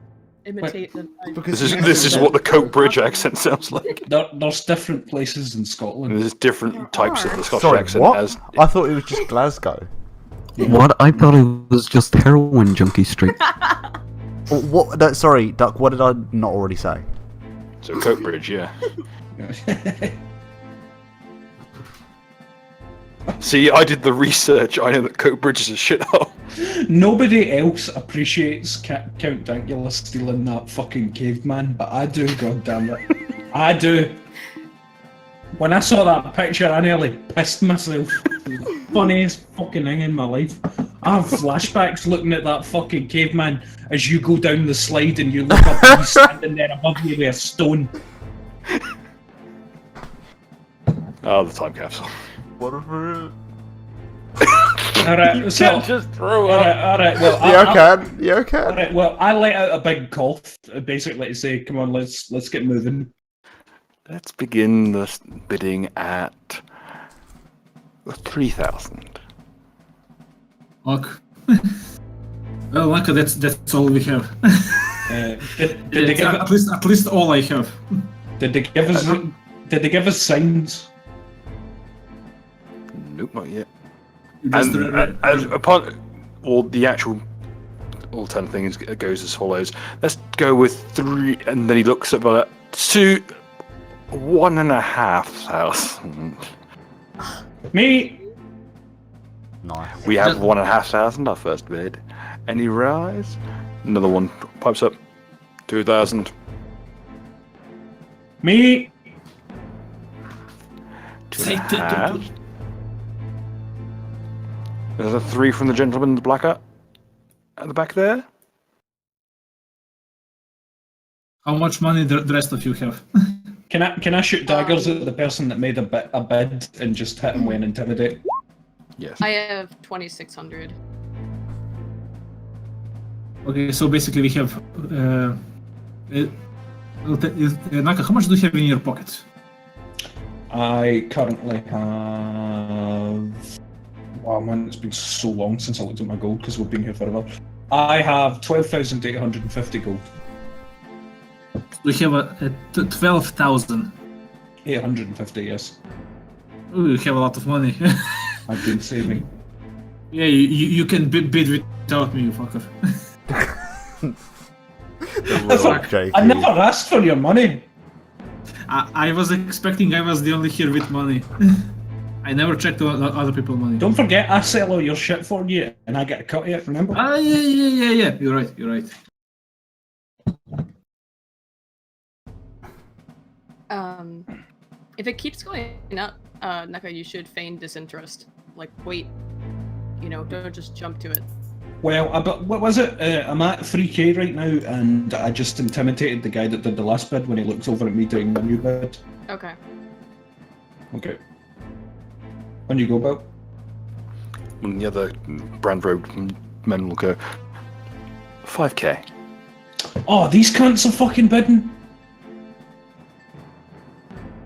imitate the. Because This is what the Coke Bridge accent sounds like. There's different places in Scotland. There's different types of the Scottish Sorry, accent what? as I thought it was just Glasgow. What? I thought it was just heroin junkie street. What? No, sorry, Duck. What did I not already say? so Coke Bridge, yeah. See, I did the research. I know that Coke Bridge is a shithole. Nobody else appreciates Count Dankula stealing that fucking caveman, but I do, goddammit. I do. When I saw that picture, I nearly pissed myself. Funniest fucking thing in my life. I have flashbacks looking at that fucking caveman as you go down the slide and you look up and he's standing there above you with a stone. Oh, the time capsule. Whatever. Alright, so. Just throw up. Alright, well. You okay? Alright, well, I let out a big cough, basically to say, come on, let's get moving. Let's begin the bidding at 3,000. Fuck. Well, Naka, that's all we have. Did they give at least all I have. Did they give us? Did they give us signs? Nope, not yet. Just Upon all the actual alternate thing goes as follows. Let's go with 3, and then he looks at about 2, 1,500. Me. Nice. We have 1,500, our first bid. Any rise? Another one pipes up. 2,000. Me. 2,500. There's a 3 from the gentleman in the black hat at the back there. How much money the rest of you have? Can I shoot daggers at the person that made a bid and just hit him with an intimidate? Yes. I have 2,600. Okay, so basically we have. Naka, how much do you have in your pocket? I currently have. Wow, man, it's been so long since I looked at my gold because we've been here forever. I have 12,850 gold. We have 12,000. 850, yes. Ooh, you have a lot of money. I've been saving. Yeah, you can bid without me, you fucker. I never asked for your money. I was expecting I was the only here with money. I never checked other people's money. Don't forget, I sell all your shit for you, and I get a cut of it. Remember? Ah, yeah. You're right. If it keeps going up, Naka, you should feign disinterest. Like, wait. You know, don't just jump to it. Well, what was it? I'm at 3k right now, and I just intimidated the guy that did the last bid when he looks over at me doing my new bid. Okay. Okay. On you go, Bill. And the other Brand Road men will go 5k. Oh, these cunts are fucking bidding.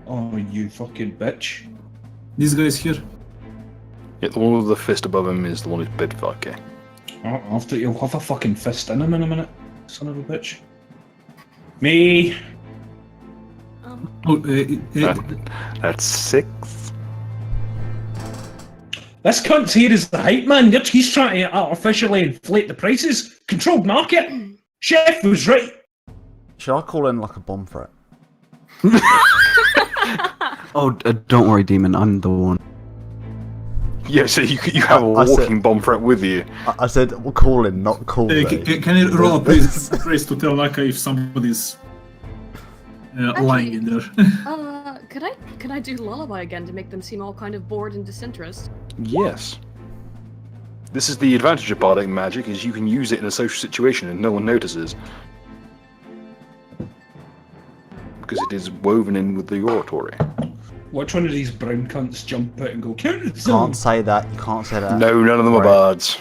Oh, you fucking bitch. This guy's here. Yeah, the one with the fist above him is the one who's bid 5k. Oh, after you'll have a fucking fist in him in a minute, son of a bitch. Me. Oh, That's 6. This cunt here is the hype man. He's trying to artificially inflate the prices. Controlled market. Chef was right. Should I call in like a bomb threat? Oh, don't worry, Demon. I'm the one. Yeah, so you have a walking bomb threat with you. I said we'll call in, not call in. Can you roll a praise to tell Naka if somebody's lying in there? Can I do lullaby again to make them seem all kind of bored and disinterest? Yes. This is the advantage of bardic magic, is you can use it in a social situation and no one notices. Because it is woven in with the oratory. Watch one of these brown cunts jump out and go, counter the You zone. can't say that. You can't say that. No, none of them are bards.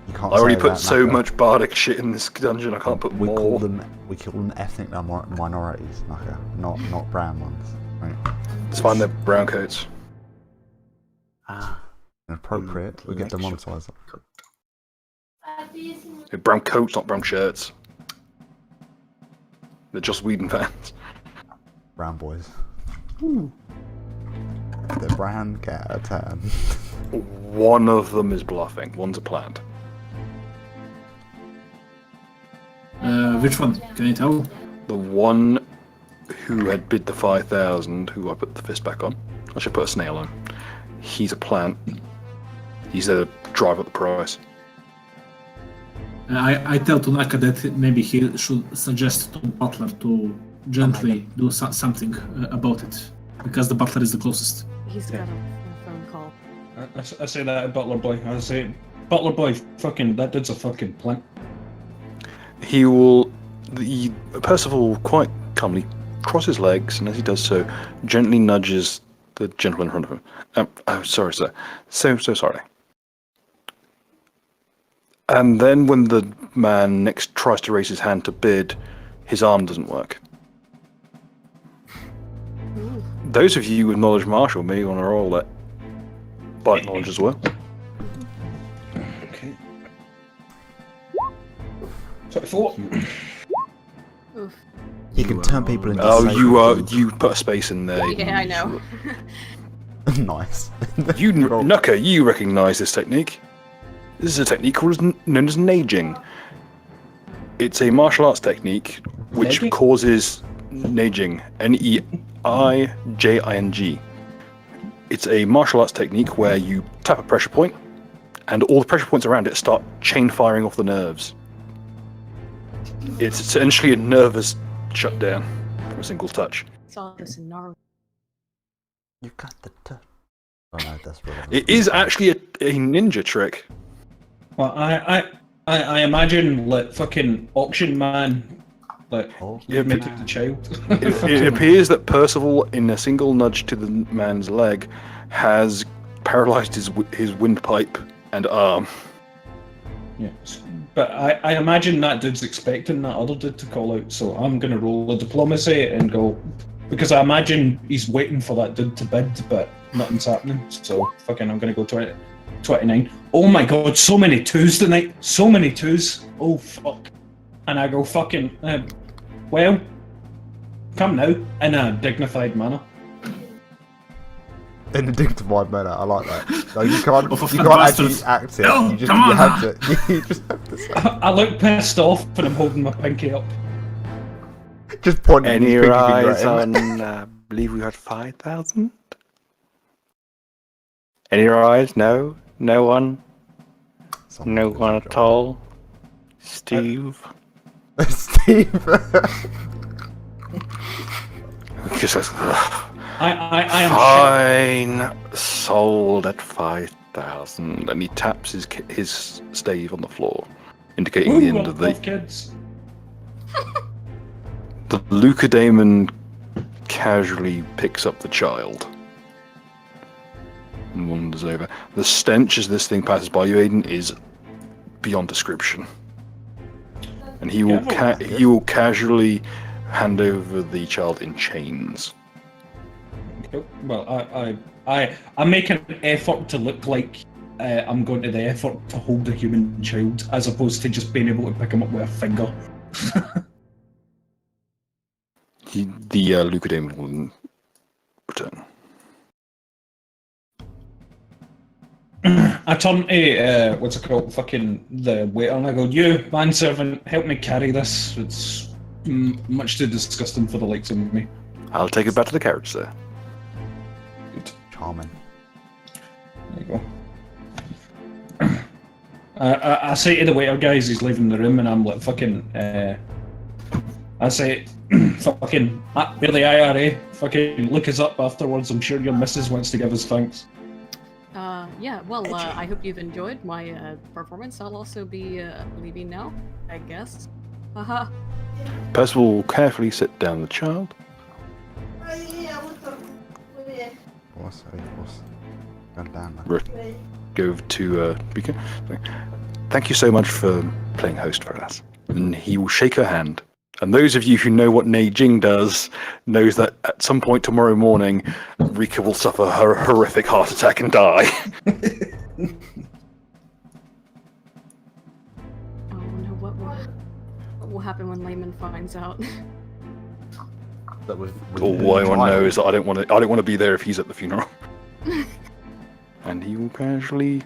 You can't I already say put that, so Naka. much bardic shit in this dungeon, I can't put We more. call them ethnic minorities, Naka, not brown ones. Right? It's fine, they're brown coats. Ah, inappropriate. We get demonetized. They're brown coats, not brown shirts. They're Joss Whedon fans. Brown boys. The brown get a tan. One of them is bluffing, one's a plant. Which one? Can you tell? The one who had bid the 5,000, who I put the fist back on. I should put a snail on. He's a plant. He's there to drive up the price. I tell to Naka that maybe he should suggest to Butler to gently do something about it, because the Butler is the closest. He's got a phone call. I say that to Butler Boy. I say, Butler Boy, fucking, that dude's a fucking plant. He will... Percival will quite calmly cross his legs, and as he does so, gently nudges the gentleman in front of him. Oh, sorry, sir. So sorry. And then when the man next tries to raise his hand to bid, his arm doesn't work. Ooh. Those of you with knowledge martial may want to roll that bite knowledge as well. Okay. 24. Oof. You can turn people into. Oh, safe you put a space in there. Yeah, I know. food. Nice. You, Nuka, you recognise this technique. This is a technique known as naging. It's a martial arts technique which Naging? causes naging. Neijing. It's a martial arts technique where you tap a pressure point, and all the pressure points around it start chain firing off the nerves. It's essentially a nervous shutdown from a single touch. Saw this in Naruto. You got the. Oh no, that's really. It is actually a ninja trick. Well, I imagine, like, fucking auction man, like, Yeah, make it the child. It appears that Percival, in a single nudge to the man's leg, has paralysed his windpipe and arm. Yes. But I imagine that dude's expecting that other dude to call out, so I'm going to roll a diplomacy and go, because I imagine he's waiting for that dude to bid, but nothing's happening, so fucking I'm going to go 29. Oh my god, so many twos tonight, so many twos. Oh fuck. And I go fucking, well, come now, in a dignified manner. In a dignified manner, I like that. Like, you can't Of a actually bastard. act it. No, you come on have now. to. You just have to say. I look pissed off and I'm holding my pinky up. Just pointing Any his pinky finger rise at him. on? I believe we had 5,000. Any rise? No, no one. No one at all. Steve. Steve. Just says, I am fine. Sold at 5,000, and he taps his stave on the floor, indicating shit. the Ooh, end I of the. love kids. The Lucadaemon casually picks up the child and wanders over. The stench as this thing passes by you, Aiden, is beyond description. And he will he will casually hand over the child in chains. Well, I make an effort to look like I'm going to the effort to hold a human child, as opposed to just being able to pick him up with a finger. The Lucadaemon will return. I turn to what's it called, fucking the waiter, and I go, "You manservant, help me carry this. It's much too disgusting for the likes of me." I'll take it back to the carriage, sir. Good. Charming. There you go. I say to the waiter guys, he's leaving the room, and I'm like, fucking. I say, fucking, we're the IRA. Fucking look us up afterwards. I'm sure your missus wants to give us thanks. Yeah, well, I hope you've enjoyed my performance. I'll also be leaving now, I guess. Haha. Percival will carefully sit down the child. What's God damn. Go to Beacon. Thank you so much for playing host for us. And he will shake her hand. And those of you who know what Nei Jing does knows that at some point tomorrow morning, Rika will suffer her horrific heart attack and die. Oh no, what will happen when Layman finds out? That was All I want to know is that I don't want to be there if he's at the funeral. And he will casually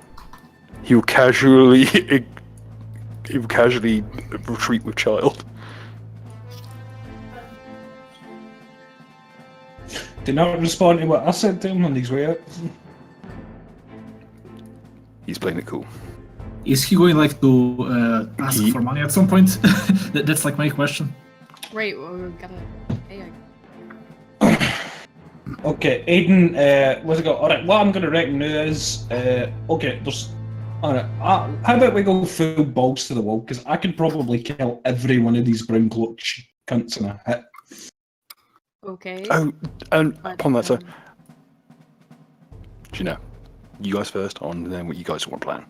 retreat with child. Did not respond to what I said to him on his way out. He's playing it cool. Is he going like to ask for money at some point? That's like my question. Right, well, we gotta. Hey, Okay, Aiden, what's it got? Alright, what I'm gonna reckon now is, okay, there's. Alright, how about we go full balls to the wall? Because I could probably kill every one of these brown cloak cunts in a hit. okay. Oh, and but, upon that, sir, do you know, you guys first on, and then what you guys want to plan.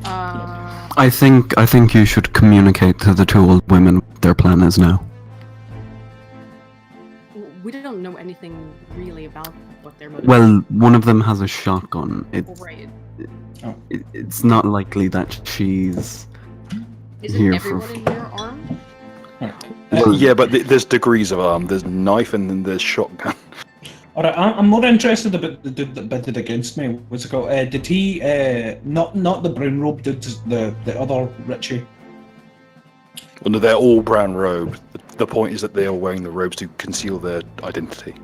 I think you should communicate to the two old women what their plan is now. We don't know anything really about what their motive Well, one of them has a shotgun. right. It's not likely that she's Isn't here everyone for. in here armed? Well, Yeah, but there's degrees of arm. There's knife and then there's shotgun. Alright, I'm more interested about the dude that bidded against me. What's it called? Did he, not the brown robe, did the other Richie? Well, no, they're all brown robes. The point is that they are wearing the robes to conceal their identity.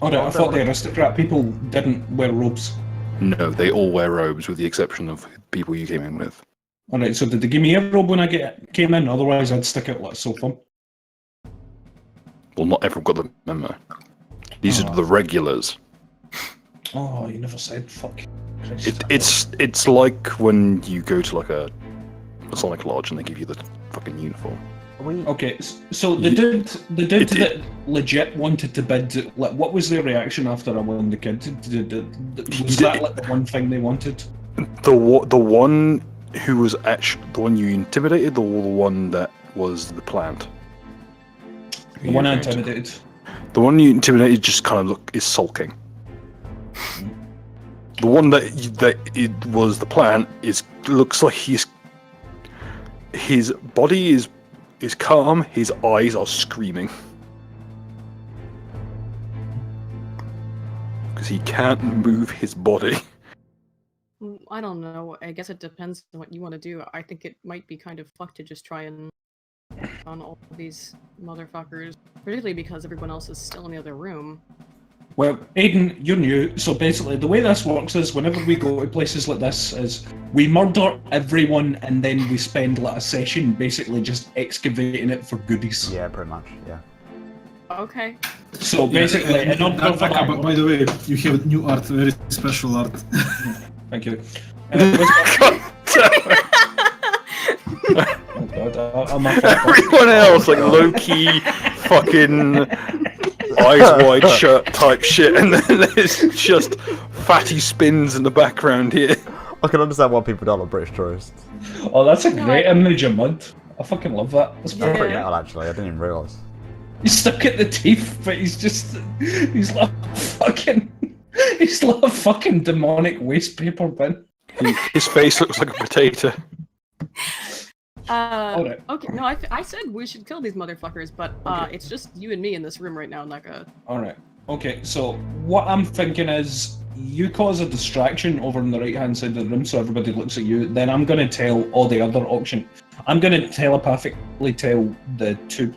Alright, I thought the aristocrat people didn't wear robes. No, they all wear robes with the exception of people you came in with. Alright, so did they give me a robe when I came in? Otherwise I'd stick it like a sofa. Well, not everyone got the memo. These are the regulars. Oh, you never said fuck. Christ. It's like when you go to like a Sonic Lodge and they give you the fucking uniform. Okay, so the dude that legit wanted to bid, like, what was their reaction after I won the kid? Was that like the one thing they wanted? The one who was actually the one you intimidated, or the one that was the plant? The one I intimidated. The one you intimidated just kind of is sulking. The one that it was the plant looks like his body is calm, his eyes are screaming. because he can't move his body. I don't know. I guess it depends on what you want to do. I think it might be kind of fucked to just try and on all of these motherfuckers, particularly because everyone else is still in the other room. Well, Aiden, you're new, so basically the way this works is whenever we go to places like this is we murder everyone and then we spend like a session basically just excavating it for goodies. Yeah, pretty much. Yeah. Okay. So basically, in order for that... by the way, you have new art, very special art. Thank you. Oh god, I'm a Everyone else, like low-key, fucking eyes wide shut type shit, and then there's just fatty spins in the background here. I can understand why people don't like British tourists. Oh, that's a great image of mud. I fucking love that. That's That's pretty Yeah. metal, actually. I didn't even realise. He's stuck at the teeth, but he's like a fucking demonic waste paper bin. His face looks like a potato. Alright. Okay, no, I said we should kill these motherfuckers, but it's just you and me in this room right now, Naka. Alright. Okay, so what I'm thinking is you cause a distraction over on the right hand side of the room so everybody looks at you, then I'm gonna tell all the other auction. I'm gonna telepathically tell the two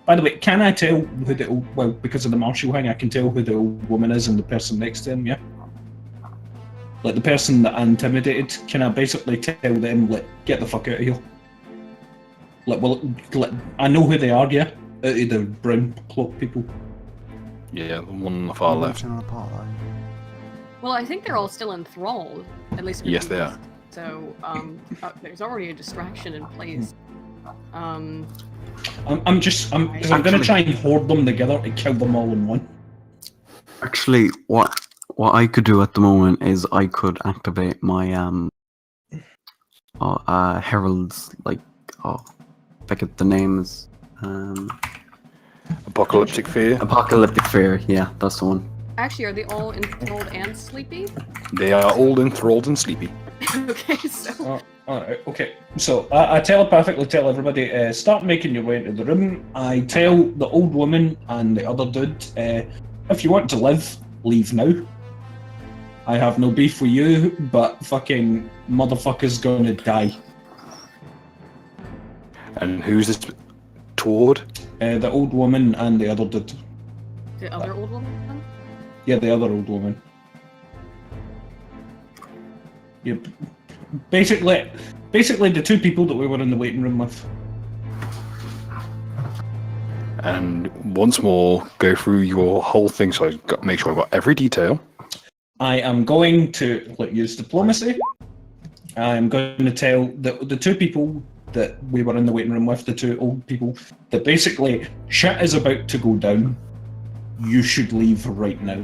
by the way, can I tell who the old, well, because of the martial thing, I can tell who the old woman is and the person next to him, yeah? Like the person that I intimidated, can I basically tell them, like, get the fuck out of here? Like, well, I know who they are, yeah? Out of the brown cloak people. Yeah, the one on the far left. Well, I think they're all still enthralled, at least. Yes, they are. So, there's already a distraction in place. I'm gonna try and hoard them together and kill them all in one. Actually, what I could do at the moment is I could activate my heralds, like, I forget the names. Apocalyptic Fear. Apocalyptic Fear, yeah, that's the one. Actually, are they all enthralled and sleepy? They are all enthralled and sleepy. Okay, so... Alright, okay. So, I telepathically tell everybody, start making your way into the room. I tell the old woman and the other dude, if you want to live, leave now. I have no beef with you, but fucking motherfucker's gonna die. And who's this toward? The old woman and the other dude. The other old woman? Yeah, the other old woman. Yep. Basically the two people that we were in the waiting room with. And once more, go through your whole thing so I got make sure I've got every detail. I am going to use diplomacy. I'm going to tell the two people that we were in the waiting room with, the two old people, that basically shit is about to go down. You should leave right now.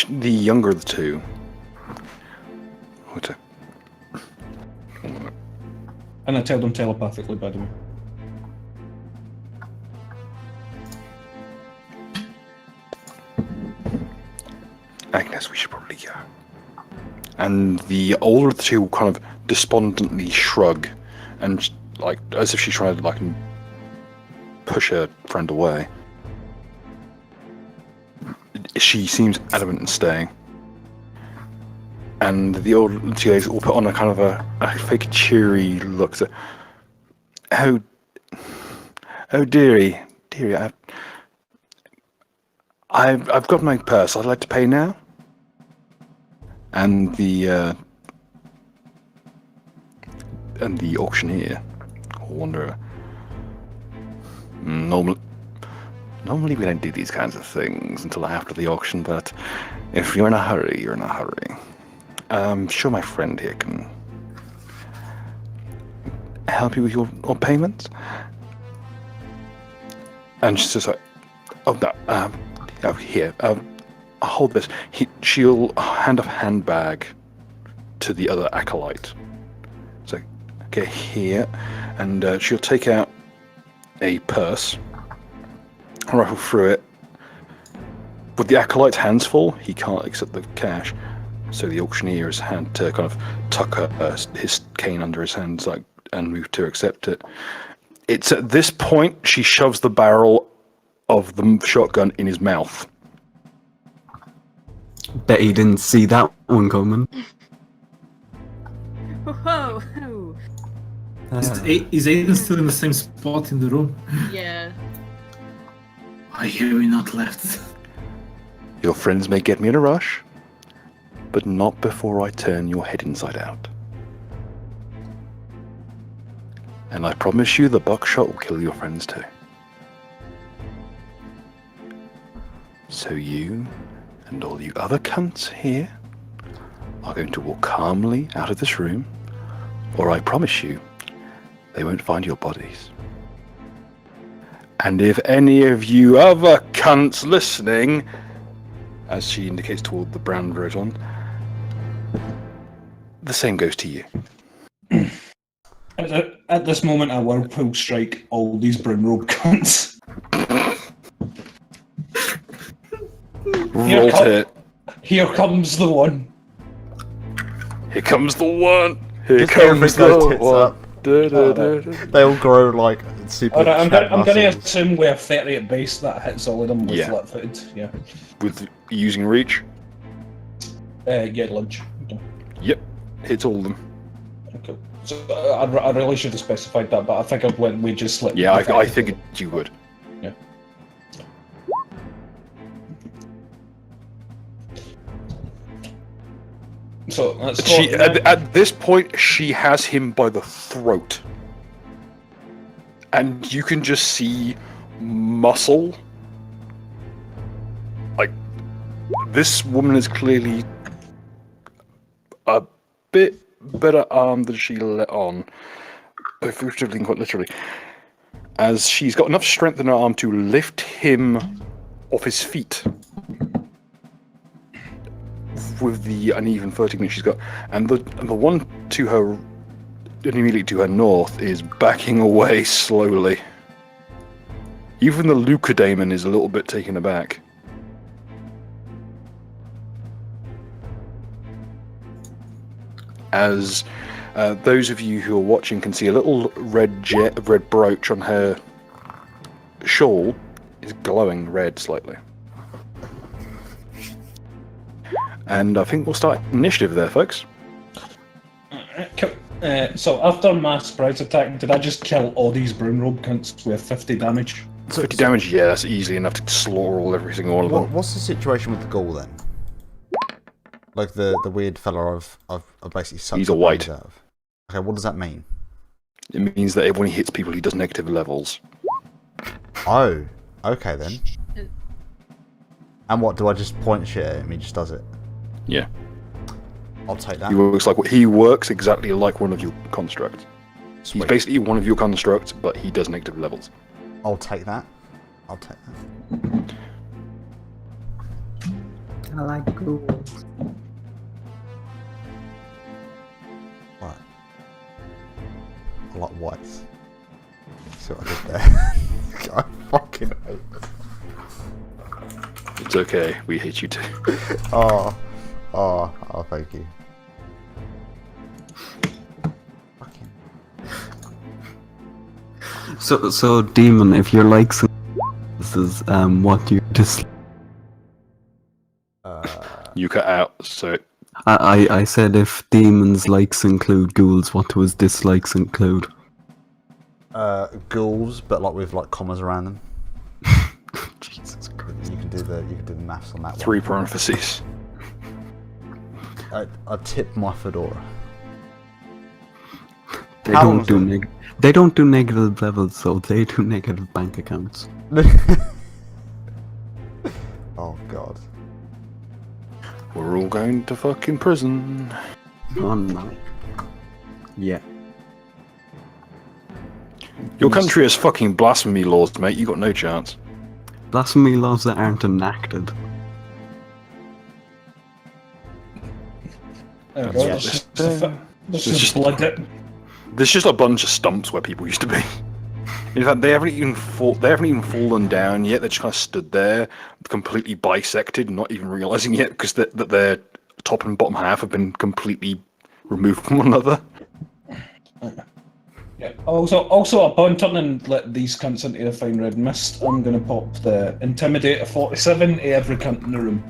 The younger of the two. And I tell them telepathically, by the way. Agnes, we should probably go. And the older of the two kind of despondently shrug, and like as if she's trying to like push her friend away. She seems adamant in staying. And the old two ladies all put on a kind of a fake cheery look. So, oh dearie, I've got my purse. I'd like to pay now. And the auctioneer, or wanderer. Normally we don't do these kinds of things until after the auction, but if you're in a hurry, you're in a hurry. I'm sure my friend here can help you with your payments. And she's just like, here, hold this. She'll hand a handbag to the other acolyte. It's like, okay, here. And she'll take out a purse, rifle through it. With the acolyte's hands full, he can't accept the cash. So the auctioneer has had to kind of tuck his cane under his hands, and move to accept it. It's at this point she shoves the barrel of the shotgun in his mouth. Bet he didn't see that one coming. Whoa! Is Aiden still in the same spot in the room? Yeah. Why have we not left? Your friends may get me in a rush, but not before I turn your head inside out. And I promise you the buckshot will kill your friends too. So you and all you other cunts here are going to walk calmly out of this room, or I promise you they won't find your bodies. And if any of you other cunts listening, as she indicates toward the brown roton, the same goes to you. At this moment, I will pull strike all these brown robe cunts. Roll it. Here comes the one. Here comes the one. Here Just comes everything goes the tits one. up. Da, da, da, da. They all grow like super. Alright, I'm snap going to muscles. assume we're 30 at base. That hits all of them with Yeah. flat-footed. Yeah. With using reach. Yeah, lunge. Okay. Yep. Hits all of them. Okay. So I really should have specified that, but I think when we just slipped. Yeah, I figured you would. Yeah. So let's go. She at this point she has him by the throat, and you can just see muscle. Like this woman is clearly a bit better armed than she let on, figuratively and quite literally, as she's got enough strength in her arm to lift him off his feet with the uneven footing that she's got, and the one to her immediately to her north is backing away slowly. Even the Lucadaemon is a little bit taken aback. As those of you who are watching can see, a little red brooch on her shawl is glowing red slightly. And I think we'll start initiative there, folks. So after my surprise attack, did I just kill all these brown robe cunts with 50 damage? 50 damage, yeah, that's easily enough to slaughter every single one of them. What's the situation with the ghoul then? Like the weird fella I've basically sucked. He's a the white. brains out of. Okay, what does that mean? It means that when he hits people, he does negative levels. Oh, okay then. And what, do I just point shit at him? He just does it. Yeah. I'll take that. He works exactly like one of your constructs. He's Sweet. basically one of your constructs, but he does negative levels. I'll take that. I'll take that. I like ghouls. What? I like whites. See what I did there? I fucking hate this. It's okay, we hate you too. Oh, thank you. Fucking. So demon, if you're like this is what you dislike. You cut out, so I said if demons' likes include ghouls, what do his dislikes include? Ghouls, but like with like commas around them. Jesus Christ. You can do the maths on that 3 one. parentheses. I tip my fedora. They How don't was do it? they don't do negative levels, so they do negative bank accounts. Oh god. We're all going to fucking prison. Oh no. Yeah. Your country has fucking blasphemy laws, mate. You got no chance. Blasphemy laws that aren't enacted. There we That's go. right. This It's is just- blood. There's just a bunch of stumps where people used to be. In fact, they haven't even fallen down yet. They're just kind of stood there, completely bisected, not even realizing yet because that their top and bottom half have been completely removed from one another. Yeah. Also, upon turning these cunts into a fine red mist, I'm gonna pop the Intimidate of 47 to every cunt in the room.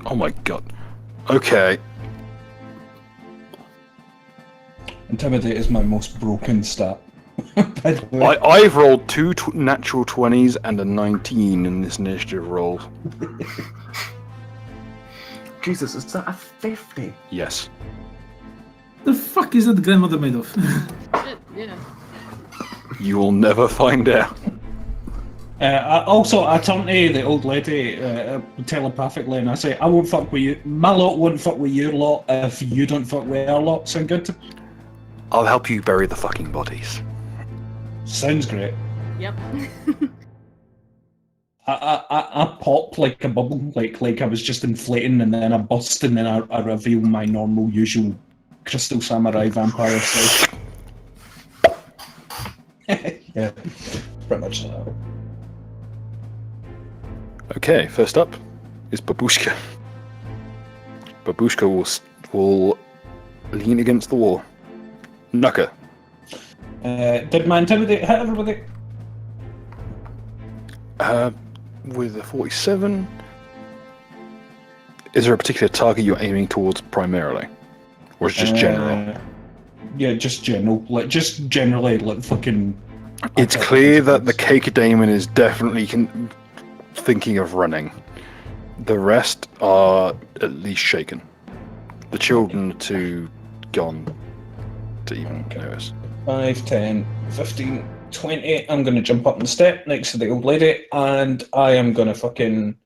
Oh my god. Okay. Intimidate is my most broken stat. By the way. I've rolled two natural 20s and a 19 in this initiative roll. Jesus, is that a 50? Yes. The fuck is that grandmother made of? Shit, yeah. You will never find out. I turn to the old lady telepathically and I say, I won't fuck with you. My lot won't fuck with your lot if you don't fuck with our lot. Sound good? I'll help you bury the fucking bodies. Sounds great. Yep. I pop like a bubble, like I was just inflating, and then I bust, and then I reveal my normal, usual Crystal Samurai vampire self. Yeah, pretty much that. Okay, first up is Babushka. Babushka will lean against the wall. Nuka. Did my Intimidate hit everybody? With a 47, is there a particular target you're aiming towards primarily? Or is it just general? Yeah, just general. Like, just generally, like, fucking... It's clear that the cake daemon is definitely thinking of running. The rest are at least shaken. The children are too gone to even notice. 5, 10, 15, 20. I'm going to jump up on the step next to the old lady, and I am going to fucking...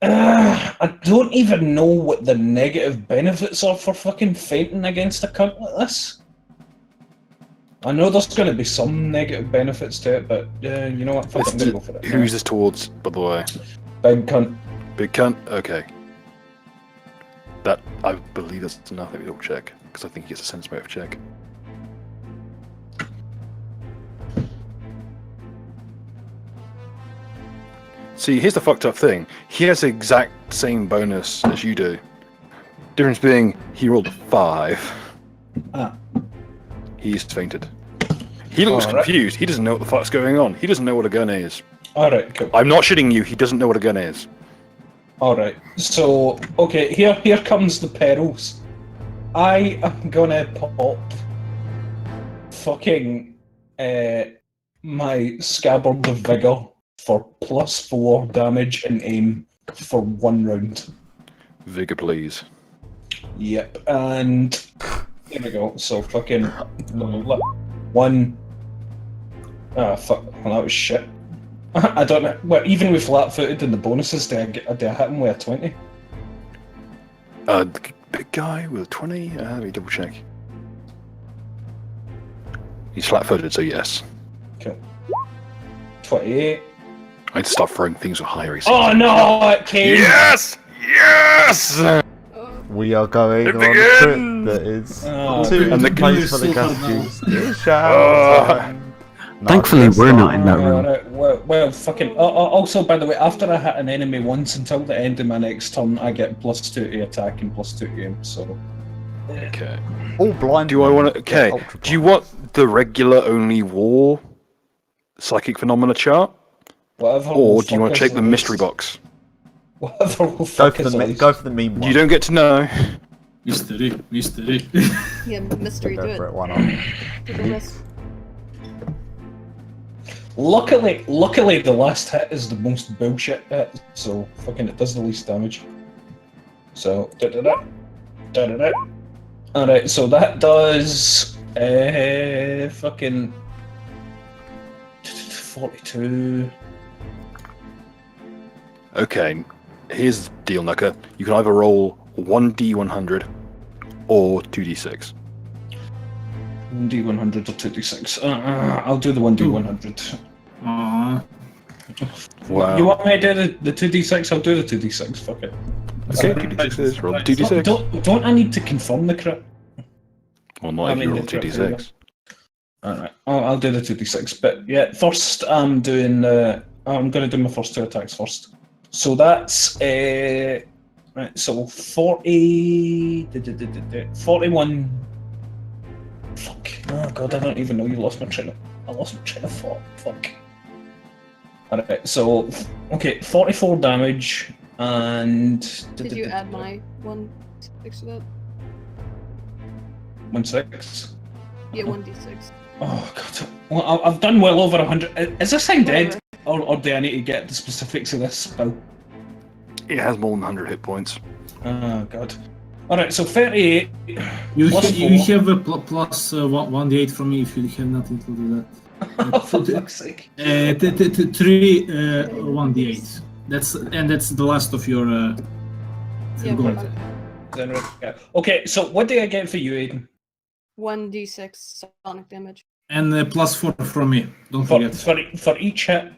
I don't even know what the negative benefits are for fucking fainting against a cunt like this. I know there's going to be some negative benefits to it, but you know what? Fuck, I'm going to go for it. Who's this towards, by the way? Big cunt. Big cunt? Okay. That, I believe that's enough. Let me double check, because I think he gets a sense motive check. See, here's the fucked up thing. He has the exact same bonus as you do. Difference being, he rolled a 5. Ah. He's fainted. He looks confused. He doesn't know what the fuck's going on. He doesn't know what a gun is. Alright, cool. I'm not shitting you. He doesn't know what a gun is. Alright, so, okay, here comes the perils. I am gonna pop fucking my Scabbard of Vigor for +4 damage and aim for 1 round. Vigor, please. Yep, and there we go. So fucking 1. Ah, fuck. Well, that was shit. I don't know. Well, even with flat-footed and the bonuses, did I hit him with a 20? The big guy with a 20? Let me double check. He's flat-footed, so yes. Cool. 28. I need to start throwing things with higher AC. Oh no, it came! Yes! Yes! We are going It on a begins! trip that is Oh, to and the place for the so hard costumes. Shout. Thankfully, we're not in that room. Alright, well, fucking. Also, by the way, after I hit an enemy once until the end of my next turn, I get +2 to attack and +2 to aim. So. Okay. All blind. Do I want to... Okay. Do you want the regular only war psychic phenomena chart? Whatever. Or do you want to check the mystery box? Whatever. Will Go fuck for us the all. go for the meme one. You don't get to know. Mystery. Yeah, mystery, Go do for it. it. Why not? Take a risk. Luckily, the last hit is the most bullshit hit, so fucking it does the least damage. So da-da-da. Alright, so that does fucking 42. Okay. Here's the deal, Nuka. You can either roll 1d100 or 2d6. 1d100 or 2d6. I'll do the 1d100. Aww. Wow. You want me to do the 2d6? I'll do the 2d6. Fuck it. Okay, 2d6. Roll 2d6. Don't I need to confirm the crit? Well, not if you roll 2d6. Alright, I'll do the 2d6. But yeah, first I'm doing. I'm going to do my first 2 attacks first. So that's right. So 40, 41. Fuck. Oh god, I don't even know you lost my train of... I lost my train of thought. Fuck. Alright, so... Okay, 44 damage, and... Did you add my 1d6 to that? 1-6? Yeah, 1d6. Oh god. Well, I've done well over 100. Is this thing dead? Whatever. Or do I need to get the specifics of this spell? It has more than 100 hit points. Oh god. Alright, so 38. You, Plus you four. have a plus 1d8 from me if you have not included that. For fuck's sake. 3 1d8. That's the last of your Yeah, gold. okay. Okay, so what do I get for you, Aiden? 1d6 sonic damage. And plus 4 from me. Don't For, forget. for each hit?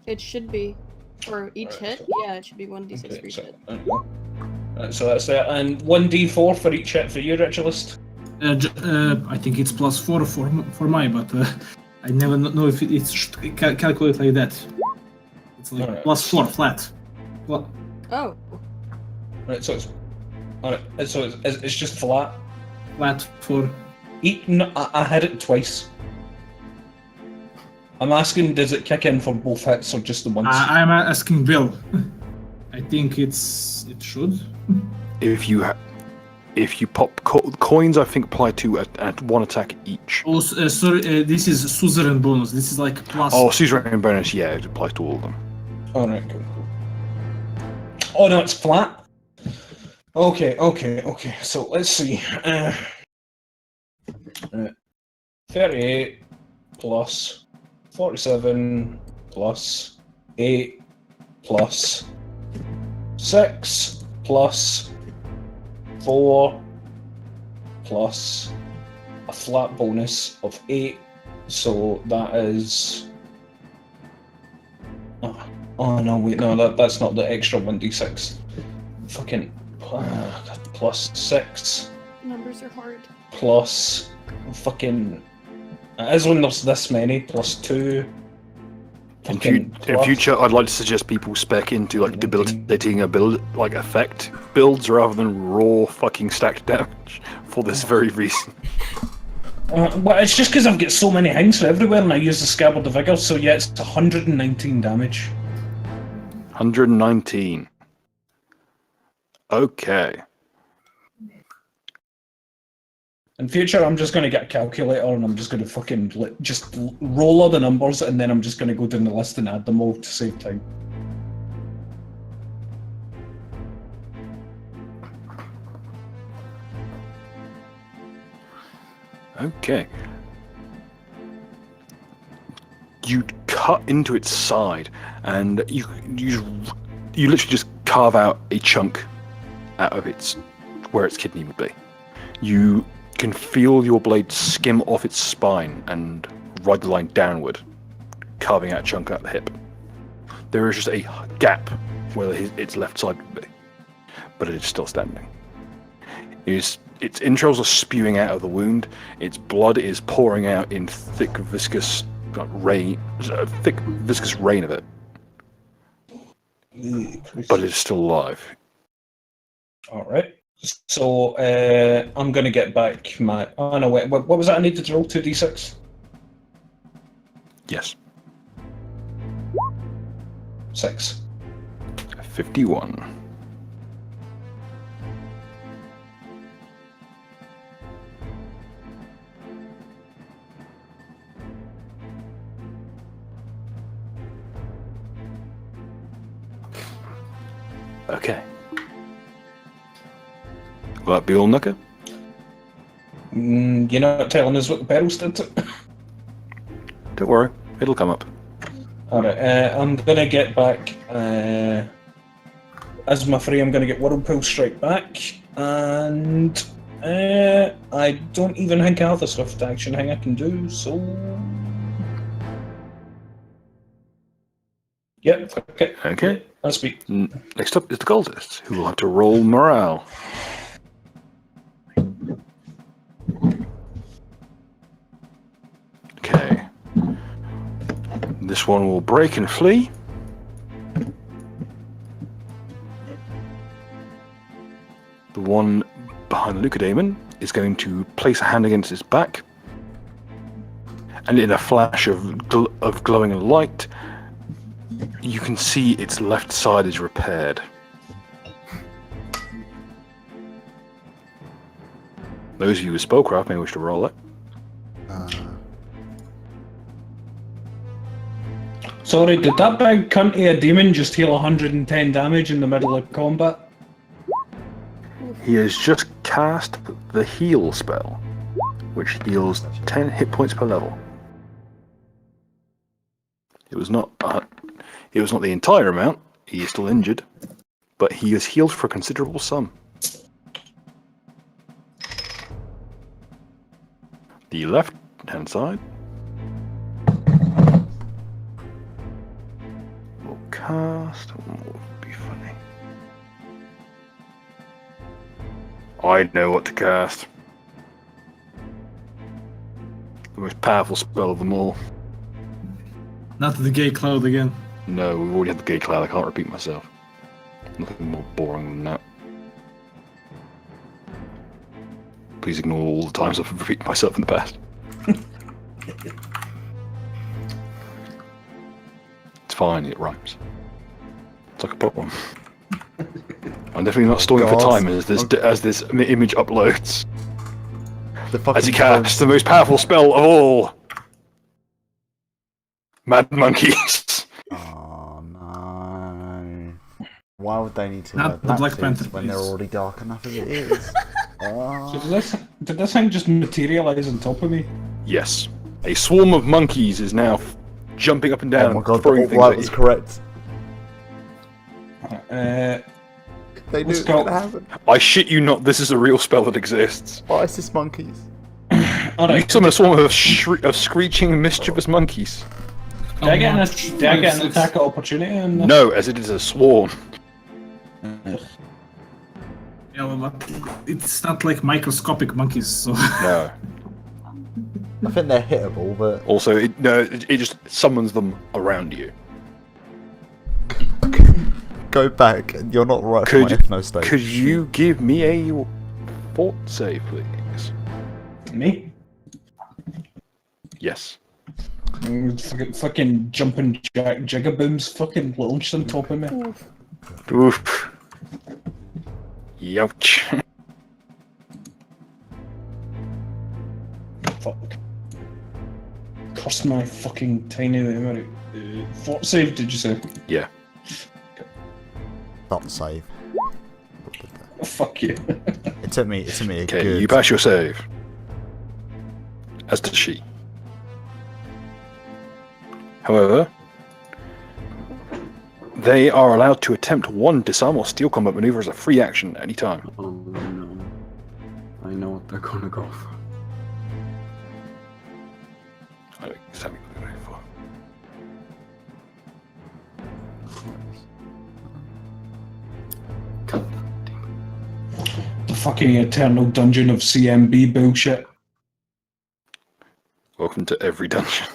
It should be. For each Alright, hit? Yeah, it should be 1d6 Okay, for each so, hit. so that's that. And 1d4 for each hit for you, Ritualist? I think it's plus 4 for mine, but I never know if it's calculated like that. It's like Alright. plus 4 flat. Well, Oh. Right, so it's... Alright, so it's just flat. flat for. No, I had it twice. I'm asking, does it kick in for both hits or just the once? I'm asking Bill. I think it should. If you pop coins, I think apply to at one attack each. Oh, sorry. This is suzerain bonus. This is like plus. Oh, suzerain bonus, yeah, it applies to all of them. Alright, cool. Oh no, it's flat? Okay. So let's see. 38 plus 47 plus 8 plus 6 plus 4 plus a flat bonus of 8. So that is... Oh no, wait, no, that's not the extra 1d6. Fucking... plus 6 Numbers are hard. plus fucking... It is when there's this many, plus 2. In plus- future, I'd like to suggest people spec into like debilitating effect builds rather than raw fucking stacked damage for this very reason. Well, it's just because I've got so many things for everywhere and I use the Scabbard of Vigor, so yeah, it's 119 damage. 119. Okay. In future, I'm just going to get a calculator and I'm just going to fucking just roll all the numbers and then I'm just going to go down the list and add them all to save time. Okay. You cut into its side, and you literally just carve out a chunk out of its where its kidney would be. You can feel your blade skim off its spine and ride the line downward, carving out a chunk out of the hip. There is just a gap where its left side would be, but it is still standing. Its entrails are spewing out of the wound. Its blood is pouring out in thick, viscous rain of it. But it is still alive. Alright. So, I'm going to get back my... Oh no, wait, what was that I needed to roll? 2d6? Yes. 6. 51. Okay. Will that be all, Nuka? You're not telling us what the perils did? Don't worry, it'll come up. Alright, I'm going to get back... as my free, I'm going to get Whirlpool Strike back, and... I don't even think I have a swift action thing I can do, so... Yep, okay. Okay. That's me. Next up is the cultist, who will have to roll morale. Okay. This one will break and flee. The one behind the Leucodaemon is going to place a hand against its back, and in a flash of glowing light, you can see its left side is repaired. Those of you with spellcraft may wish to roll it. Sorry, did that big cunty a demon just heal 110 damage in the middle of combat? He has just cast the heal spell, which heals 10 hit points per level. It was not the entire amount. He is still injured, but he is healed for a considerable sum. The left-hand side will cast. What would be funny? I know what to cast. The most powerful spell of them all. Not the gay cloud again. No, we've already had the gay cloud. I can't repeat myself. Nothing more boring than that. Please ignore all the times I've repeated myself in the past. It's fine, it rhymes. It's like a problem. I'm definitely not stalling for time as this image uploads. As he casts the most powerful spell of all. Mad monkeys. Oh no. Why would they need to Not wear the Black patches Panther, when they're please. already dark enough as it is? So did this thing just materialise on top of me? Yes. A swarm of monkeys is now jumping up and down. Oh my god, throwing the things right at was you. correct. They knew Let's it was go. gonna happen. I shit you not, this is a real spell that exists. ISIS monkeys. You Alright, summon a swarm of screeching, mischievous monkeys. did I get an attack of opportunity on this? No, as it is a swarm. Yeah, well, but it's not like microscopic monkeys, so. No. I think they're hittable, but Also, it just summons them around you. go back. You're not right for Could- my ethno stage. Could you give me a fort save, please? Me? Yes. Fucking jumping jigabooms fucking launched on top of me. Oof. Youch. Fuck. Cost my fucking tiny memory. Fort save, did you say? Yeah. Not save. Oh, fuck you. It took me a Okay, good... you pass your save. As does she. However, they are allowed to attempt one disarm or steal combat maneuver as a free action at any time. Oh no. I know what they're gonna go for. I don't exactly what they're going for. The fucking eternal dungeon of CMB bullshit. Welcome to every dungeon.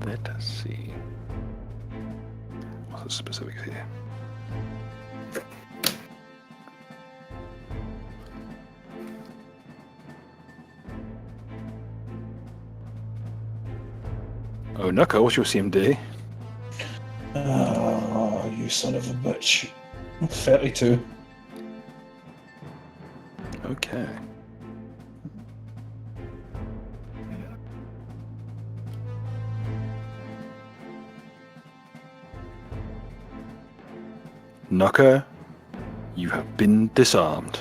Let us see. What's the specifics here? Oh, Nuka, what's your CMD? Oh, you son of a bitch. 32. Okay. Nuka, you have been disarmed.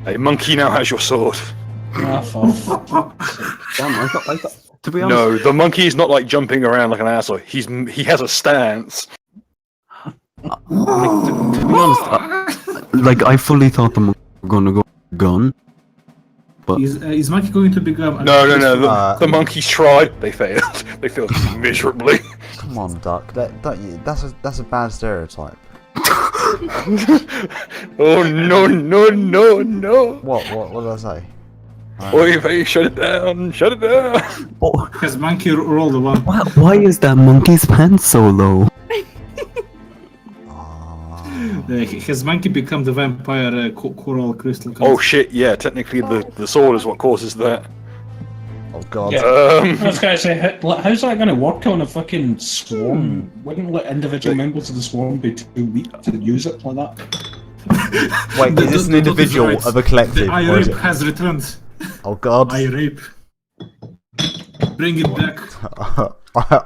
A monkey now has your sword. Ah, fuck. Damn, I thought, to be honest, No, the monkey is not like jumping around like an asshole. He has a stance. to be honest, like I fully thought the monkey were gonna go gun. But Is Monkey going to become? No. The monkeys tried. They failed. They failed miserably. Come on, Duck. That's a bad stereotype. Oh no! What did I say? Oi, hey, shut it down! Shut it down! Oh, Has monkey rolled a 1. why is that monkey's pants so low? Has monkey become the vampire coral crystal? Oh shit! Yeah, technically the sword is what causes that. Oh god. Yeah. I was gonna say, how's that gonna work on a fucking swarm? Wouldn't let individual members of the swarm be too weak to use it like that? Wait, is this an individual of a collective? The eye or is rape it... has returned. Oh god. Eye rape. Bring it back.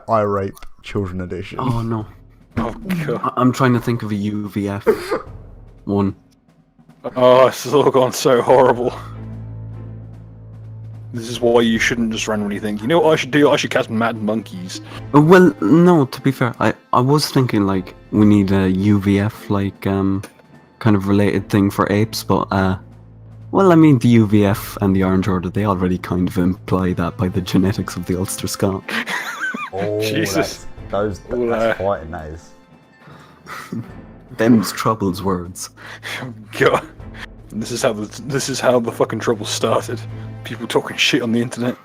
I rape children edition. Oh no. Oh god. I'm trying to think of a UVF one. Oh, this has all gone so horrible. This is why you shouldn't just randomly think, you know what I should do? I should cast Mad Monkeys. Well, no, to be fair, I was thinking like we need a UVF like kind of related thing for apes, but well, I mean the UVF and the Orange Order, they already kind of imply that by the genetics of the Ulster Scot. Oh, Jesus. That's fighting, that is. Them's troubles words. Oh god. This is how the fucking trouble started. People talking shit on the internet.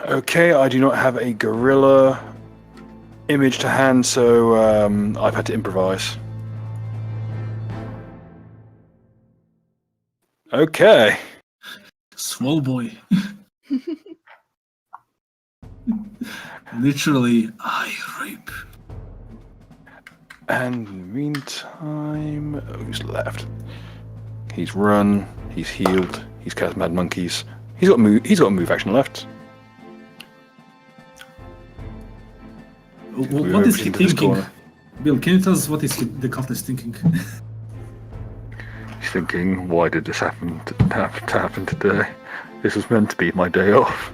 Okay, I do not have a gorilla image to hand, so I've had to improvise. Okay. Swole boy. Literally, eye rape. And in the meantime, who's left? He's run, he's healed, he's cast Mad Monkeys. He's got a move action left. What is he thinking? Bill, can you tell us what is the cultist thinking? He's thinking, why did this happen to happen today? This was meant to be my day off.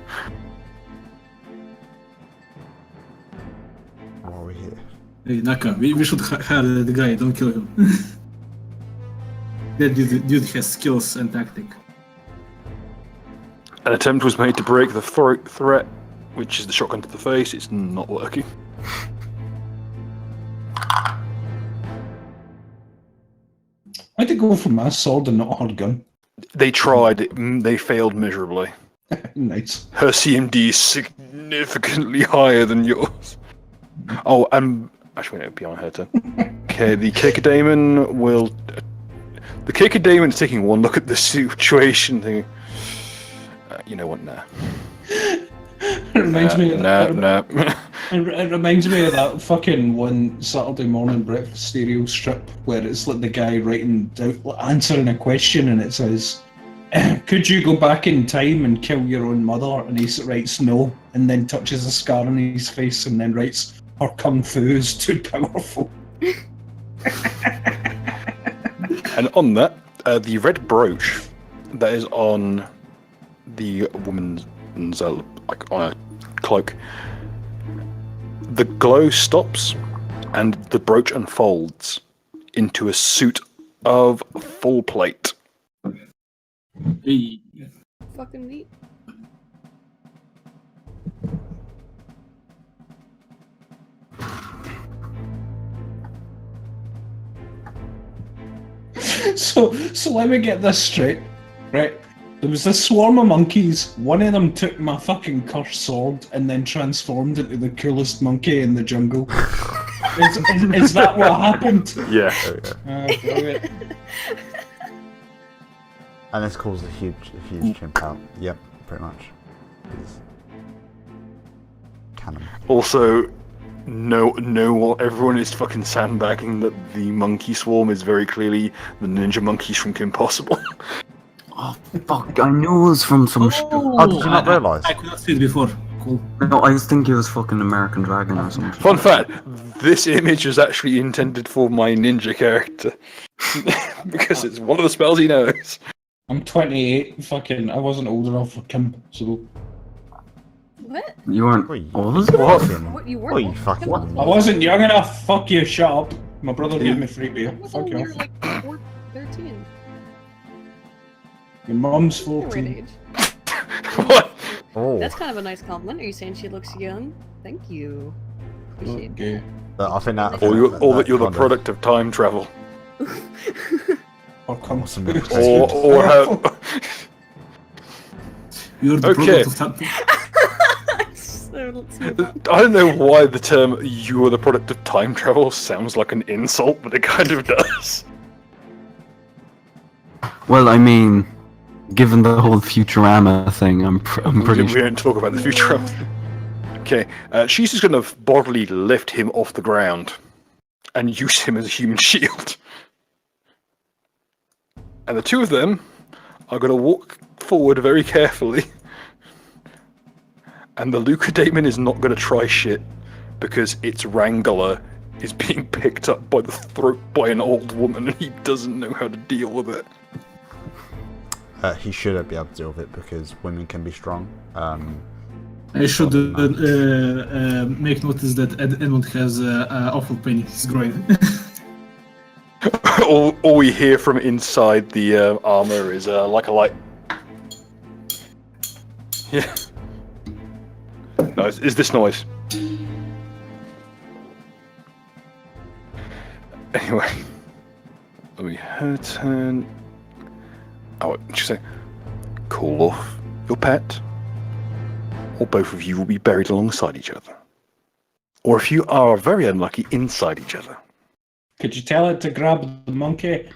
Why are we here? Hey, Naka, we should hire the guy, don't kill him. That dude has skills and tactic. An attempt was made to break the throat threat, which is the shotgun to the face. It's not working. Why'd they go for my sword and not her gun? They tried, they failed miserably. Nice. Her CMD is significantly higher than yours. Oh, actually, no, it'll be on her turn. Okay, the Kikadaemon will. The Kikadaemon is taking one look at the situation, thinking, you know what, nah. It reminds me of that. It reminds me of that fucking one Saturday morning breakfast stereo strip where it's like the guy answering a question and it says, "Could you go back in time and kill your own mother?" And he writes no, and then touches a scar on his face and then writes, "Her kung fu is too powerful." And on that, the red brooch that is on the woman's like on a cloak, the glow stops and the brooch unfolds into a suit of full plate. Hey. Fucking neat. So let me get this straight, right? There was this swarm of monkeys. One of them took my fucking cursed sword and then transformed into the coolest monkey in the jungle. Is that what happened? Yeah. Brilliant. And this caused a huge chimp out. Yep, pretty much. It's canon. Also, no, everyone is fucking sandbagging that the monkey swarm is very clearly the ninja monkeys from Kim Possible. Oh fuck! I knew it was from some show. Oh, did you not realise? I could not see it before. Cool. No, I was thinking it was fucking American Dragon or something. Fun fact, this image is actually intended for my ninja character. Because it's one of the spells he knows. I'm 28. Fucking, I wasn't old enough for Kim, so. What? You weren't Wait. old? What you were? What you fucking... I wasn't young enough. Fuck you. Shut up. My brother gave me free beer. What Fuck when you you off. were like 13? Your mum's You're right 14. age. What? Oh, That's kind of a nice compliment. Are you saying she looks young? Thank you. Appreciate Okay. I think that... Or that you're the kind of- product of time travel. Or kung fu. Or You're the Okay. product of So, I don't know why the term "you are the product of time travel" sounds like an insult, but it kind of does. Well, I mean, given the whole Futurama thing, I'm pretty We sure. don't talk about the future. Okay, she's just going to bodily lift him off the ground and use him as a human shield. And the two of them are going to walk forward very carefully. And the Luca Daemon is not going to try shit because its Wrangler is being picked up by the throat by an old woman and he doesn't know how to deal with it. He shouldn't be able to deal with it because women can be strong. I should make notice that Edmund has awful pain in his groin. All we hear from inside the armor is like a light. Yeah. No, is this noise? Anyway, let me her turn. Oh, what did you say? Call off your pet, or both of you will be buried alongside each other. Or if you are very unlucky, inside each other. Could you tell it to grab the monkey?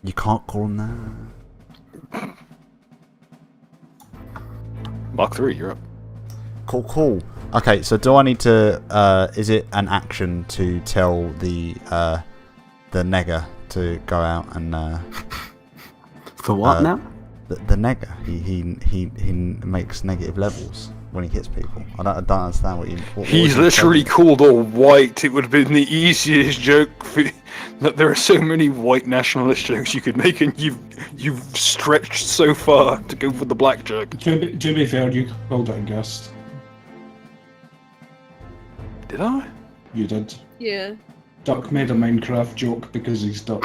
You can't call him that. Mark 3, you're up. Cool. Okay, so do I need to? Is it an action to tell the negger to go out and? For what now? The negger. He makes negative levels when he hits people. I don't understand what you. He's literally called a white. It would have been the easiest joke for, that there are so many white nationalist jokes you could make, and you've stretched so far to go for the black joke. To be fair, you called it a ghost. Did I? You did. yeah. Duck made a Minecraft joke because he's Duck.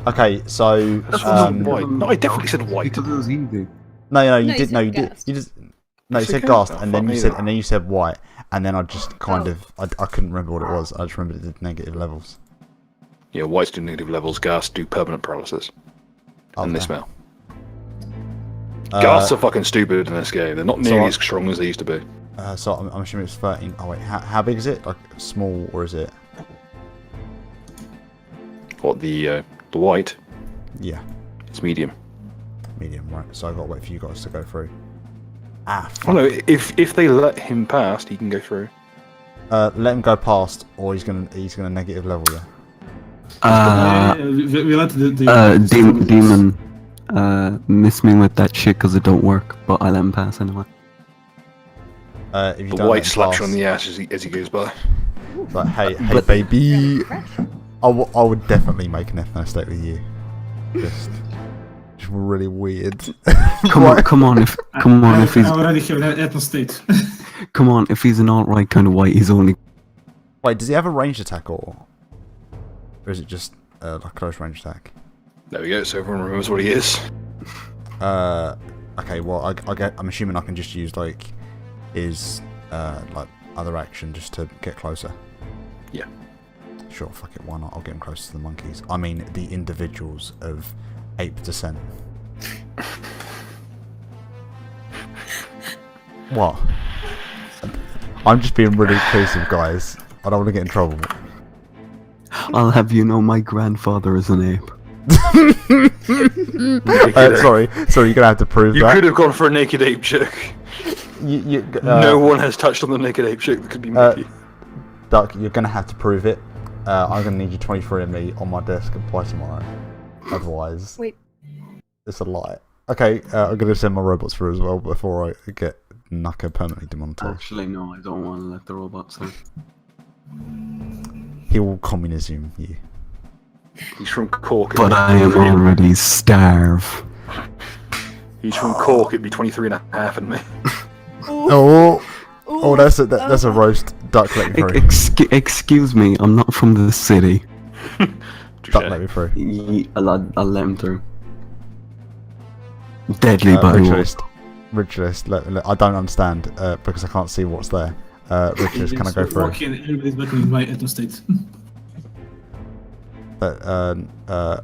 Okay, so That's not white. No, I definitely said white. Because it was easy. no, you No, did. you No, said you did. ghast. You just. No, you Said said ghast? ghast, Oh, and then fuck you me said, then. and then you said white, and then I just kind Oh. of, I couldn't remember what it was. I just remembered it did negative levels. Yeah, whites do negative levels. Gas do permanent paralysis. And they Okay. smell. Uh, Ghasts are fucking stupid in this game. They're not so nearly I- as strong as they used to be. So I'm assuming it's 13. Oh wait, how big is it? Like small, or is it? What, the white? Yeah, It's medium. medium, right? So I got to wait for you guys to go through. Ah, Oh fuck. no, if they let him past, he can go through. Let him go past, or he's gonna negative level you. We let the Demon, miss me with that shit because it don't work, but I let him pass anyway. If you The don't white let him slaps pass, you on the ass as he goes by. like, hey But- baby, I would definitely make an ethno state with you. Just really weird. Come on, if he's I already have an ethno state. if he's an alt-right kind of white, he's only Wait, does he have a ranged attack or is it just like a close range attack? There we go, so everyone remembers what he is. Okay, well I'm assuming I can just use like his like other action just to get closer. Yeah. Sure, fuck it, why not? I'll get him closer to the monkeys. I mean the individuals of ape descent. What? I'm just being really inclusive, guys. I don't want to get in trouble. I'll have you know my grandfather is an ape. Sorry, you're gonna have to prove You that. could have gone for a naked ape joke. No No one has touched on the naked ape joke that could be Mickey. Duck, you're gonna have to prove it. I'm gonna need you 23andMe on my desk by tomorrow. Otherwise, Wait. it's a lie. Okay, I'm gonna send my robots through as well before I get Nuka permanently demonetized. Actually, no, I don't want to let the robots in. He will communism you. He's from Cork. But I am already starved. He's from Cork, it'd be 23 and a half and me. Oh, that's a roast. Duck, let me through. Excuse me, I'm not from the city. Duck, let me through. I'll let him through. Deadly by Ritualist, I don't understand because I can't see what's there. Ritualist, can I go through? Okay, everybody's back in my ethno state. But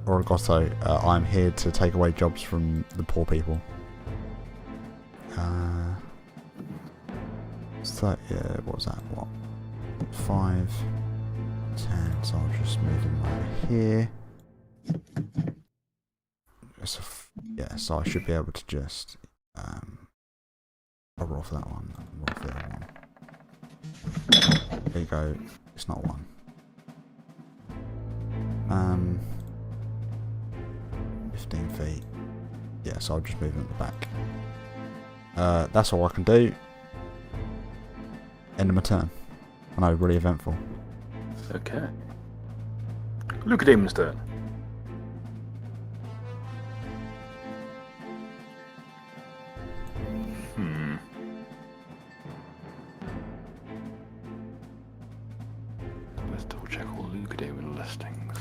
Orgoto, I'm here to take away jobs from the poor people. So yeah, what was that? What? 5, 10. So I'll just move them over here. Yeah, so I should be able to just I'll roll for that one. Roll for the other one. There you go. It's not one. 15 feet. Yeah, so I'll just move them at the back. That's all I can do. End of my turn. I know, really eventful. Okay. Look at Damon's turn. Let's double check all Luke Damon listings.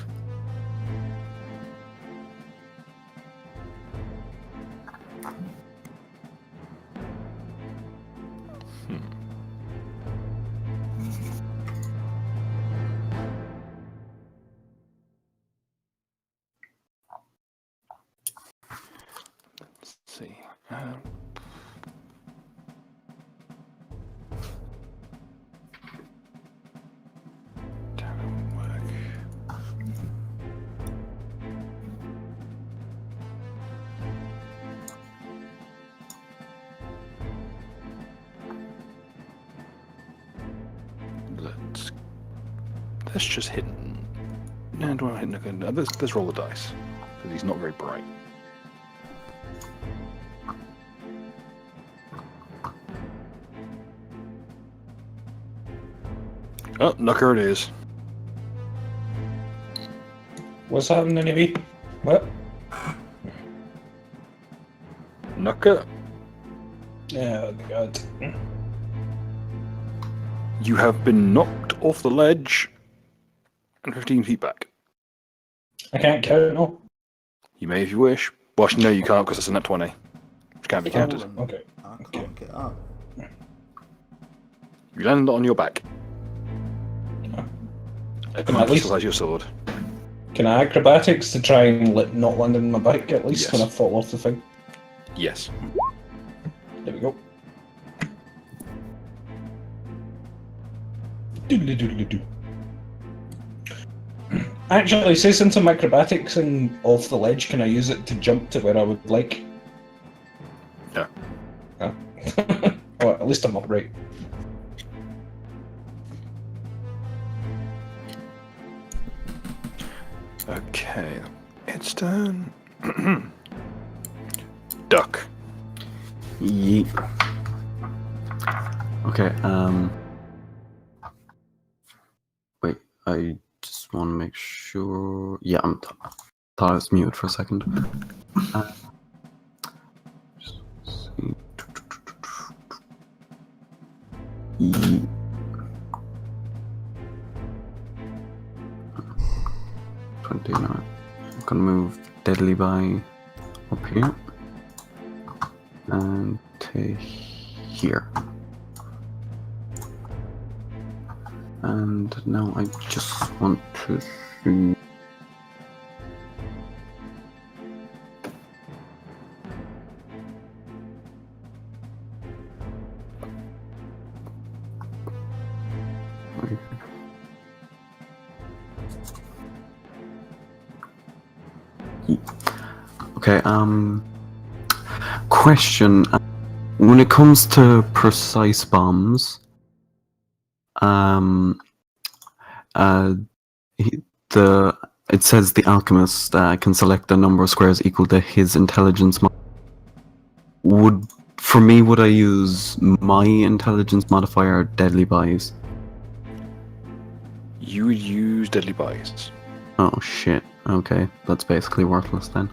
Let's see. Talent work. Let's just hit. No, do I hit again? Let's roll the dice because he's not very bright. Oh, Nucker it is. What's happening, Evie? What? Nucker, Oh, God. you have been knocked off the ledge and 15 feet back. I can't count, no. You may if you wish. Well, actually, no, you can't because it's a net 20. Which can't be counted. Okay. I can't get up. You land on your back. At And least- still has your sword. Can I acrobatics to try and not land on my back at least Yes. when I fall off the thing? Yes. There we go. Doodly doodly doo. Actually, say since I'm acrobatics and off the ledge, can I use it to jump to where I would like? No. No. Well, at least I'm upright. Okay. It's turn. Duck. Yeet. Okay, wait, I just want to make sure. Yeah, thought I was muted for a second. Just see. Yeet. I'm gonna move Deadly by up here and to here. And now I just want to see. Okay, question. When it comes to precise bombs, it says the alchemist can select a number of squares equal to his intelligence. Would I use my intelligence modifier or deadly buys? You would use deadly buys. Oh shit. Okay, that's basically worthless then.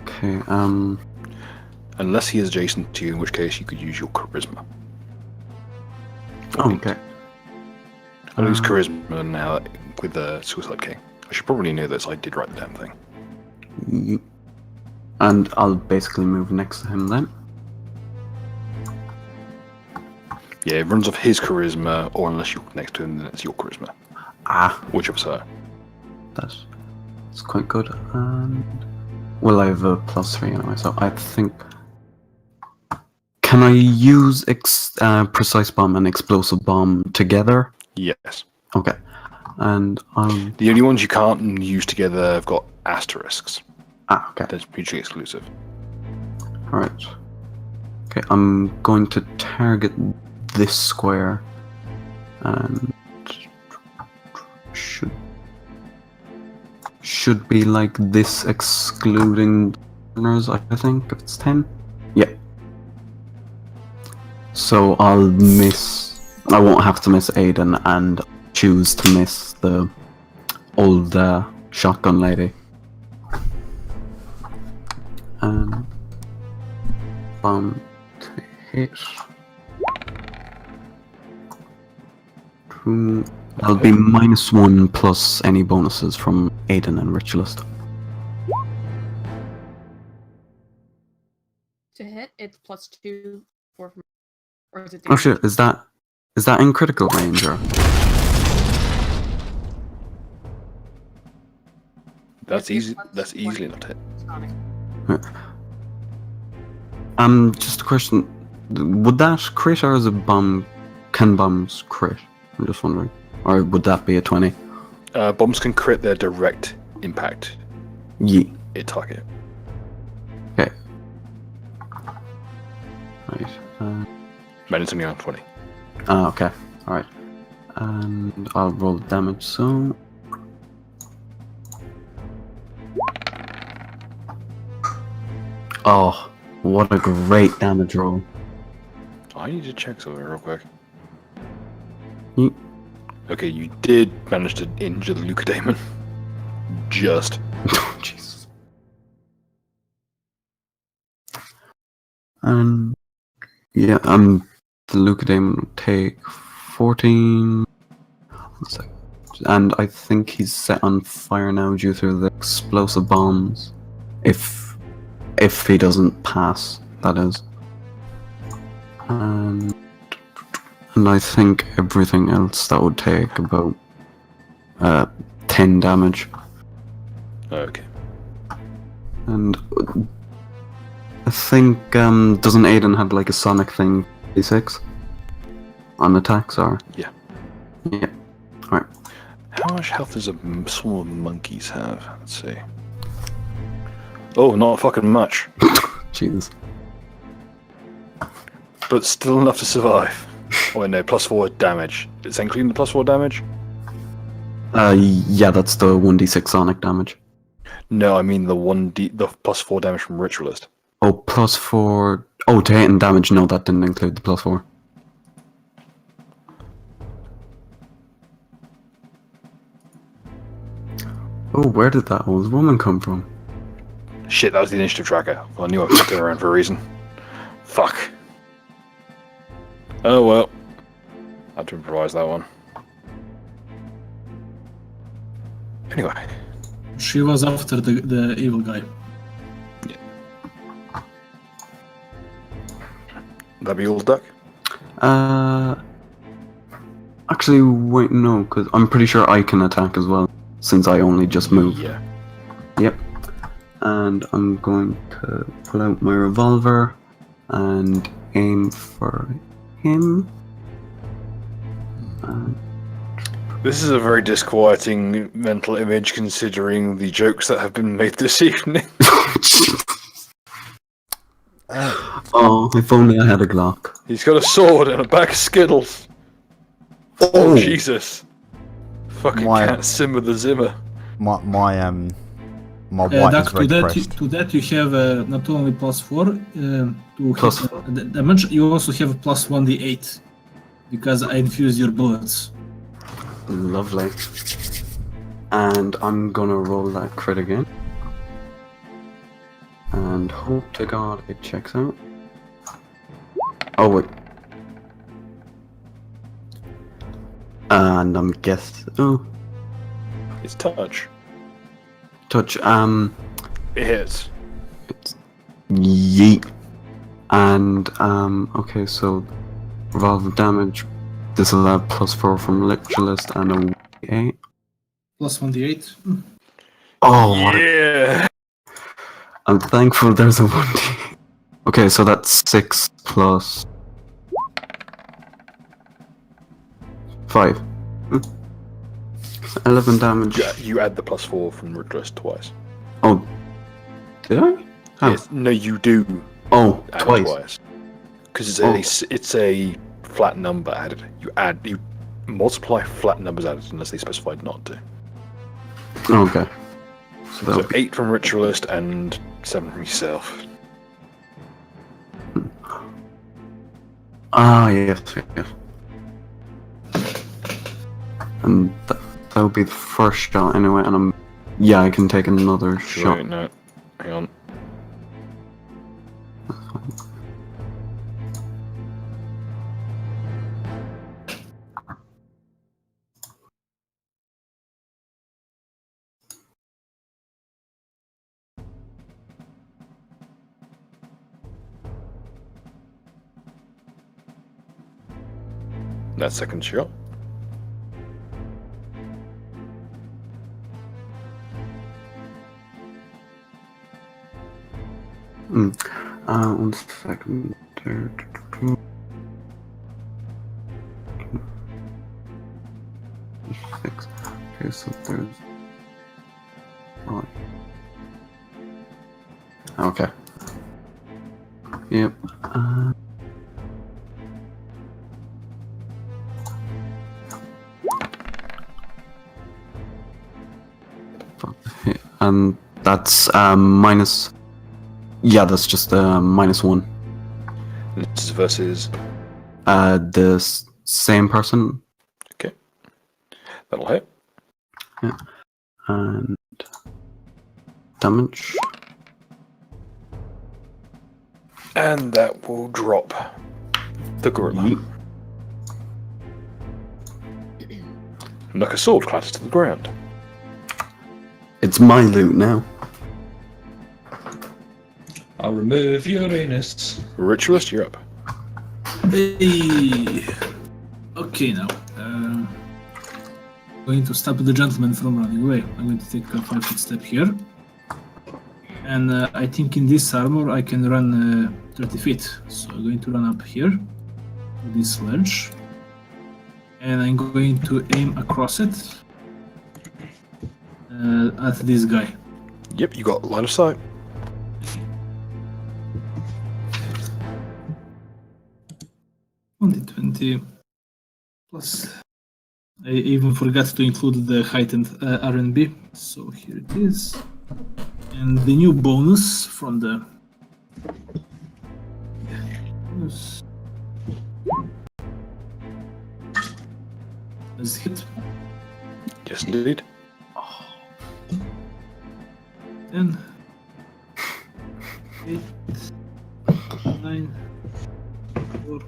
Okay, Unless he is adjacent to you, in which case you could use your charisma. okay. I lose charisma now with the Suicide King. I should probably know this. I did write the damn thing. And I'll basically move next to him then. Yeah, it runs off his charisma, or unless you're next to him, then it's your charisma. Ah, Whichever side. that's quite good. And well, I have a +3 anyway, so I think. Can I use precise bomb and explosive bomb together? Yes. Okay. And The only ones you can't use together have got asterisks. okay. That's mutually exclusive. All right. Okay, I'm going to target this square, and should be like this, excluding corners. I think if it's 10. Yeah. So I'll miss. I won't have to miss Aiden and choose to miss the old shotgun lady. Bomb to hit. That'll be -1 plus any bonuses from Aiden and Ritualist. To hit, it's +2 4 from. Or is it? Oh shit! Is that in critical range or? That's It's easy. plus That's easily 1 not hit. Sonic. Just a question. Would that crit or is a bomb? Can bombs crit? I'm just wondering. Or would that be a 20? Bombs can crit their direct impact Yeet. hit target. Okay. Right. Minus something on 20. Okay. Alright. And I'll roll damage, so... Oh, what a great damage roll. I need to check something real quick. Yeet. Okay, you did manage to injure the Leucodaemon. Just. Oh, Jesus. And... Yeah, the Leucodaemon will take 14... One sec. And I think he's set on fire now due to the explosive bombs. If he doesn't pass, that is. And I think everything else that would take about 10 damage. Okay. And I think doesn't Aiden have like a sonic thing D6 on attacks or? Yeah. Yeah. Alright. How much health does a swarm of monkeys have? Let's see. Oh, not fucking much. Jesus. But still enough to survive. Oh, wait, no, +4 damage. Is that including the +4 damage? Yeah, that's the 1d6 sonic damage. No, I mean the +4 damage from Ritualist. Oh, +4. Oh, to hit and damage. No, that didn't include the +4. Oh, where did that old woman come from? Shit, that was the initiative tracker. Well, I knew I put it around for a reason. Fuck. Oh well. I had to improvise that one. Anyway. She was after the evil guy. That be all, Duck? Actually, wait, no, because I'm pretty sure I can attack as well, since I only just moved. Yeah. Yep. And I'm going to pull out my revolver and aim for him. This is a very disquieting mental image considering the jokes that have been made this evening. Oh, if only I had a Glock. He's got a sword and a bag of Skittles. Oh, Jesus. Fucking My- cat Simmer the Zimmer. My wife Duck, is very depressed. to that you have not only +4 to Plus hit the damage, you also have a +1d8 because I infused your bullets. Lovely. And I'm gonna roll that crit again. And hope to God it checks out. Oh wait. And I'm oh, It's touch. touch, It hits. it's yeet. And okay, so revolve damage. This will have +4 from Ritualist and a 1d8. Plus 1d8. Oh, what Yeah. I'm thankful there's a 1d. Okay, so that's 6 plus 5. 11 damage. You add the +4 from Ritualist twice. Oh, did I? Oh, Yes. No, you do oh add twice. it twice. Because Oh. it's a flat number added. You multiply flat numbers added unless they specified not to. Okay. So So that'll be 8 from Ritualist and 7 from yourself. yes, yes. And that'll be the first shot anyway, and yeah, I can take another shot. Wait, no. Hang on. That second shot. Mm. 1 second. Six. Okay, so there's 5. Okay. Yep. And that's minus. Yeah, that's just -1. This is versus. The same person. Okay. That'll hit. Yeah. And damage. And that will drop the gorilla. Yeet. And like a sword clatters to the ground. It's my loot now. I'll remove Uranus. Ritualist, you're up. Hey. Okay, now. Going to stop the gentleman from running away. I'm going to take a 5-foot step here. And I think in this armor I can run 30 feet. So I'm going to run up here to this ledge. And I'm going to aim across it at this guy. Yep, you got line of sight. Only 20 plus. I even forgot to include the heightened R&B, so here it is. And the new bonus from the bonus. Let's hit Yes, indeed. 10, 8, 9, 4,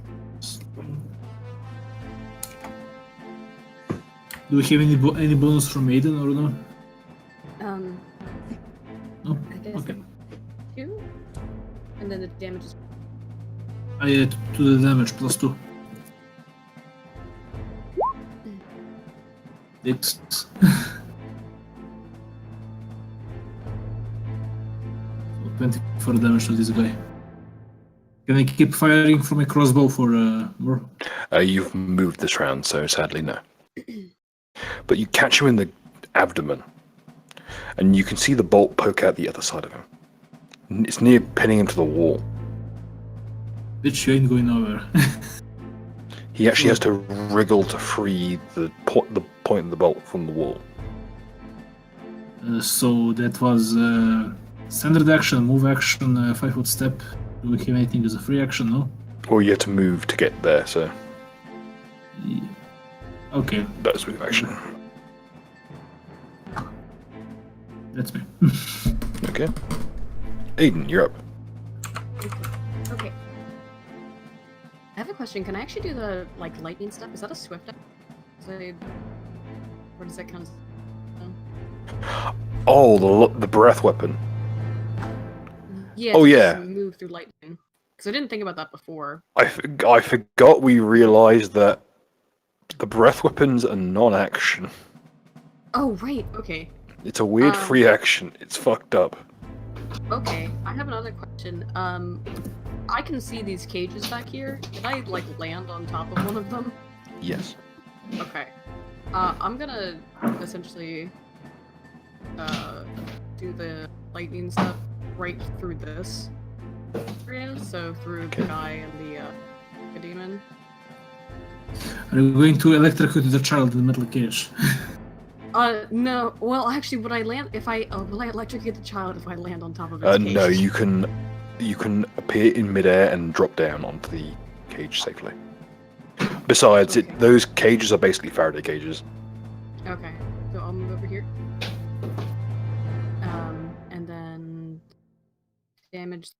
1. Do we have any bonus from Aiden or no? No? I guess Okay. 2, and then the damage is. I add to the damage plus 2. 6. So 24 damage to this guy. Can I keep firing from a crossbow for more? You've moved this round, so sadly no. But you catch him in the abdomen, and you can see the bolt poke out the other side of him. It's near pinning him to the wall. Bitch, you ain't going nowhere. He actually has to wriggle to free the point of the bolt from the wall. So that was standard action, move action, 5-foot step. Do we have anything as a free action? No? Or you have to move to get there, so Yeah. Okay, that's move action. that's me. Okay. Aiden, you're up. Okay. I have a question. Can I actually do the lightning step? Is that a swift? Or does that count as? Oh, the breath weapon. Yeah. Oh, to yeah. just move through lightning. Because I didn't think about that before. I forgot we realised that the breath weapons are non-action. Oh, right. Okay. It's a weird Um, free action. It's fucked up. Okay. I have another question. I can see these cages back here. Did I, like, land on top of one of them? Yes. Okay. I'm gonna essentially do the lightning stuff right through this area, so through the guy and the demon. Are you going to electrocute the child in the middle cage? No. Well, actually, would I electrocute the child if I land on top of its cage? No, you can appear in midair and drop down onto the cage safely. Besides, Okay. those cages are basically Faraday cages. Okay. So I'll move over here. And then damage.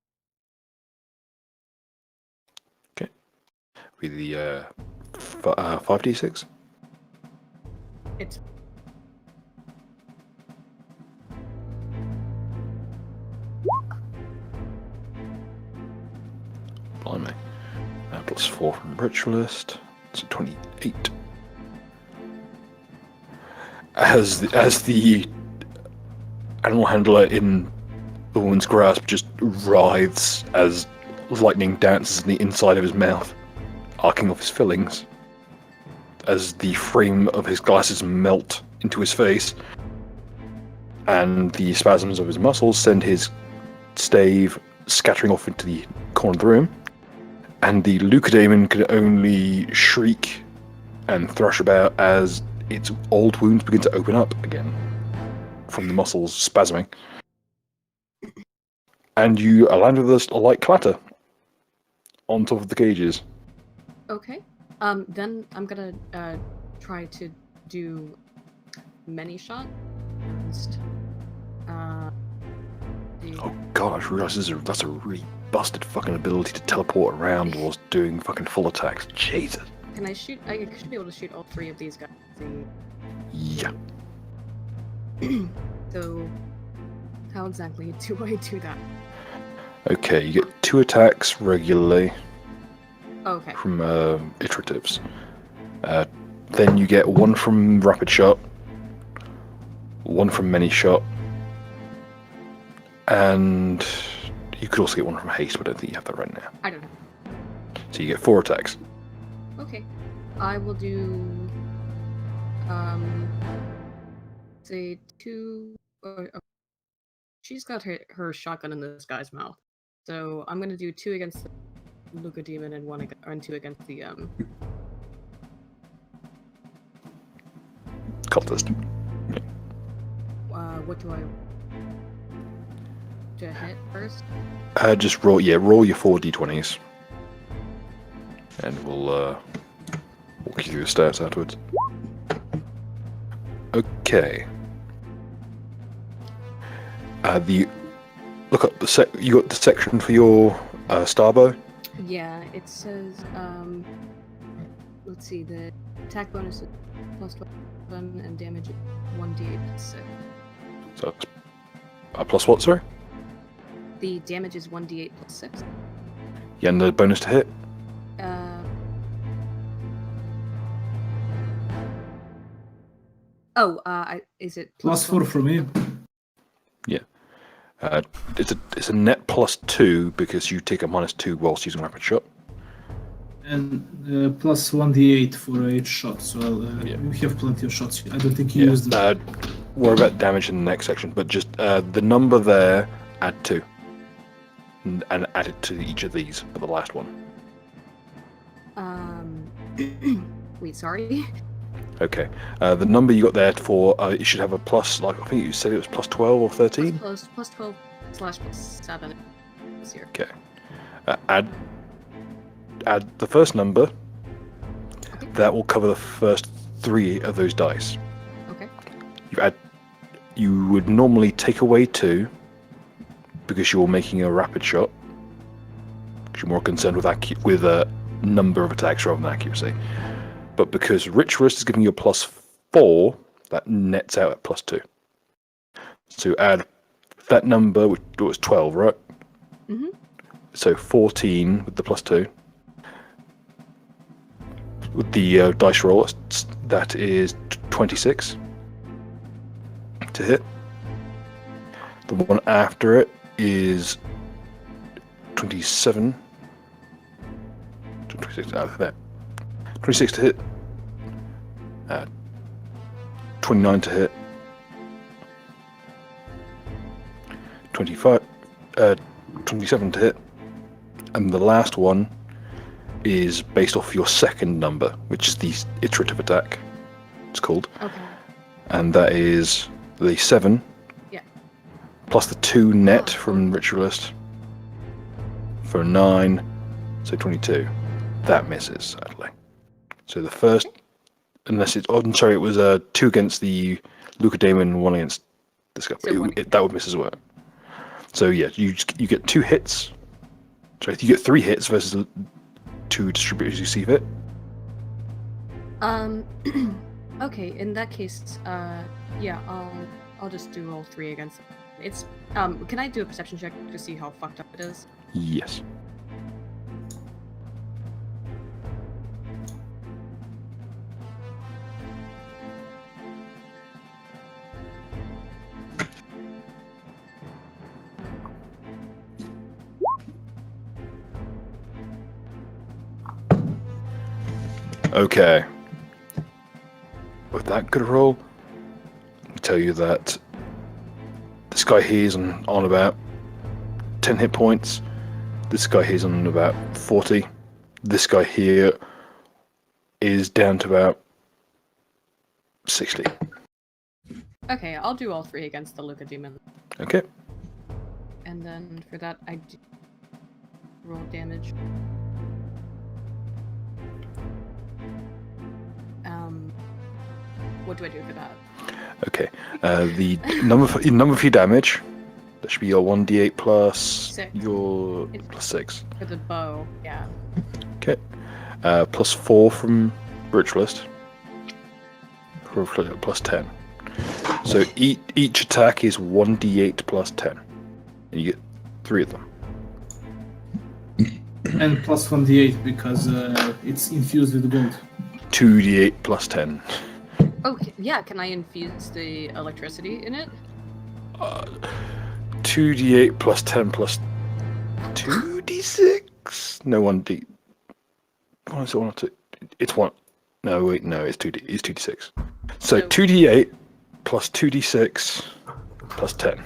With the 5d6. It's Blimey. Plus 4 from Ritualist. It's a 28. As the animal handler in the woman's grasp just writhes as lightning dances in the inside of his mouth, arcing off his fillings, as the frame of his glasses melt into his face, and the spasms of his muscles send his stave scattering off into the corner of the room, and the leucodaemon can only shriek and thrash about as its old wounds begin to open up again from the muscles spasming. And you are landed with a light clatter on top of the cages. okay. Then I'm gonna try to do many shot against Oh god, I just realised that's a really busted fucking ability to teleport around whilst doing fucking full attacks. Jesus. Can I shoot? I should be able to shoot all three of these guys. Yeah. So, how exactly do I do that? Okay, you get 2 attacks regularly Okay. from iteratives. Then you get 1 from rapid shot, 1 from many shot, and you could also get 1 from haste, but I don't think you have that right now. I don't know. So you get 4 attacks. Okay. I will do say 2 she's got her shotgun in this guy's mouth. So I'm gonna do 2 against the Luca demon and 2 against the Cultist. what do I hit first? Just roll your 4 d20s. And we'll walk you through the stats afterwards. Okay. Look up you got the section for your starbow? Yeah, it says let's see, the attack bonus is +12 and damage is 1d8 6. So plus what, sorry? The damage is 1d8 + 6. Yeah, and the bonus to hit? Is it +4 for me. Yeah. It's a net +2 because you take a -2 whilst using rapid shot. And plus 1d8 for each shot, so Yeah. you have plenty of shots. I don't think you used them. Worry about damage in the next section, but just the number there, add 2. And add it to each of these for the last one. Wait, sorry. Okay. The number you got there for, you should have a plus, like, I think you said it was +12 or 13? +12 / +7 this year. Okay. Add the first number. Okay. That will cover the first 3 of those dice. Okay. You would normally take away 2 because you're making a rapid shot. Because you're more concerned with a number of attacks rather than accuracy. But because Ritualist is giving you a +4, that nets out at +2. So add that number, which was 12, right? Mhm. So 14 with the +2. With the dice roll, that is 26. to hit. The one after it is 27. 26 out of that. 26 to hit. 29 to hit. 27 to hit. And the last one is based off your second number, which is the iterative attack, it's called. Okay. And that is the 7. Yeah. Plus the 2 net from Ritualist. For 9. So 22. That misses, sadly. So the first, unless it's, oh, I'm sorry, it was 2 against the Lucademon, 1 against this guy. So That would miss as well. So yeah, you get 2 hits. Sorry, you get 3 hits versus 2 distributors you see fit. Okay, in that case, yeah, I'll just do all 3 against it. It's, can I do a perception check to see how fucked up it is? Yes. Okay. With that good a roll, I can tell you that this guy here is on about 10 hit points. This guy here is on about 40. This guy here is down to about 60. Okay, I'll do all 3 against the Luca Demon. Okay. And then for that, I do roll damage. What do I do for that? Okay. The number for your damage, that should be your 1d8 plus 6. your plus 6. For the bow, yeah. Okay. Plus 4 from Ritualist. For plus 10. So each attack is 1d8 plus 10. And you get 3 of them. And plus 1d8 because it's infused with gold. 2d8 plus 10. Okay, yeah, can I infuse the electricity in it? 2d8 plus 10 plus 2d6? No, 1d. What is it? 1 or 2? It's 1. No, wait, no, it's 2d. It's 2d6. So 2d8 plus 2d6 plus 10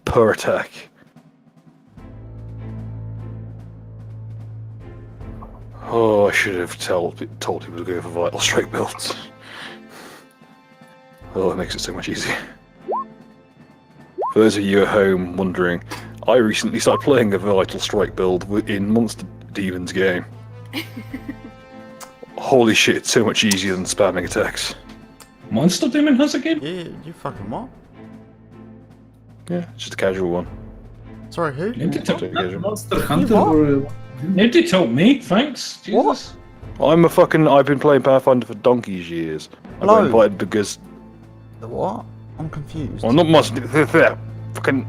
per attack. Oh, I should have told people to go for Vital Strike builds. Oh, it makes it so much easier. For those of you at home wondering, I recently started playing a Vital Strike build in Monster Demon's game. Holy shit, it's so much easier than spamming attacks. Monster Demon has a game? Yeah, you fucking what? Yeah, it's just a casual one. Sorry, who? Nobody told, Monster Hunter what? or... nobody told me, thanks. Jesus. I've been playing Pathfinder for donkey's years. I got Hello. invited because... The what? I'm confused. Well, not Monster... fucking...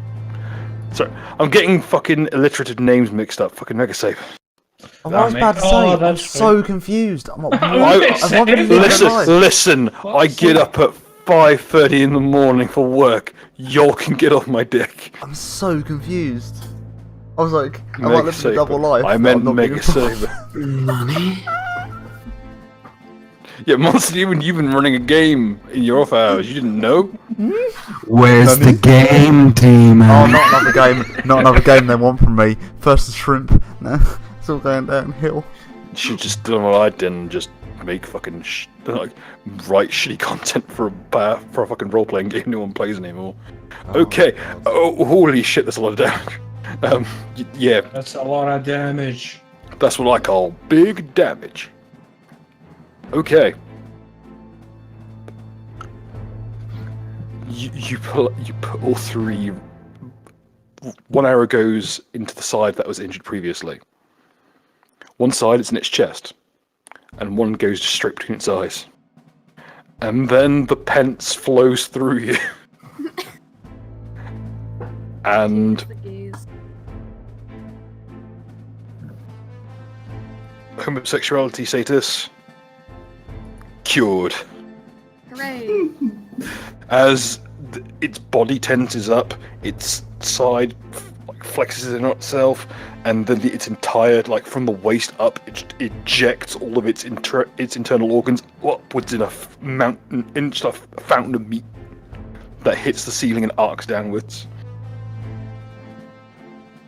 Sorry, I'm getting fucking alliterative names mixed up. Fucking Mega Save. I was about to say, Oh, I'm that's so confused. I'm like, Listen, I get up at 5:30 in the morning for work. Y'all can get off my dick. I'm so confused. I was like, I Mega might live in a Saber. double life. I but meant I'm not Mega being- Saber. Yeah, Monster Demon, you've been running a game in your off hours. You didn't know? Where's the game, demon? Oh, not another game. Not another game they want from me. Versus Shrimp. No, it's all going downhill. You should just do what I did and just make fucking write shitty content for a fucking role playing game no one plays anymore. Okay. Oh, holy shit! That's a lot of damage. Yeah, That's a lot of damage. that's what I call big damage. Okay. You put all 3. One arrow goes into the side that was injured previously. One side is in its chest, and one goes just straight between its eyes. And then the pence flows through you. And The gaze. homosexuality status cured. Hooray! As its body tenses up, its side flexes in itself, and then its entire, like from the waist up, it ejects all of its internal organs upwards in a fountain of meat that hits the ceiling and arcs downwards.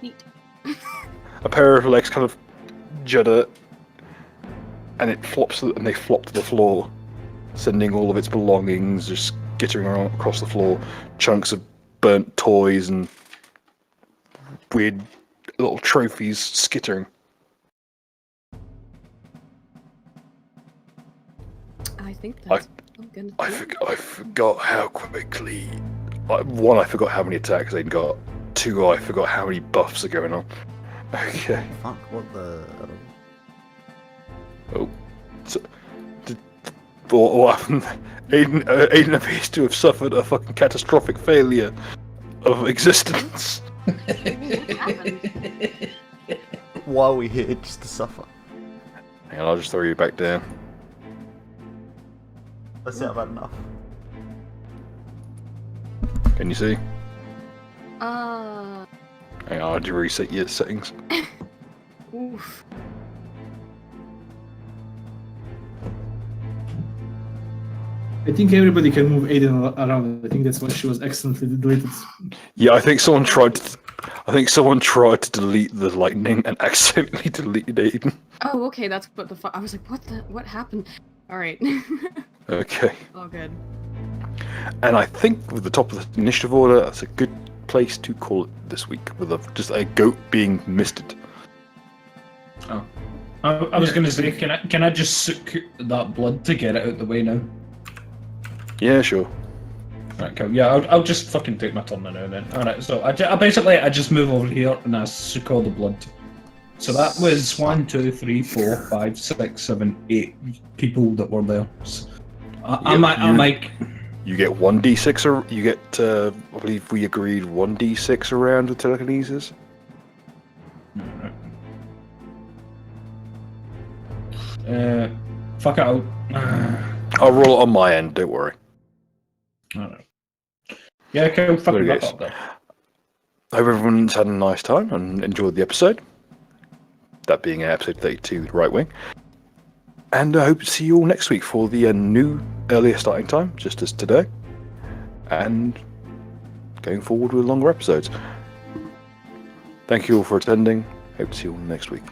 Neat. A pair of legs kind of judder, and they flop to the floor, sending all of its belongings just skittering around across the floor. Chunks of burnt toys and weird little trophies skittering. I think that's. I'm gonna I do. I forgot how quickly. One, I forgot how many attacks they'd got. Two, I forgot how many buffs are going on. Okay. Fuck, what the... Oh. So, what happened? Aiden appears to have suffered a fucking catastrophic failure of existence. What happened? Why are we here just to suffer? Hang on, I'll just throw you back down. That's it, I've had enough. Can you see? Uh. Hang on, I'll reset your settings. Oof. I think everybody can move Aiden around. I think that's why she was accidentally deleted. Yeah, I think someone tried to delete the lightning and accidentally deleted Aiden. Oh, okay. That's what the fuck. I was like, what happened? All right. Okay. All good. And I think with the top of the initiative order, that's a good place to call it this week, with just a goat being misted. Oh. I was gonna say, can I just soak that blood to get it out the way now? Yeah, sure. Right, cool. Yeah, I'll just fucking take my turn now then. Alright, so I just move over here and I soak all the blood. So that was 1, 2, 3, 4, 5, 6, 7, 8 people that were there. So I might. You get 1d6, or you get, I believe we agreed 1d6 around with telekinesis. Fuck it out. I'll roll it on my end, don't worry. Alright. Yeah, cool. Fuck There it it is. up there. I hope everyone's had a nice time and enjoyed the episode. That being episode 32, the Right Wing. And I hope to see you all next week for the new earlier starting time, just as today. And going forward with longer episodes. Thank you all for attending. Hope to see you all next week.